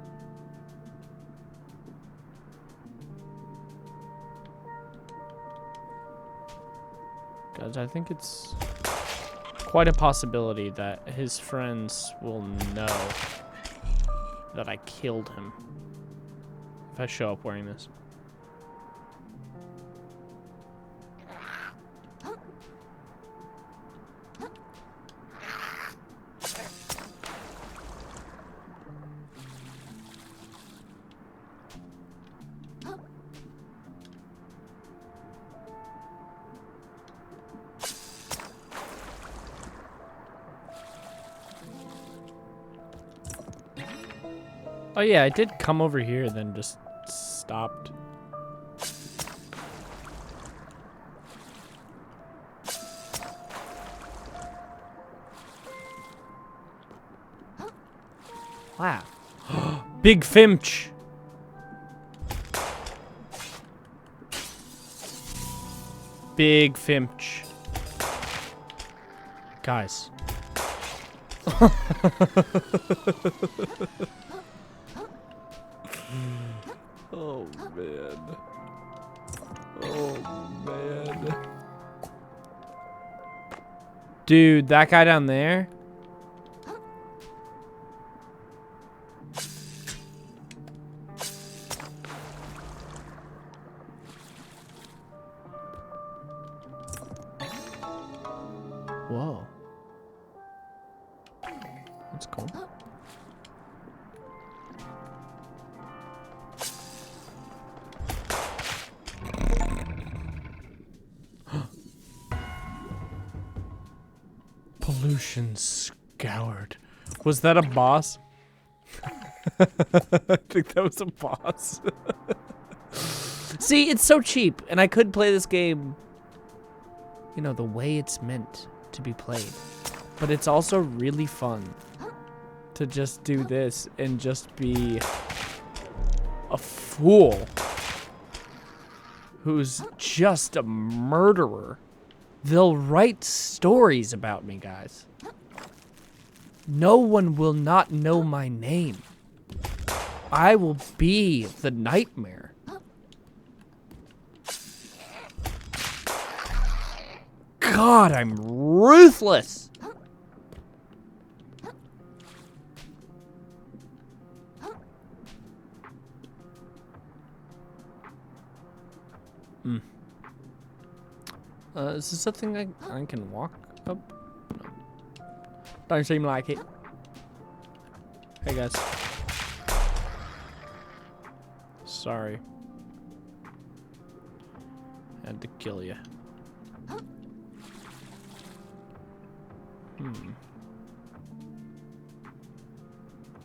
Guys, I think it's quite a possibility that his friends will know that I killed him if I show up wearing this. Oh yeah, I did come over here, then just stopped. Wow. Big Finch. Big Finch. Guys. Oh man. Oh man. Dude, that guy down there? Whoa. That's cool. Pollution scoured. Was that a boss? I think that was a boss. See, it's so cheap, and I could play this game, you know, the way it's meant to be played. But it's also really fun to just do this and just be a fool who's just a murderer. They'll write stories about me, guys. No one will not know my name. I will be the nightmare. God, I'm ruthless. Is this a thing I can walk up? No. Don't seem like it. Hey guys. Sorry. Had to kill you.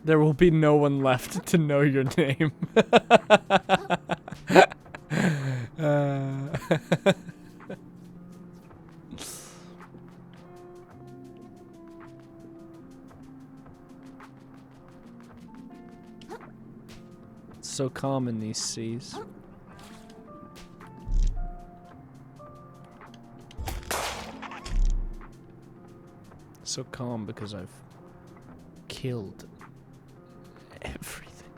There will be no one left to know your name. It's so calm in these seas. So calm because I've killed everything.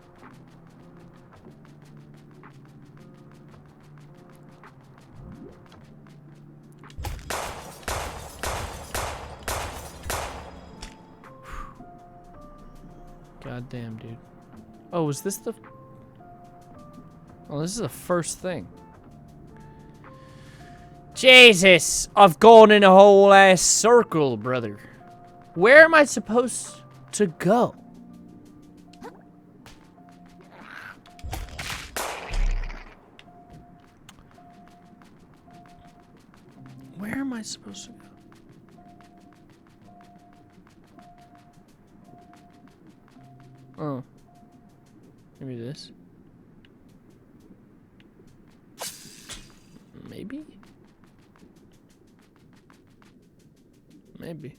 God damn, dude. Oh, is this the... Oh, this is the first thing. Jesus! I've gone in a whole ass circle, brother. Where am I supposed to go? Where am I supposed to go? Oh. Maybe this? Maybe? Maybe.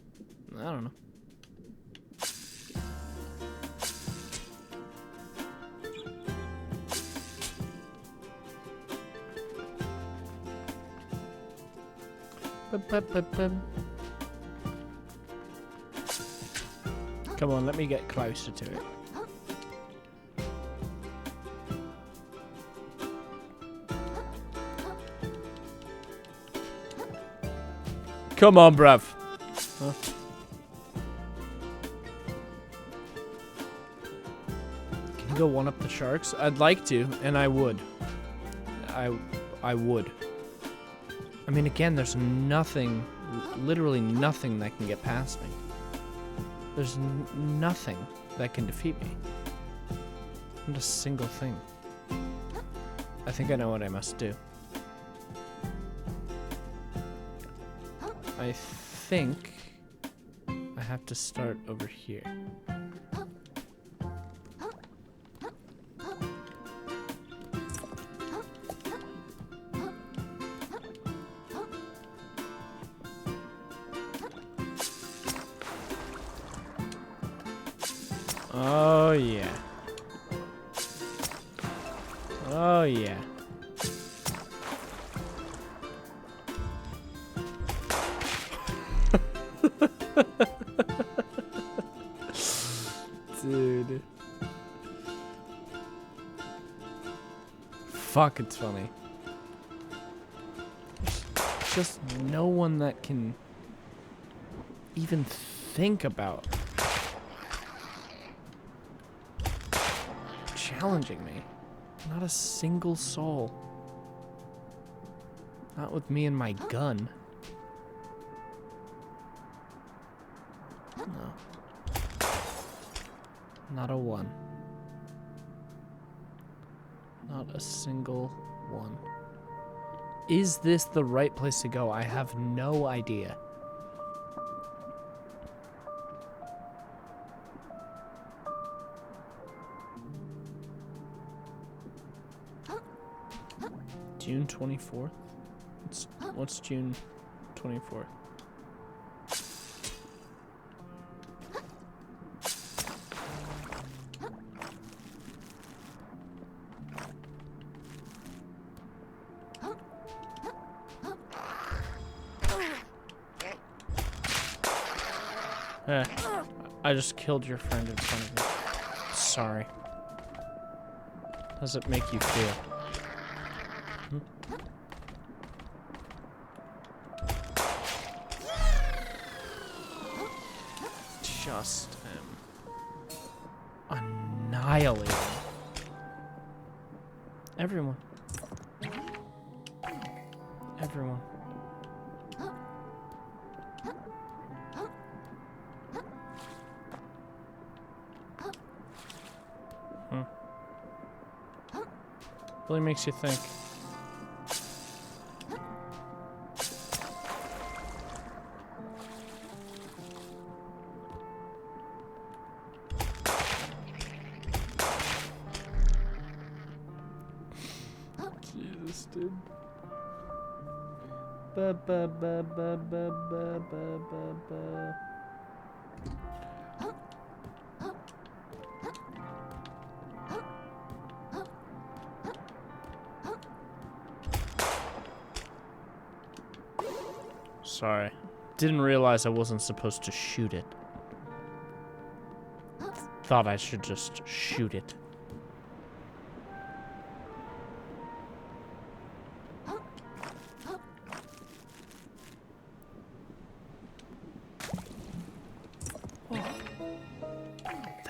I don't know. Come on, let me get closer to it. Come on, bruv. Huh? Can you go one up the sharks? I'd like to, and I would. I would. I mean, again, there's nothing, literally nothing that can get past me. There's nothing that can defeat me. Not a single thing. I think I know what I must do. I think I have to start over here. Oh, yeah. Oh, yeah. Dude. Fuck, it's funny. There's just no one that can even think about challenging me. Not a single soul. Not with me and my gun. No. Not a one. Not a single one. Is this the right place to go? I have no idea. June 24th? What's June 24th? I just killed your friend in front of you. Sorry. How does it make you feel? Just annihilated. Everyone. Everyone. Really makes you think. Jesus, dude. Ba ba ba ba ba ba ba ba ba. Sorry. Didn't realize I wasn't supposed to shoot it. Thought I should just shoot it. Oh.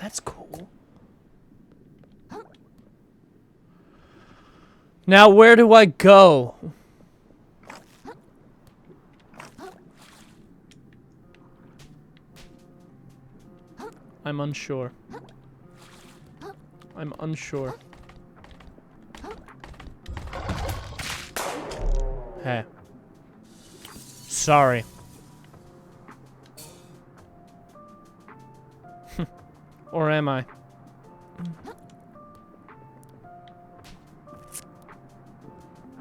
That's cool. Now where do I go? I'm unsure. I'm unsure. Hey. Sorry. Or am I?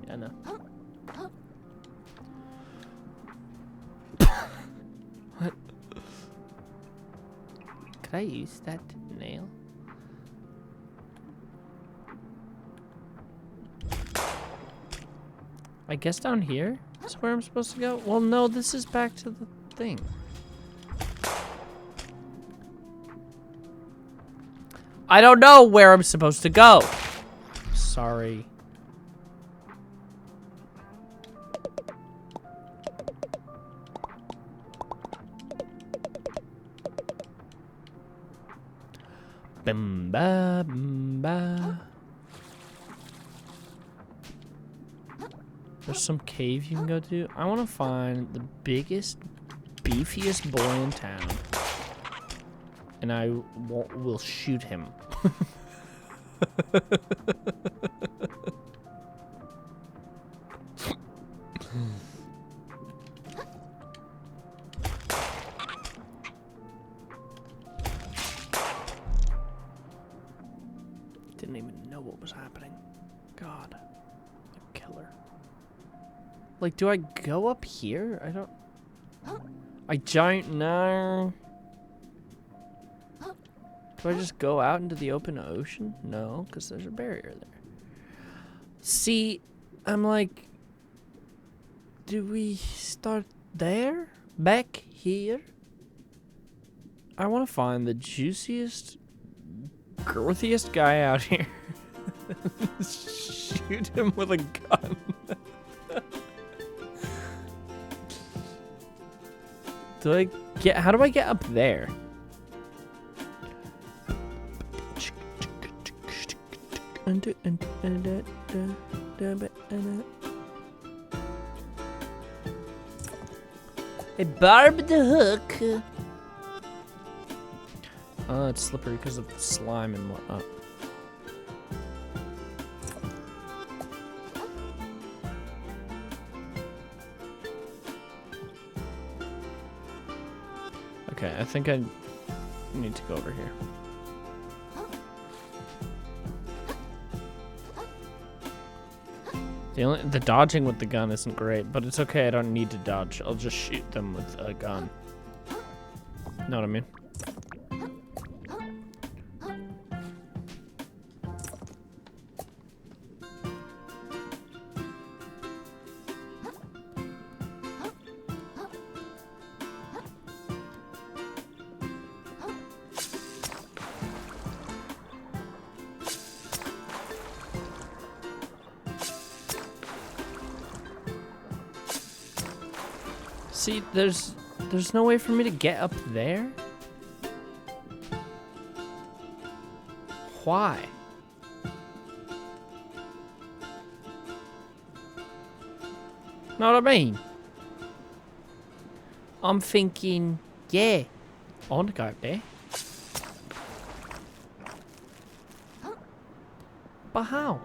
Yeah, no. What? Could I use that nail? I guess down here is where I'm supposed to go? Well, no, this is back to the thing. I don't know where I'm supposed to go. Sorry. Bim ba bim ba. There's some cave you can go to. I want to find the biggest, beefiest boy in town. And I will shoot him. Didn't even know what was happening. God. A killer. Like, do I go up here? I don't know. Do I just go out into the open ocean? No, because there's a barrier there. See, I'm like, do we start there? Back here? I want to find the juiciest, girthiest guy out here. Shoot him with a gun. How do I get up there? A barbed hook. Oh, it's slippery because of the slime and whatnot. Okay, I think I need to go over here. The dodging with the gun isn't great, but it's okay. I don't need to dodge. I'll just shoot them with a gun. Know what I mean? See, there's no way for me to get up there? Why? Know what I mean? I'm thinking, yeah, I want to go up there. But how?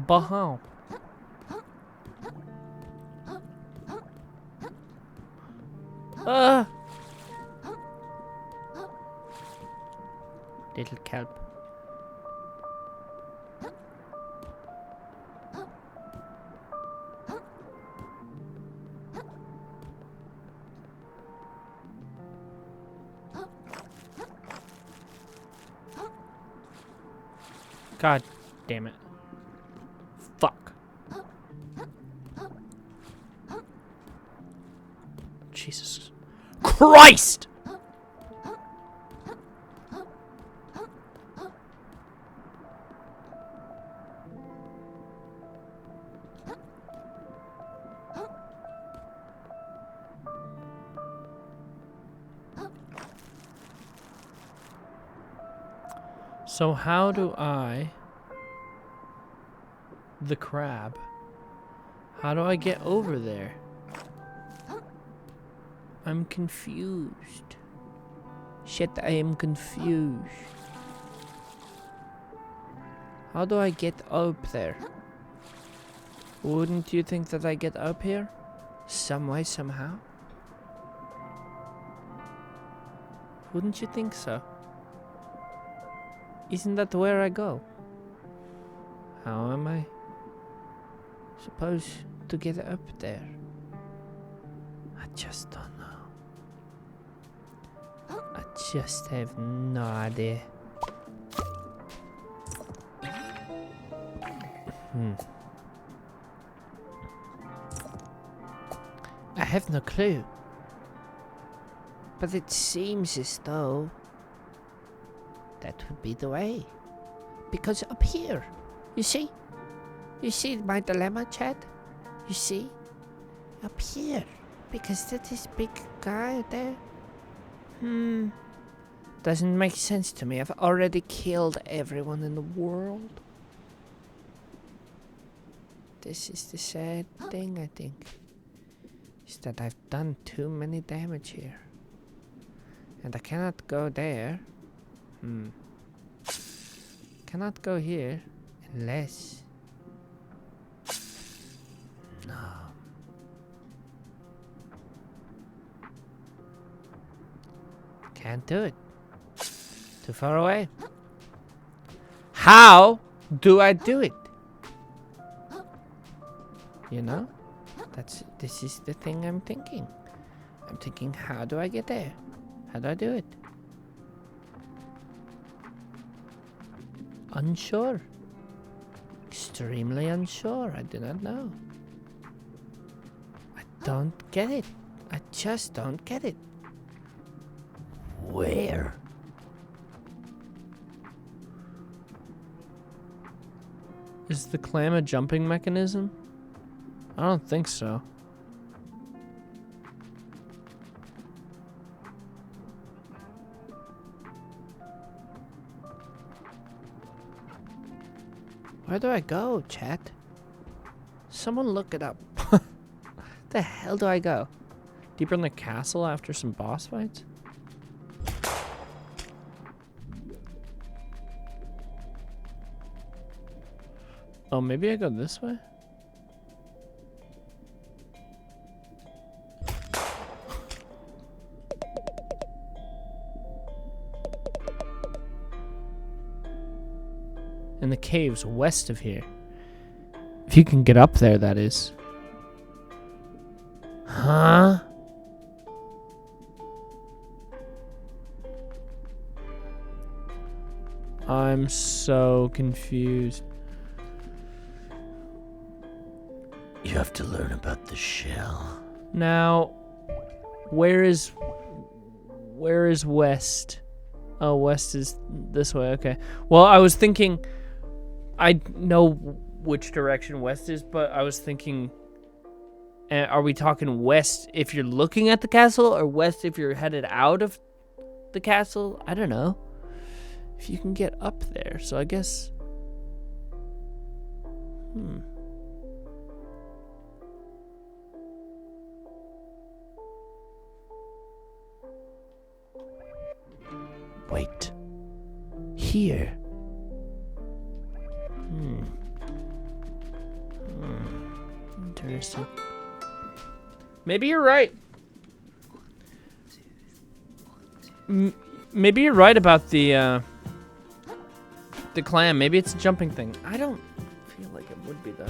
But how? Little kelp. God damn it. Fuck. Jesus Christ! So how do I, the crab, how do I get over there? I'm confused. Shit, I am confused. How do I get up there? Wouldn't you think that I get up here? Some way, somehow? Wouldn't you think so? Isn't that where I go? How am I supposed to get up there? I just don't know. I just have no idea. I have no clue. But it seems as though that would be the way. Because up here, you see my dilemma, Chad? You see? Up here. Because that is big guy there. Doesn't make sense to me. I've already killed everyone in the world. This is the sad thing, I think. Is that I've done too many damage here. And I cannot go there. Cannot go here unless... No. Can't do it. Too far away. How do I do it? You know? This is the thing I'm thinking. I'm thinking, how do I get there? How do I do it? Unsure. Extremely unsure. I do not know. I don't get it. I just don't get it. Where? Is the clam a jumping mechanism? I don't think so. Where do I go, chat? Someone look it up. The hell do I go? Deeper in the castle after some boss fights? Oh, maybe I go this way? In the caves west of here. If you can get up there, that is. Huh? I'm so confused. You have to learn about the shell. Now, where is west? Oh, west is this way. Okay. Well, I was thinking, I know which direction west is, but I was thinking, are we talking west if you're looking at the castle, or west if you're headed out of the castle? I don't know. If you can get up there, so I guess. Wait. Here. Interesting. Maybe you're right. Maybe you're right about the clam. Maybe it's a jumping thing. I don't feel like it would be though.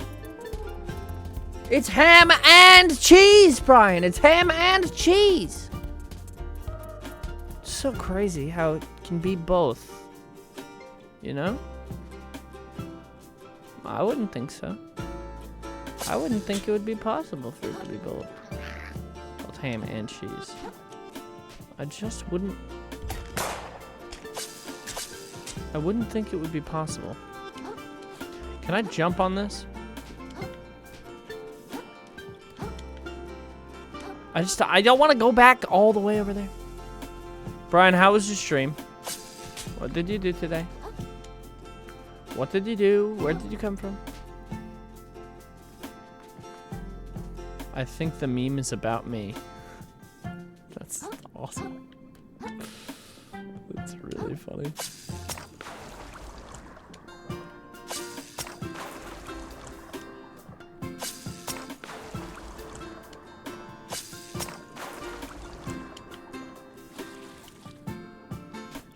It's ham and cheese, Brian. It's ham and cheese. It's so crazy how it can be both. You know? I wouldn't think so. I wouldn't think it would be possible for it to be both ham and cheese. I just wouldn't. I wouldn't think it would be possible. Can I jump on this? I don't want to go back all the way over there. Brian, how was your stream? What did you do today? What did you do? Where did you come from? I think the meme is about me. That's awesome. That's really funny.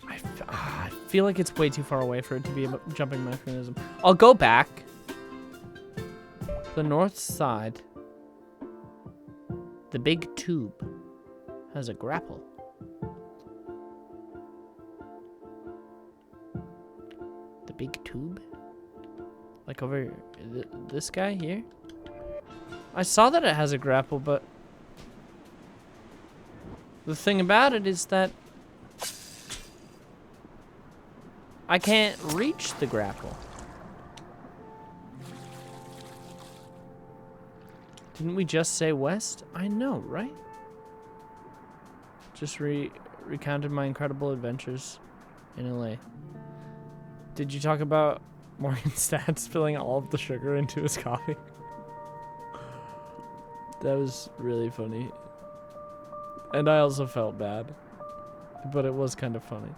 I feel like it's way too far away for it to be a jumping mechanism. I'll go back. The north side. The big tube has a grapple. The big tube? Like over this guy here? I saw that it has a grapple, but the thing about it is that I can't reach the grapple. Didn't we just say west? I know, right? Just recounted my incredible adventures in LA. Did you talk about Morgenstad spilling all of the sugar into his coffee? That was really funny. And I also felt bad. But it was kind of funny.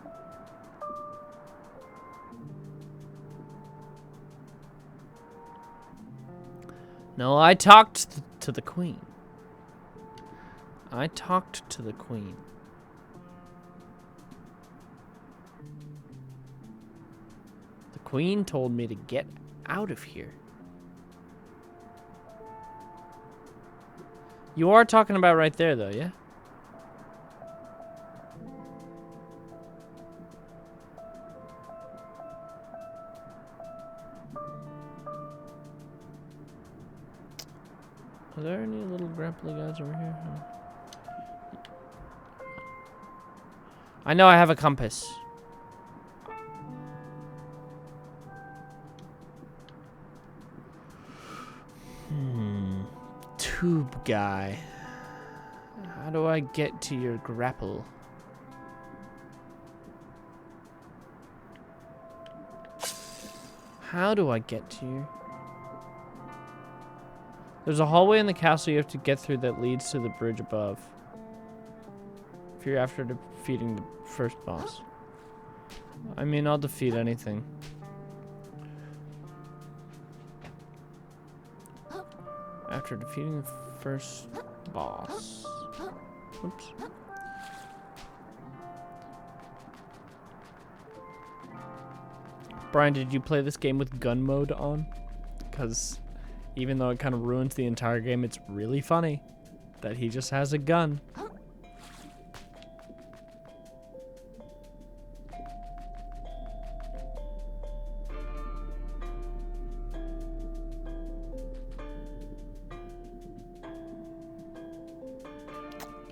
No, I talked to the queen. I talked to the queen. The queen told me to get out of here. You are talking about right there, though, yeah? Are there any little grapply guys over here? I know I have a compass. Tube guy. How do I get to your grapple? How do I get to you? There's a hallway in the castle you have to get through that leads to the bridge above. If you're after defeating the first boss. I mean, I'll defeat anything. After defeating the first boss. Oops. Brian, did you play this game with gun mode on? Because even though it kind of ruins the entire game, it's really funny that he just has a gun.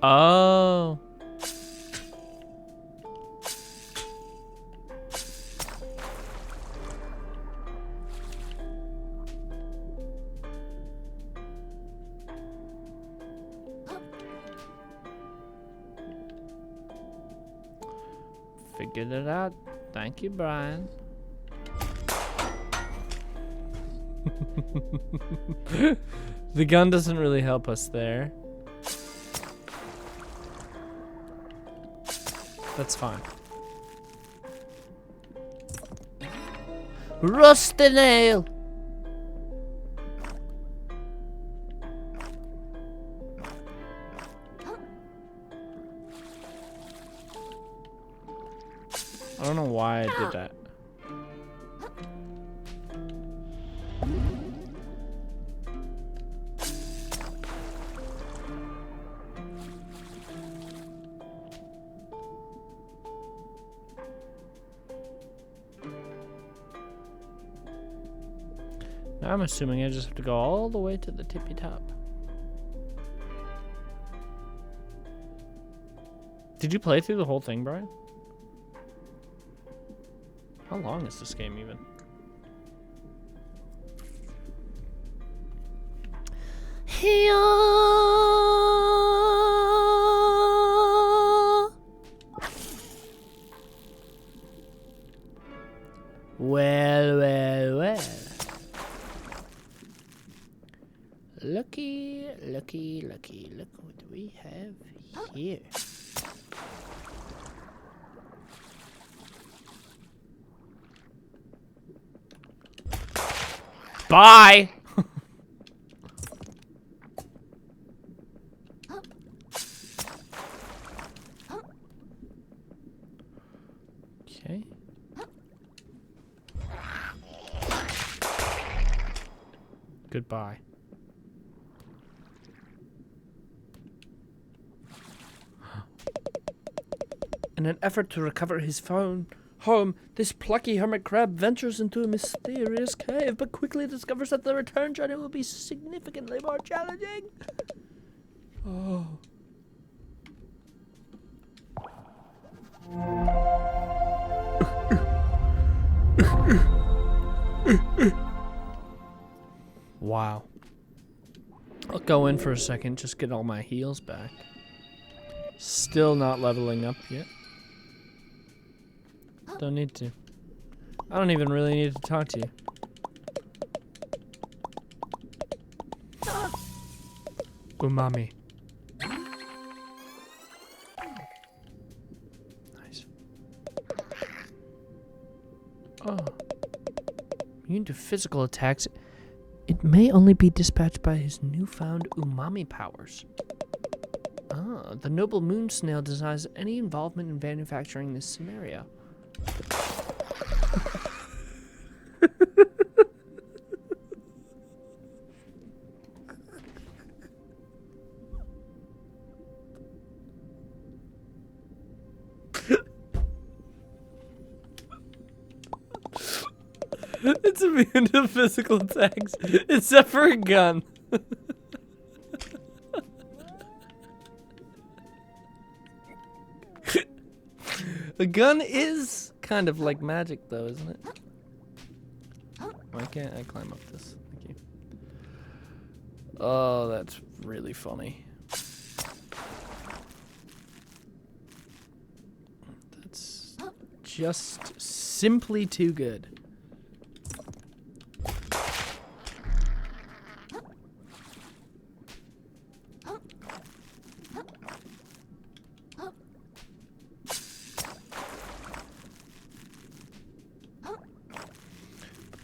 Oh. Figured it out. Thank you, Brian. The gun doesn't really help us there. That's fine. Rusty nail. I don't know why I did that. Now I'm assuming I just have to go all the way to the tippy top. Did you play through the whole thing, Brian? How long is this game even? Well, well, well. Looky, looky, looky. Look what we have here. Bye! Okay. Goodbye. In an effort to recover his home, this plucky hermit crab ventures into a mysterious cave, but quickly discovers that the return journey will be significantly more challenging. Oh. Wow. I'll go in for a second, just get all my heals back. Still not leveling up yet. Don't need to. I don't even really need to talk to you. Umami. Nice. Oh. Immune to physical attacks. It may only be dispatched by his newfound umami powers. Ah, the noble moon snail denies any involvement in manufacturing this scenario. It's immune to physical attacks, except for a gun. A gun is kind of like magic, though, isn't it? Why can't I climb up this? Thank you. Oh, that's really funny. That's just simply too good.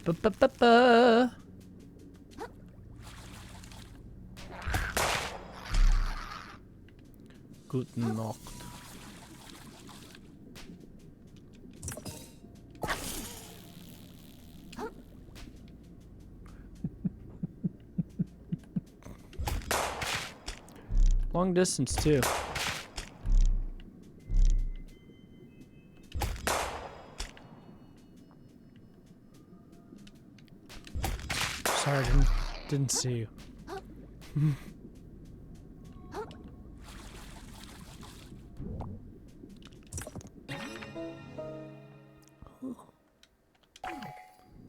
Ba-ba-ba-ba. Guten Nacht. Long distance too. Sorry, didn't see you.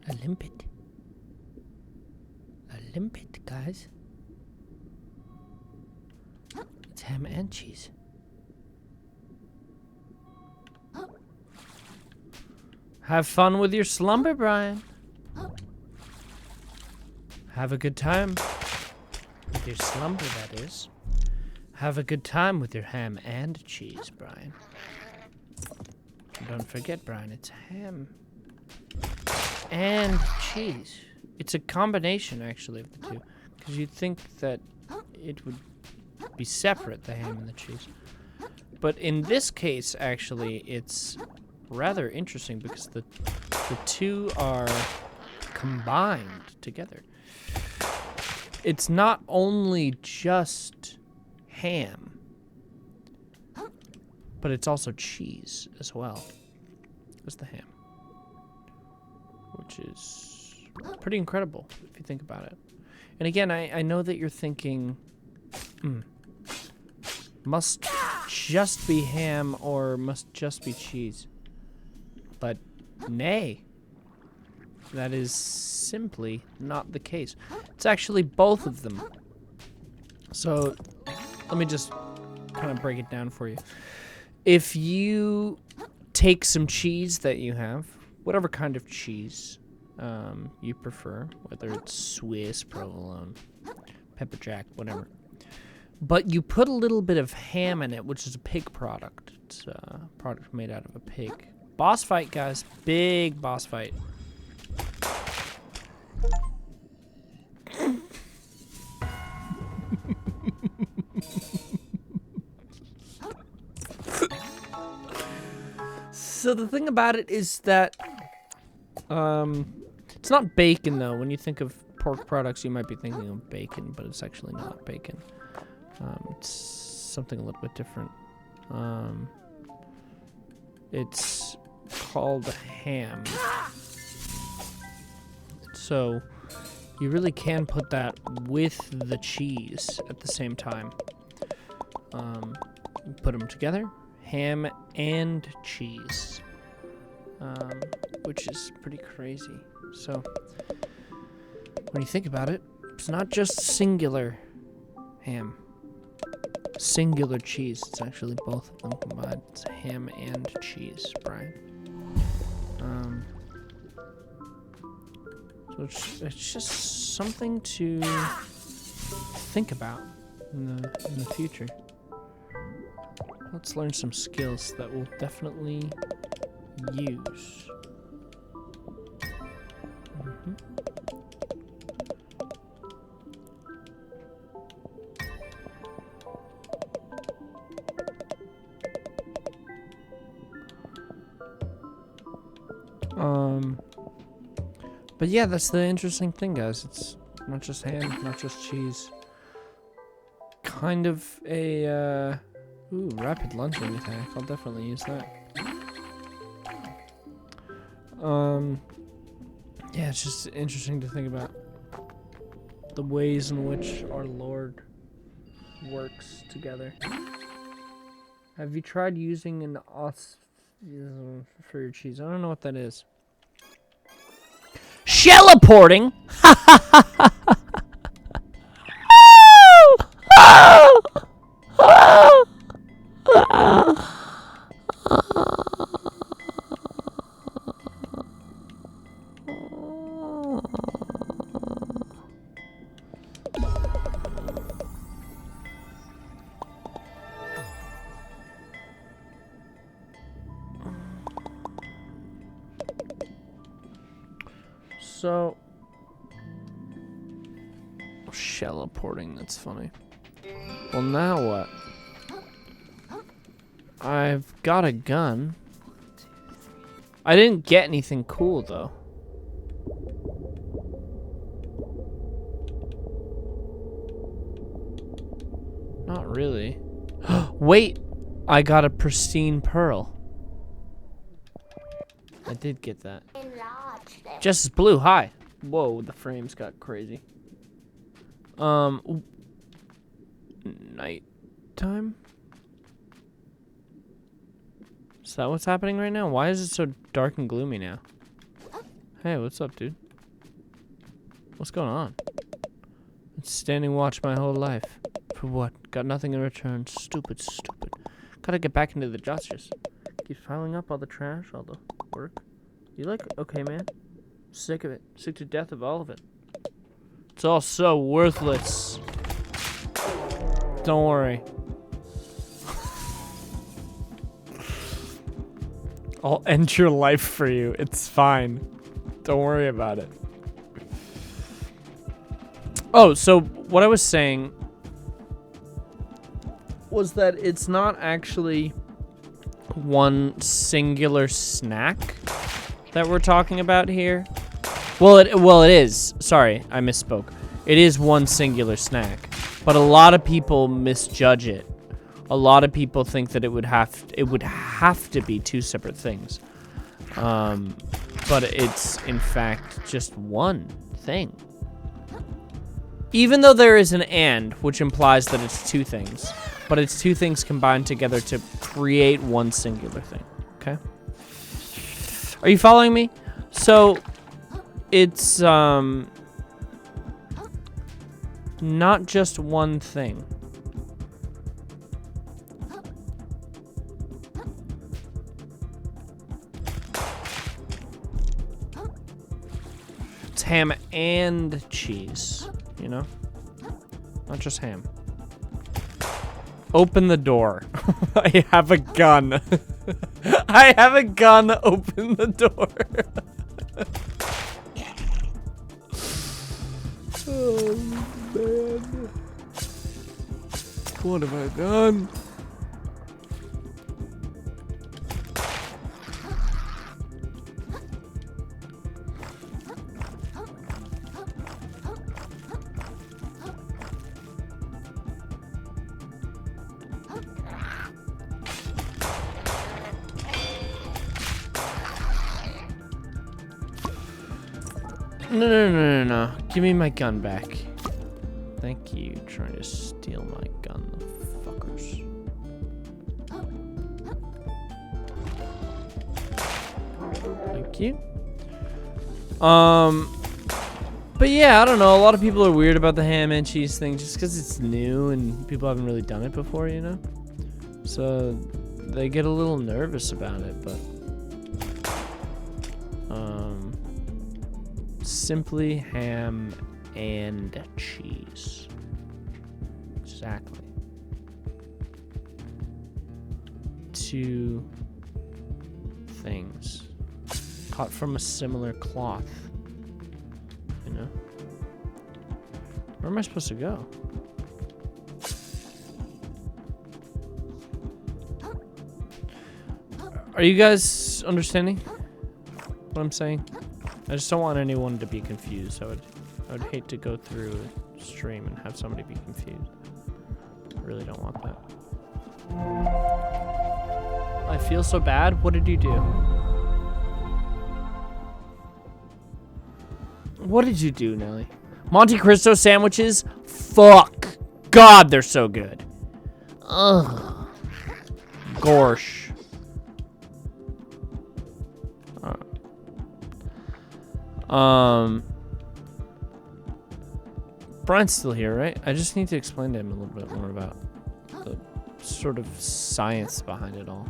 A limpet. A limpet, guys. It's ham and cheese. Have fun with your slumber, Brian. Have a good time with your slumber, that is. Have a good time with your ham and cheese, Brian. And don't forget, Brian, it's ham and cheese. It's a combination, actually, of the two. Because you'd think that it would be separate, the ham and the cheese. But in this case, actually, it's rather interesting because the two are combined together. It's not only just ham, but it's also cheese as well as the ham, which is pretty incredible if you think about it. And again, I know that you're thinking, must just be ham or must just be cheese. But nay. That is simply not the case. It's actually both of them. So let me just kind of break it down for you. If you take some cheese that you have, whatever kind of cheese you prefer, whether it's Swiss, provolone, pepper jack, whatever, but you put a little bit of ham in it, which is a pig product. It's a product made out of a pig. Boss fight, guys. Big boss fight. So the thing about it is that it's not bacon, though. When you think of pork products, you might be thinking of bacon, but it's actually not bacon. It's something a little bit different. It's called ham. So you really can put that with the cheese at the same time. Put them together, ham and cheese, which is pretty crazy. So when you think about it, it's not just singular ham, singular cheese. It's actually both of them combined. It's ham and cheese, Brian. So it's just something to think about in the future. Let's learn some skills that we'll definitely use. But yeah, that's the interesting thing, guys. It's not just ham, not just cheese. Kind of a, rapid lunging attack. I'll definitely use that. Yeah, it's just interesting to think about the ways in which our Lord works together. Have you tried using an os for your cheese? I don't know what that is. Shellaporting? So, shellaporting, that's funny. Well, now what? I've got a gun. I didn't get anything cool, though. Not really. Wait! I got a pristine pearl. I did get that. Justice Blue, hi. Whoa, the frames got crazy. Nighttime? Is that what's happening right now? Why is it so dark and gloomy now? Hey, what's up, dude? What's going on? It's standing watch my whole life. For what? Got nothing in return. Stupid, stupid. Gotta get back into the justice. Keep piling up all the trash, all the work. You like it? Okay, man. Sick of it. Sick to death of all of it. It's all so worthless. Don't worry. I'll end your life for you. It's fine. Don't worry about it. Oh, so what I was saying was that it's not actually one singular snack that we're talking about here. Well, it is. Sorry, I misspoke. It is one singular snack, but a lot of people misjudge it. A lot of people think that it would have to be two separate things. But it's in fact just one thing. Even though there is an and, which implies that it's two things, but it's two things combined together to create one singular thing. Okay? Are you following me? So it's not just one thing. It's ham and cheese, you know? Not just ham. Open the door. I have a gun. I have a gun. Open the door. Oh, man. What have I done? No. Give me my gun back. Thank you. Trying to steal my gun, the fuckers. Thank you. But yeah, I don't know. A lot of people are weird about the ham and cheese thing just because it's new and people haven't really done it before, you know? So they get a little nervous about it, but simply ham and cheese. Exactly. Two things caught from a similar cloth. You know? Where am I supposed to go? Are you guys understanding what I'm saying? I just don't want anyone to be confused. I would hate to go through a stream and have somebody be confused. I really don't want that. I feel so bad. What did you do? What did you do, Nelly? Monte Cristo sandwiches? Fuck. God, they're so good. Ugh. Gorsh. Brian's still here, right? I just need to explain to him a little bit more about the sort of science behind it all.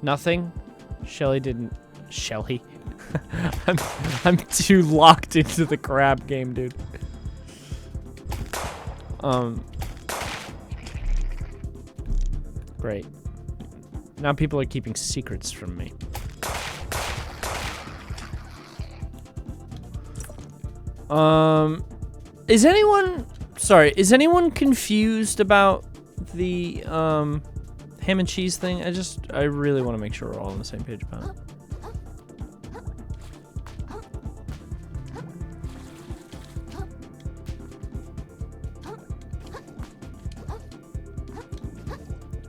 Nothing? Shelly didn't... Shelly? I'm too locked into the crab game, dude. Great. Now people are keeping secrets from me. Is anyone confused about the ham and cheese thing? I really want to make sure we're all on the same page about it.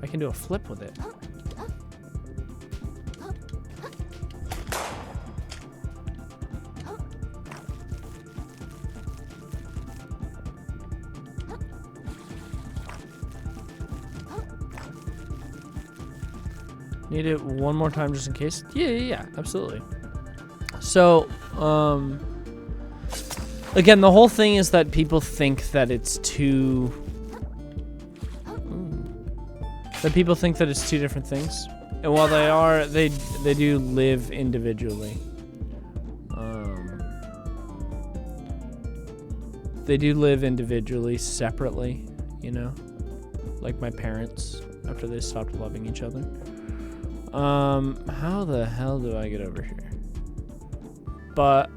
I can do a flip with it. Need it one more time just in case? Yeah, absolutely. So, again, the whole thing is that people think that it's two... That people think that it's two different things. And while they are, they do live individually. They do live individually, separately, you know? Like my parents, after they stopped loving each other. How the hell do I get over here? But,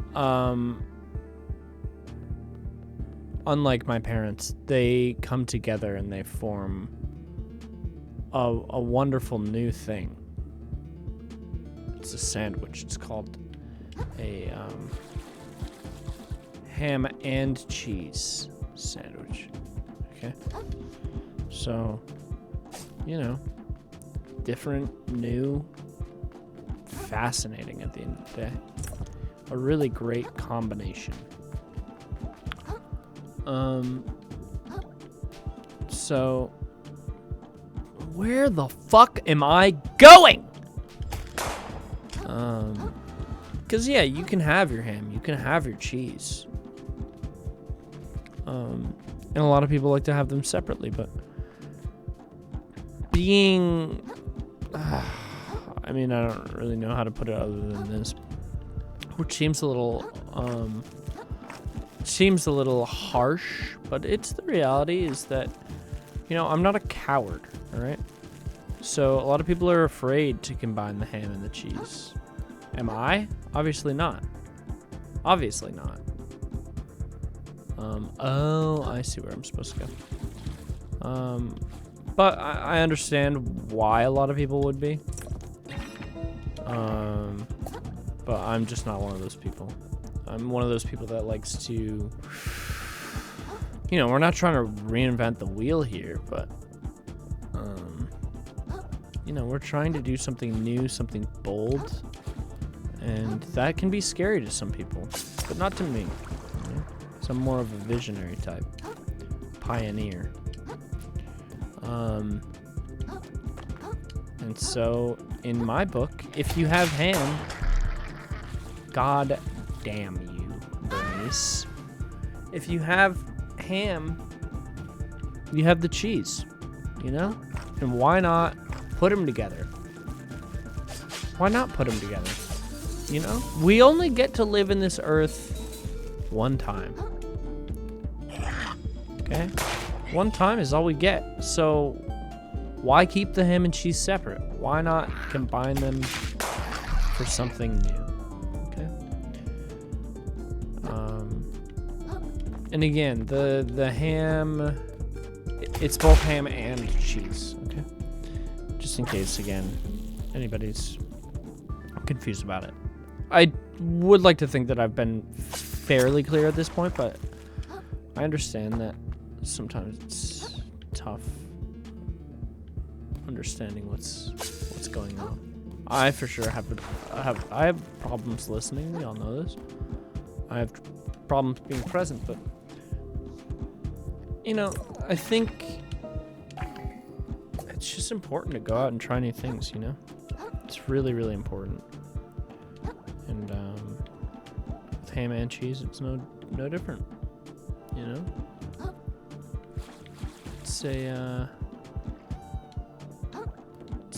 unlike my parents, they come together and they form a wonderful new thing. It's a sandwich. It's called a, ham and cheese sandwich. Okay? So, you know, different, new, fascinating at the end of the day. A really great combination. So, where the fuck am I going? Cause yeah, you can have your ham, you can have your cheese. And a lot of people like to have them separately, but being, I mean, I don't really know how to put it other than this, which seems a little harsh, but it's the reality is that, you know, I'm not a coward, all right? So a lot of people are afraid to combine the ham and the cheese. Am I? Obviously not. Obviously not. Oh, I see where I'm supposed to go. But I understand why a lot of people would be. But I'm just not one of those people. I'm one of those people that likes to, you know, we're not trying to reinvent the wheel here, but, you know, we're trying to do something new, something bold, and that can be scary to some people, but not to me. You know? So I'm more of a visionary type, pioneer. And so, in my book, if you have ham, God damn you, Bernice. If you have ham, you have the cheese, you know? And why not put them together? Why not put them together? You know? We only get to live in this earth one time. Okay? One time is all we get. So why keep the ham and cheese separate? Why not combine them for something new? Okay? And again, the ham, it's both ham and cheese, okay? Just in case, again, anybody's confused about it. I would like to think that I've been fairly clear at this point, but I understand that sometimes it's tough understanding what's going on. I for sure have problems listening. We all know this. I have problems being present, but you know, I think it's just important to go out and try new things, you know? It's really, really important. And with ham and cheese, it's no different, you know? It's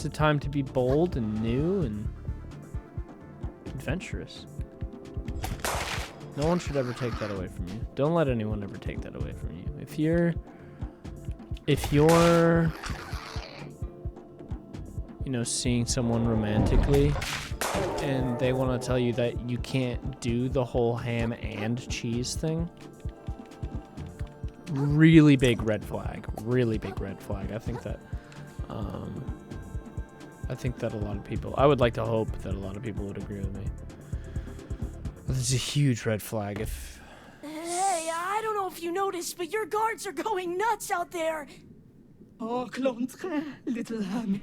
a time to be bold and new and adventurous. No one should ever take that away from you. Don't let anyone ever take that away from you. If you're you know, seeing someone romantically and they want to tell you that you can't do the whole ham and cheese thing, really big red flag. Really big red flag. I think that a lot of people, I would like to hope that a lot of people would agree with me. This is a huge red flag if... Hey, I don't know if you noticed, but your guards are going nuts out there. Au contraire, little hermit.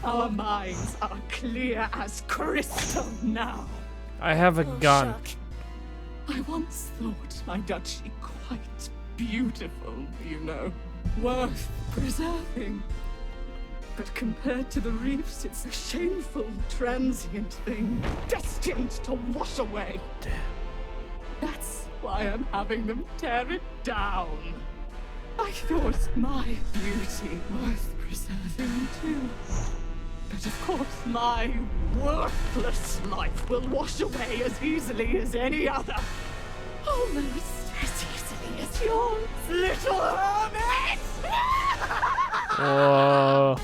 Our minds are clear as crystal now. I have a gun. Shuck. I once thought my duchy quite beautiful, you know, worth preserving. But compared to the reefs, it's a shameful, transient thing, destined to wash away. Damn. That's why I'm having them tear it down. I thought my beauty worth preserving too. But of course, my worthless life will wash away as easily as any other. Almost as easily as yours, little hermit! Whoa.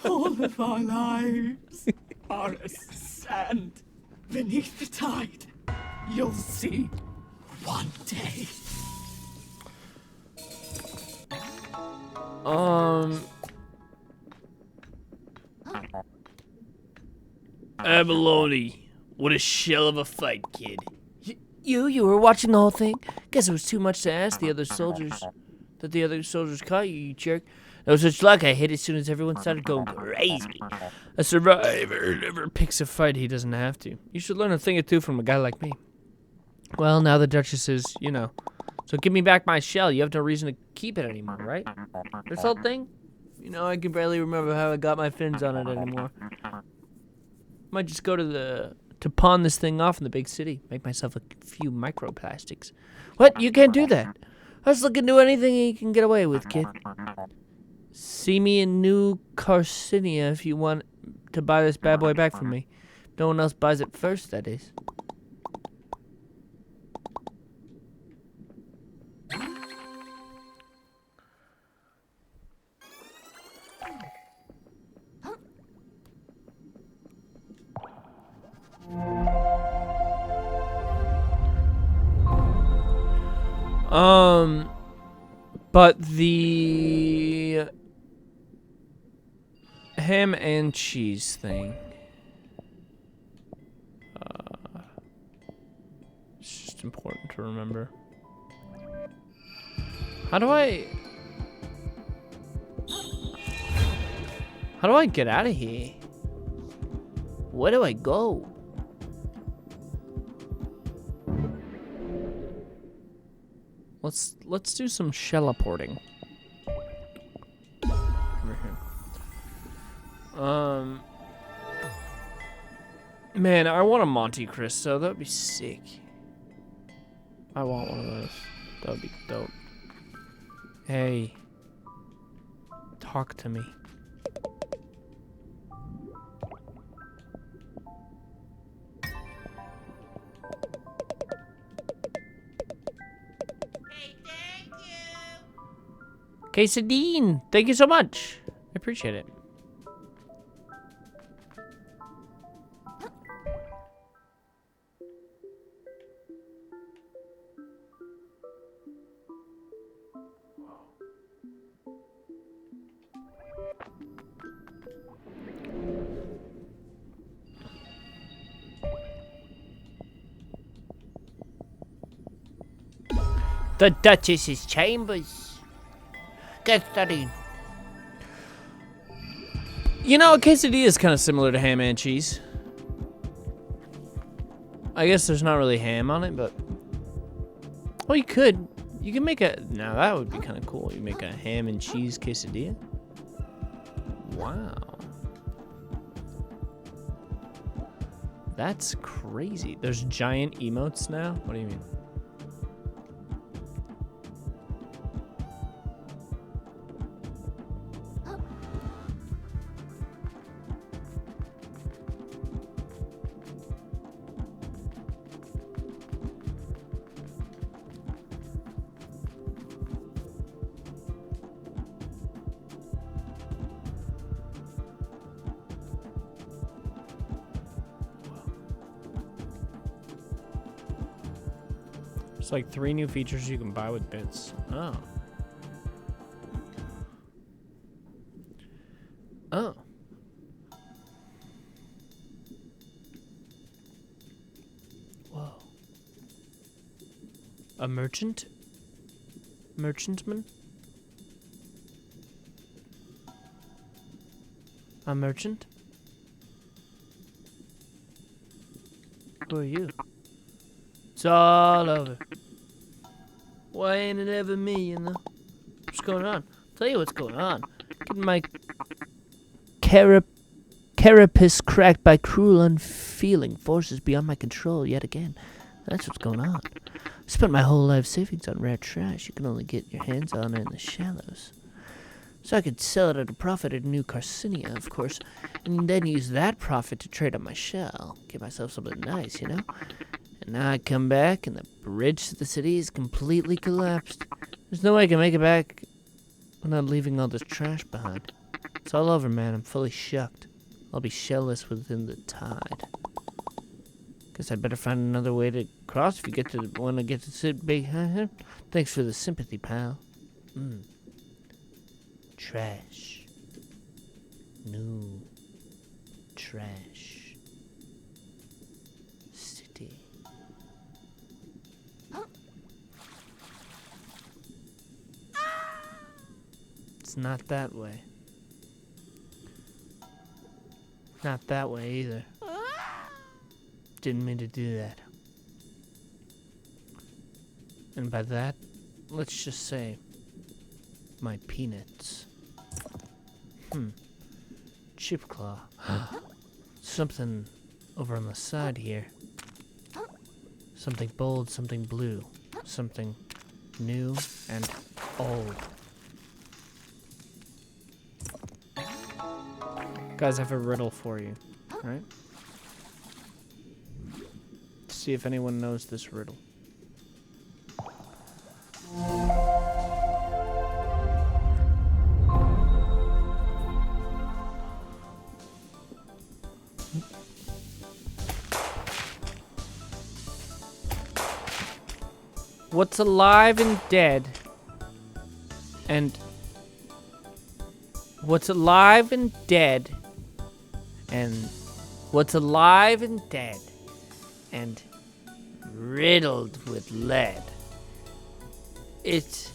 All of our lives are as sand beneath the tide. You'll see one day. Abalone. What a shell of a fight, kid. You were watching the whole thing? Guess it was too much to ask the other soldiers that the other soldiers caught you, you jerk. No such luck. I hit as soon as everyone started going crazy. A survivor never picks a fight he doesn't have to. You should learn a thing or two from a guy like me. Well, now the Duchess is, you know. So give me back my shell. You have no reason to keep it anymore, right? This whole thing? You know, I can barely remember how I got my fins on it anymore. Might just go to pawn this thing off in the big city. Make myself a few microplastics. What? You can't do that. I was looking to do anything you can get away with, kid. See me in New Carcinia if you want to buy this bad boy back from me. No one else buys it first, that is. But the ham and cheese thing, it's just important to remember. How do I get out of here? Where do I go? Let's do some shellaporting. Over here. Man, I want a Monte Cristo. That would be sick. I want one of those. That would be dope. Hey. Talk to me. Quesadine, thank you so much. I appreciate it. The Duchess's chambers. Catherine, You know, a quesadilla is kind of similar to ham and cheese. I guess there's not really ham on it, but... Oh, you could. You can make a... Now, that would be kind of cool. You make a ham and cheese quesadilla. Wow. That's crazy. There's giant emotes now? What do you mean? It's like 3 new features you can buy with bits. Oh. Oh. Whoa. A merchant? Merchantman? A merchant? Who are you? It's all over. Why ain't it ever me, you know? What's going on? I'll tell you what's going on. Getting my carapace cracked by cruel, unfeeling forces beyond my control yet again. That's what's going on. I spent my whole life savings on rare trash you can only get your hands on in the shallows. So I could sell it at a profit at New Carcinia, of course, and then use that profit to trade on my shell. Get myself something nice, you know? And now I come back, and the bridge to the city is completely collapsed. There's no way I can make it back without leaving all this trash behind. It's all over, man. I'm fully shucked. I'll be shellless within the tide. Guess I'd better find another way to cross if you want to get to sit big. Thanks for the sympathy, pal. Trash. New. Trash. City. It's not that way. Not that way either. Didn't mean to do that. And by that, let's just say my peanuts. Chip claw. Something over on the side here. Something bold, something blue. Something new and old. Guys, I have a riddle for you, right? See if anyone knows this riddle. What's alive and dead? And what's alive and dead? And what's alive and dead? And riddled with lead. It's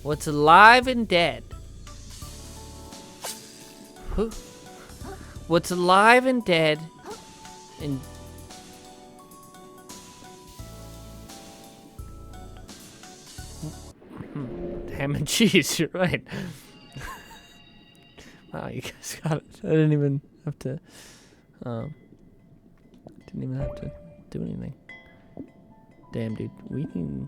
what's alive and dead. What's alive and dead and ham and cheese, you're right. Wow, you guys got it. I didn't even have to do anything. Damn, dude, we can...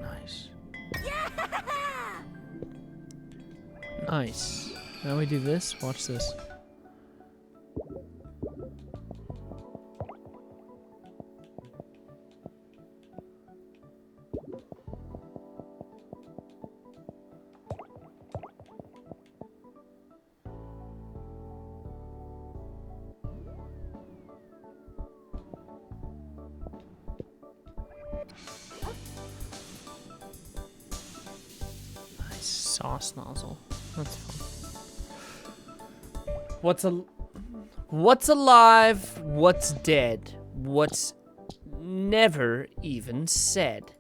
Nice. Yeah! Nice. Now we do this. Watch this. Sauce nozzle. That's fun. What's alive? What's dead? What's never even said?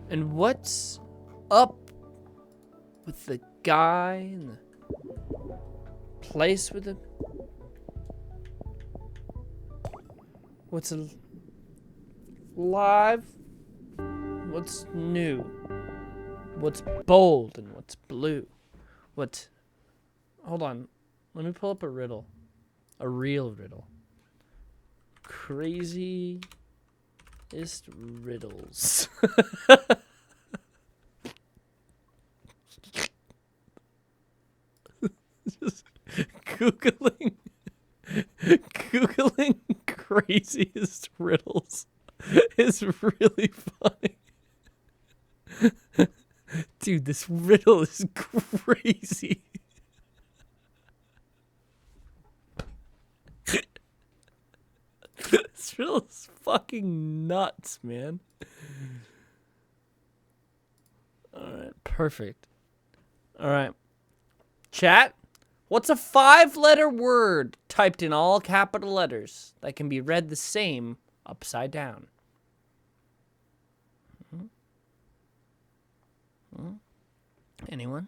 And what's up with the guy in the place with the... What's alive? What's new? What's bold and what's blue? What's... Hold on. Let me pull up a riddle. A real riddle. Craziest riddles. Just Googling craziest riddles is really funny. Dude, this riddle is crazy. This riddle is fucking nuts, man. Alright, perfect. Alright. Chat, what's a 5-letter word typed in all capital letters that can be read the same upside down? Anyone?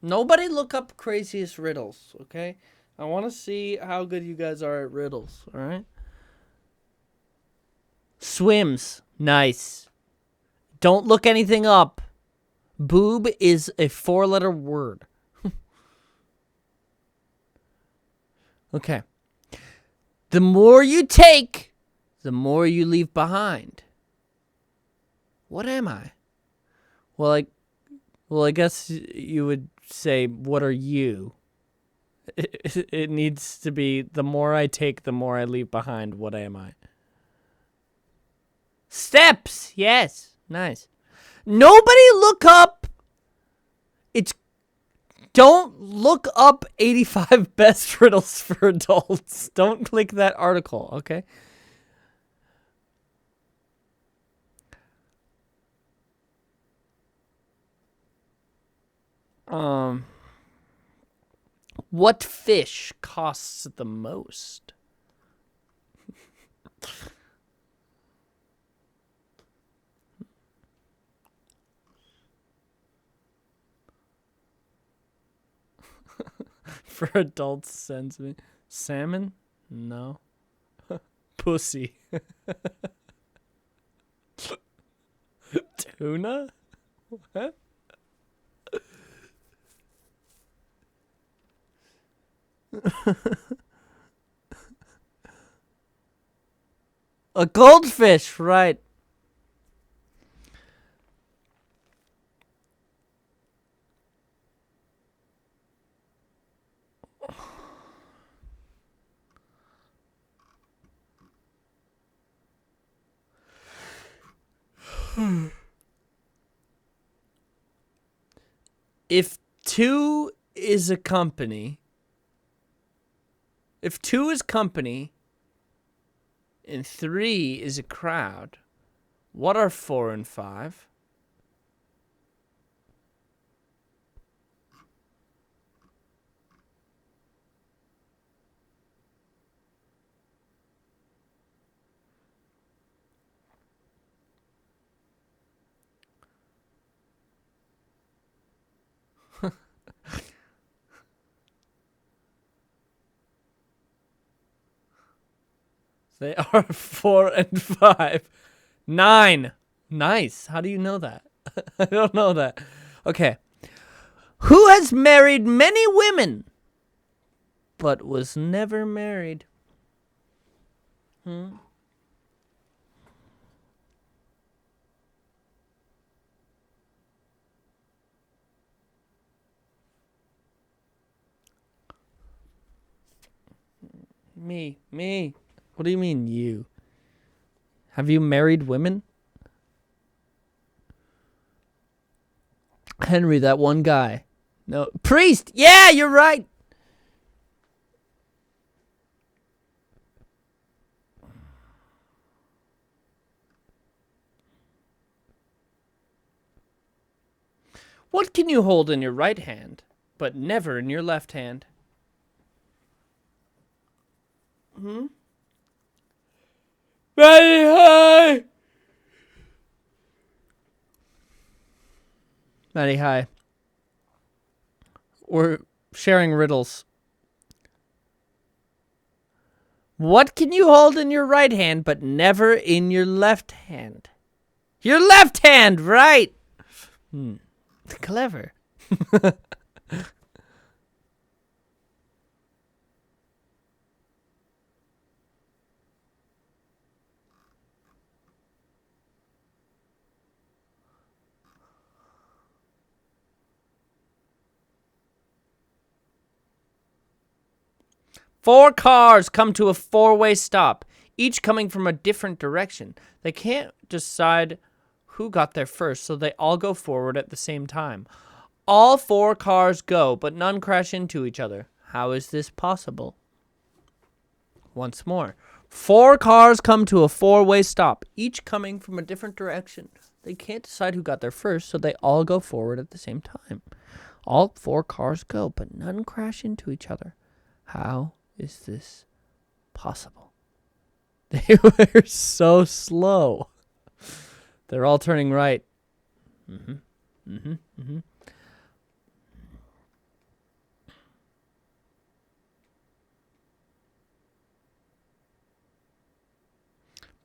Nobody look up craziest riddles, okay? I want to see how good you guys are at riddles, alright? Swims. Nice. Don't look anything up. Boob is a 4-letter word. Okay. The more you take, the more you leave behind. What am I? Well, I guess you would say, what are you? It needs to be, the more I take, the more I leave behind. What am I? Steps. Yes. Nice. Nobody look up. Don't look up 85 best riddles for adults. Don't click that article, okay? What fish costs the most? For adults, sends me salmon? No. Pussy. Tuna? What? A goldfish, right. If 2 is company and 3 is a crowd, what are 4 and 5? They are 4 and 5. 9. Nice. How do you know that? I don't know that. Okay. Who has married many women, but was never married? Me. What do you mean, you? Have you married women? Henry, that one guy. No. Priest! Yeah, you're right! What can you hold in your right hand, but never in your left hand? Very high. Very high. We're sharing riddles. What can you hold in your right hand but never in your left hand? Your left hand, right? Clever. 4 cars come to a 4-way stop, each coming from a different direction. They can't decide who got there first, so they all go forward at the same time. All 4 cars go, but none crash into each other. How is this possible? Once more. 4 cars come to a 4-way stop, each coming from a different direction. They can't decide who got there first, so they all go forward at the same time. All 4 cars go, but none crash into each other. How is this possible? They were so slow. They're all turning right.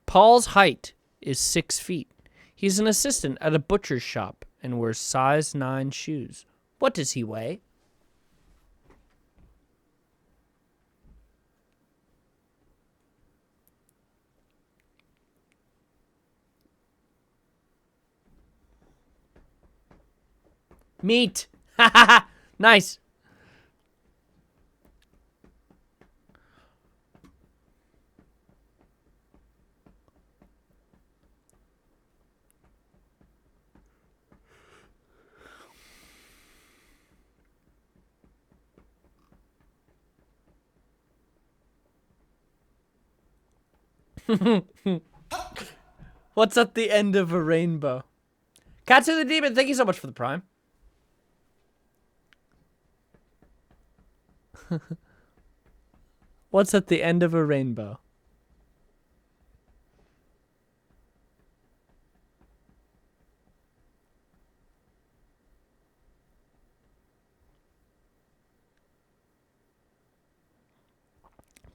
Paul's height is 6 feet. He's an assistant at a butcher's shop and wears size 9 shoes. What does he weigh? Meat. Ha ha ha. Nice. What's at the end of a rainbow? Cats of the Demon, thank you so much for the prime. What's at the end of a rainbow?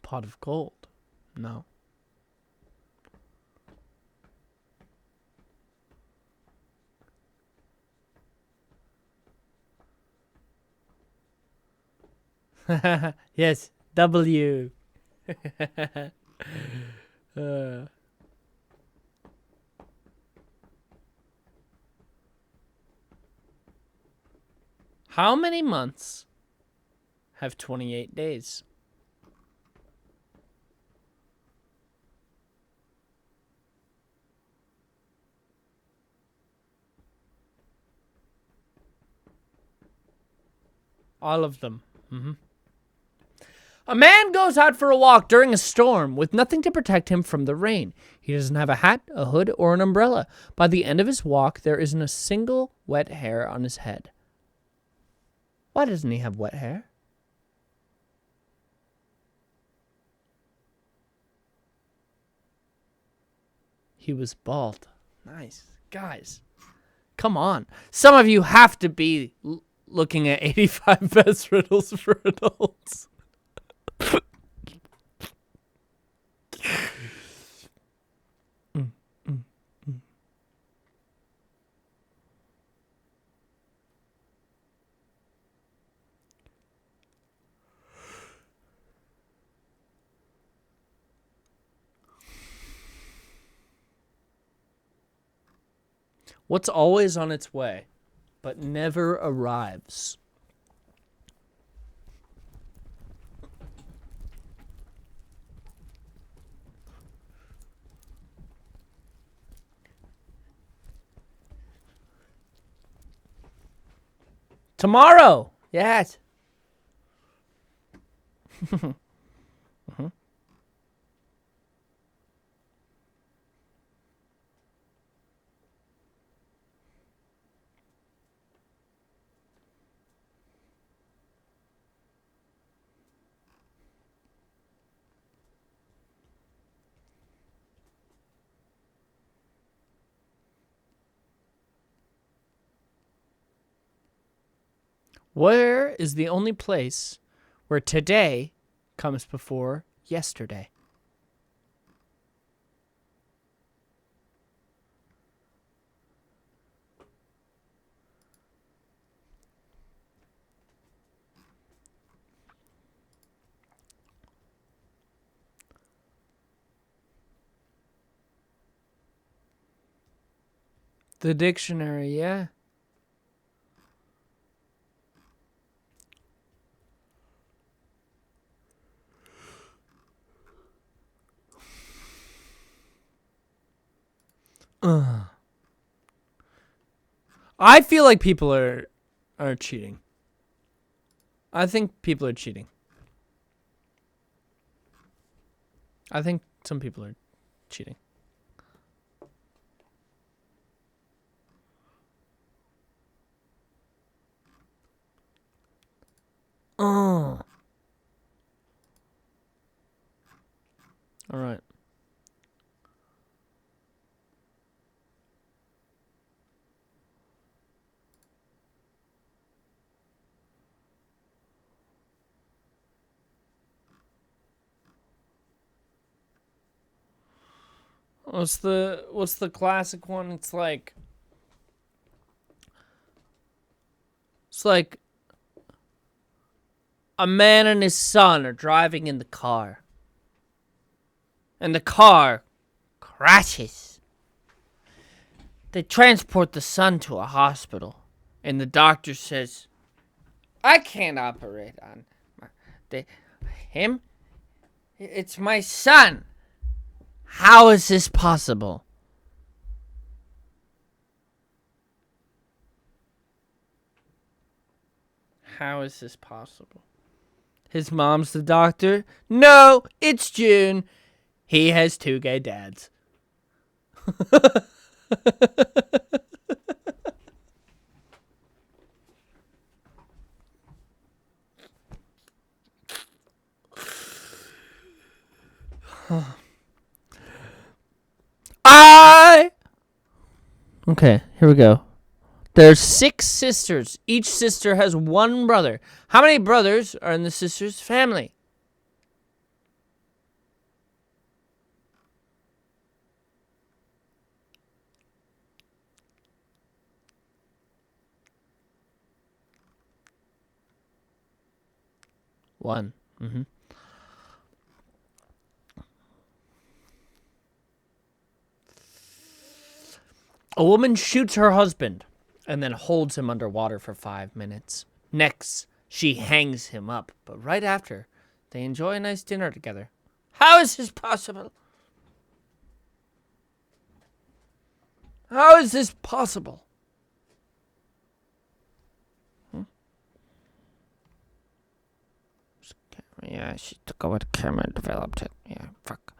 Pot of gold. No. Yes, W. How many months have 28 days? All of them. A man goes out for a walk during a storm with nothing to protect him from the rain. He doesn't have a hat, a hood, or an umbrella. By the end of his walk, there isn't a single wet hair on his head. Why doesn't he have wet hair? He was bald. Nice. Guys, come on. Some of you have to be looking at 85 best riddles for adults. What's always on its way, but never arrives? Tomorrow! Yes. Where is the only place where today comes before yesterday? The dictionary, yeah. I feel like people are cheating. I think people are cheating. I think some people are cheating. Oh. All right. What's the classic one? It's like a man and his son are driving in the car. And the car crashes. They transport the son to a hospital. And the doctor says, I can't operate on him. It's my son. How is this possible? How is this possible? His mom's the doctor. No, it's June. He has 2 gay dads. Okay, here we go. There's 6 sisters. Each sister has 1 brother. How many brothers are in the sister's family? One. Mm-hmm. A woman shoots her husband and then holds him underwater for 5 minutes. Next, she hangs him up, but right after, they enjoy a nice dinner together. How is this possible? How is this possible? Yeah, she took over the camera and developed it. Yeah, fuck.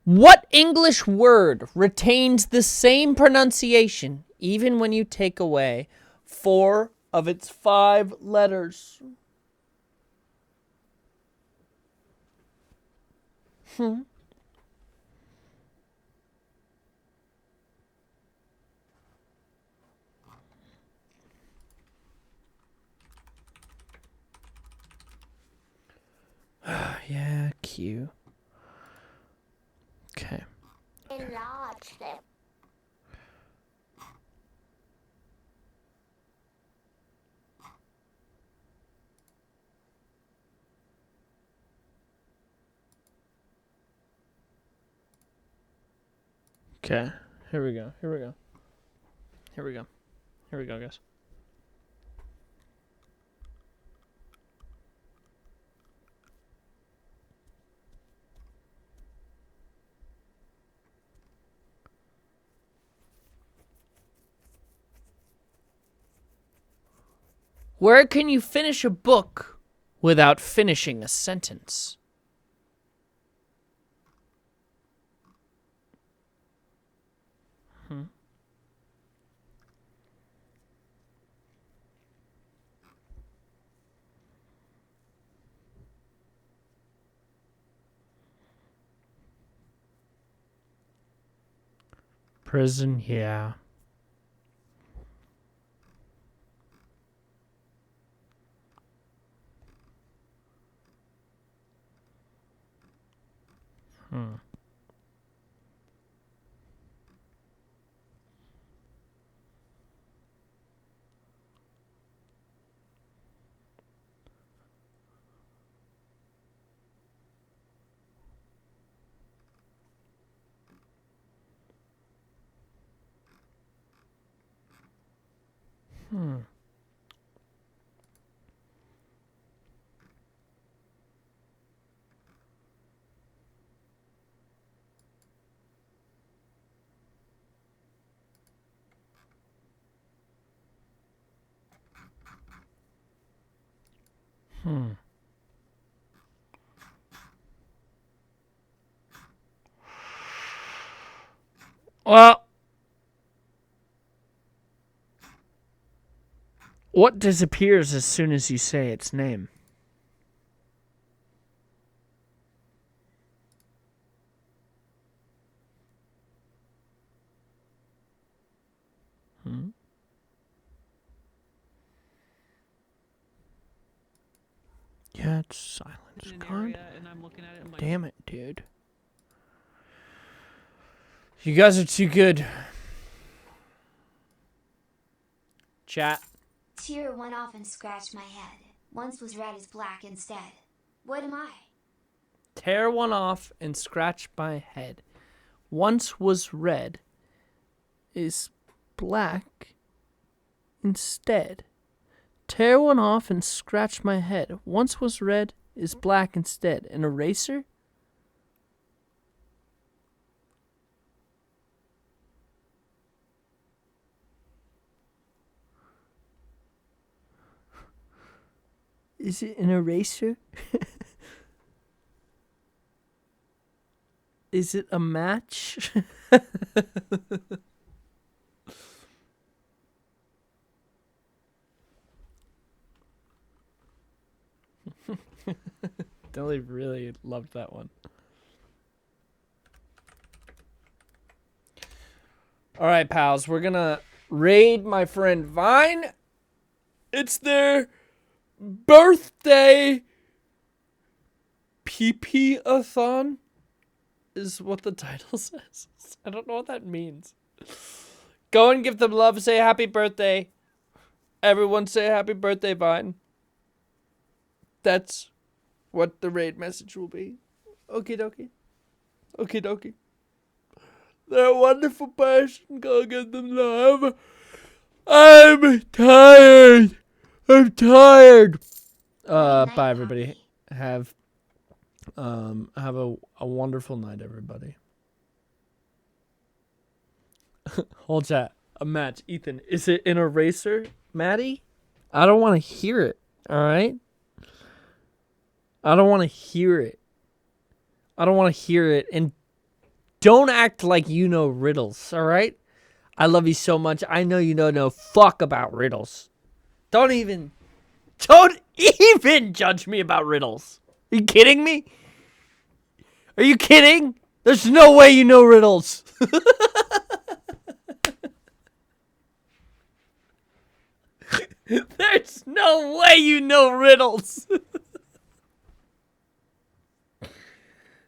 What English word retains the same pronunciation even when you take away 4 of its 5 letters? Yeah, Q. Okay. Enlarge them. Okay. Here we go, guys. Where can you finish a book without finishing a sentence? Prison, yeah. Well, what disappears as soon as you say its name? Yeah, it's silence. God damn it, dude. You guys are too good. Chat. Tear went off and scratched my head. Once was red is black instead. What am I? Tear one off and scratch my head. Once was red is black instead. Tear one off and scratch my head. Once was red is black instead. An eraser? Is it an eraser? Is it a match? Dilly really loved that one. All right, pals, we're gonna raid my friend Vine. It's their birthday PP-a-thon is what the title says. I don't know what that means. Go and give them love. Say happy birthday. Everyone say happy birthday, Vine. That's what the raid message will be. Okie dokie. Okie dokie. They're a wonderful person. Go give them love. I'm tired. I'm tired. Bye everybody. Have a wonderful night, everybody. Whole chat. A match. Ethan, is it an eraser, Maddie? I don't want to hear it. All right. I don't want to hear it. I don't want to hear it. And don't act like you know riddles. All right. I love you so much. I know you know no fuck about riddles. Don't even judge me about riddles. Are you kidding me? Are you kidding? There's no way you know riddles. There's no way you know riddles.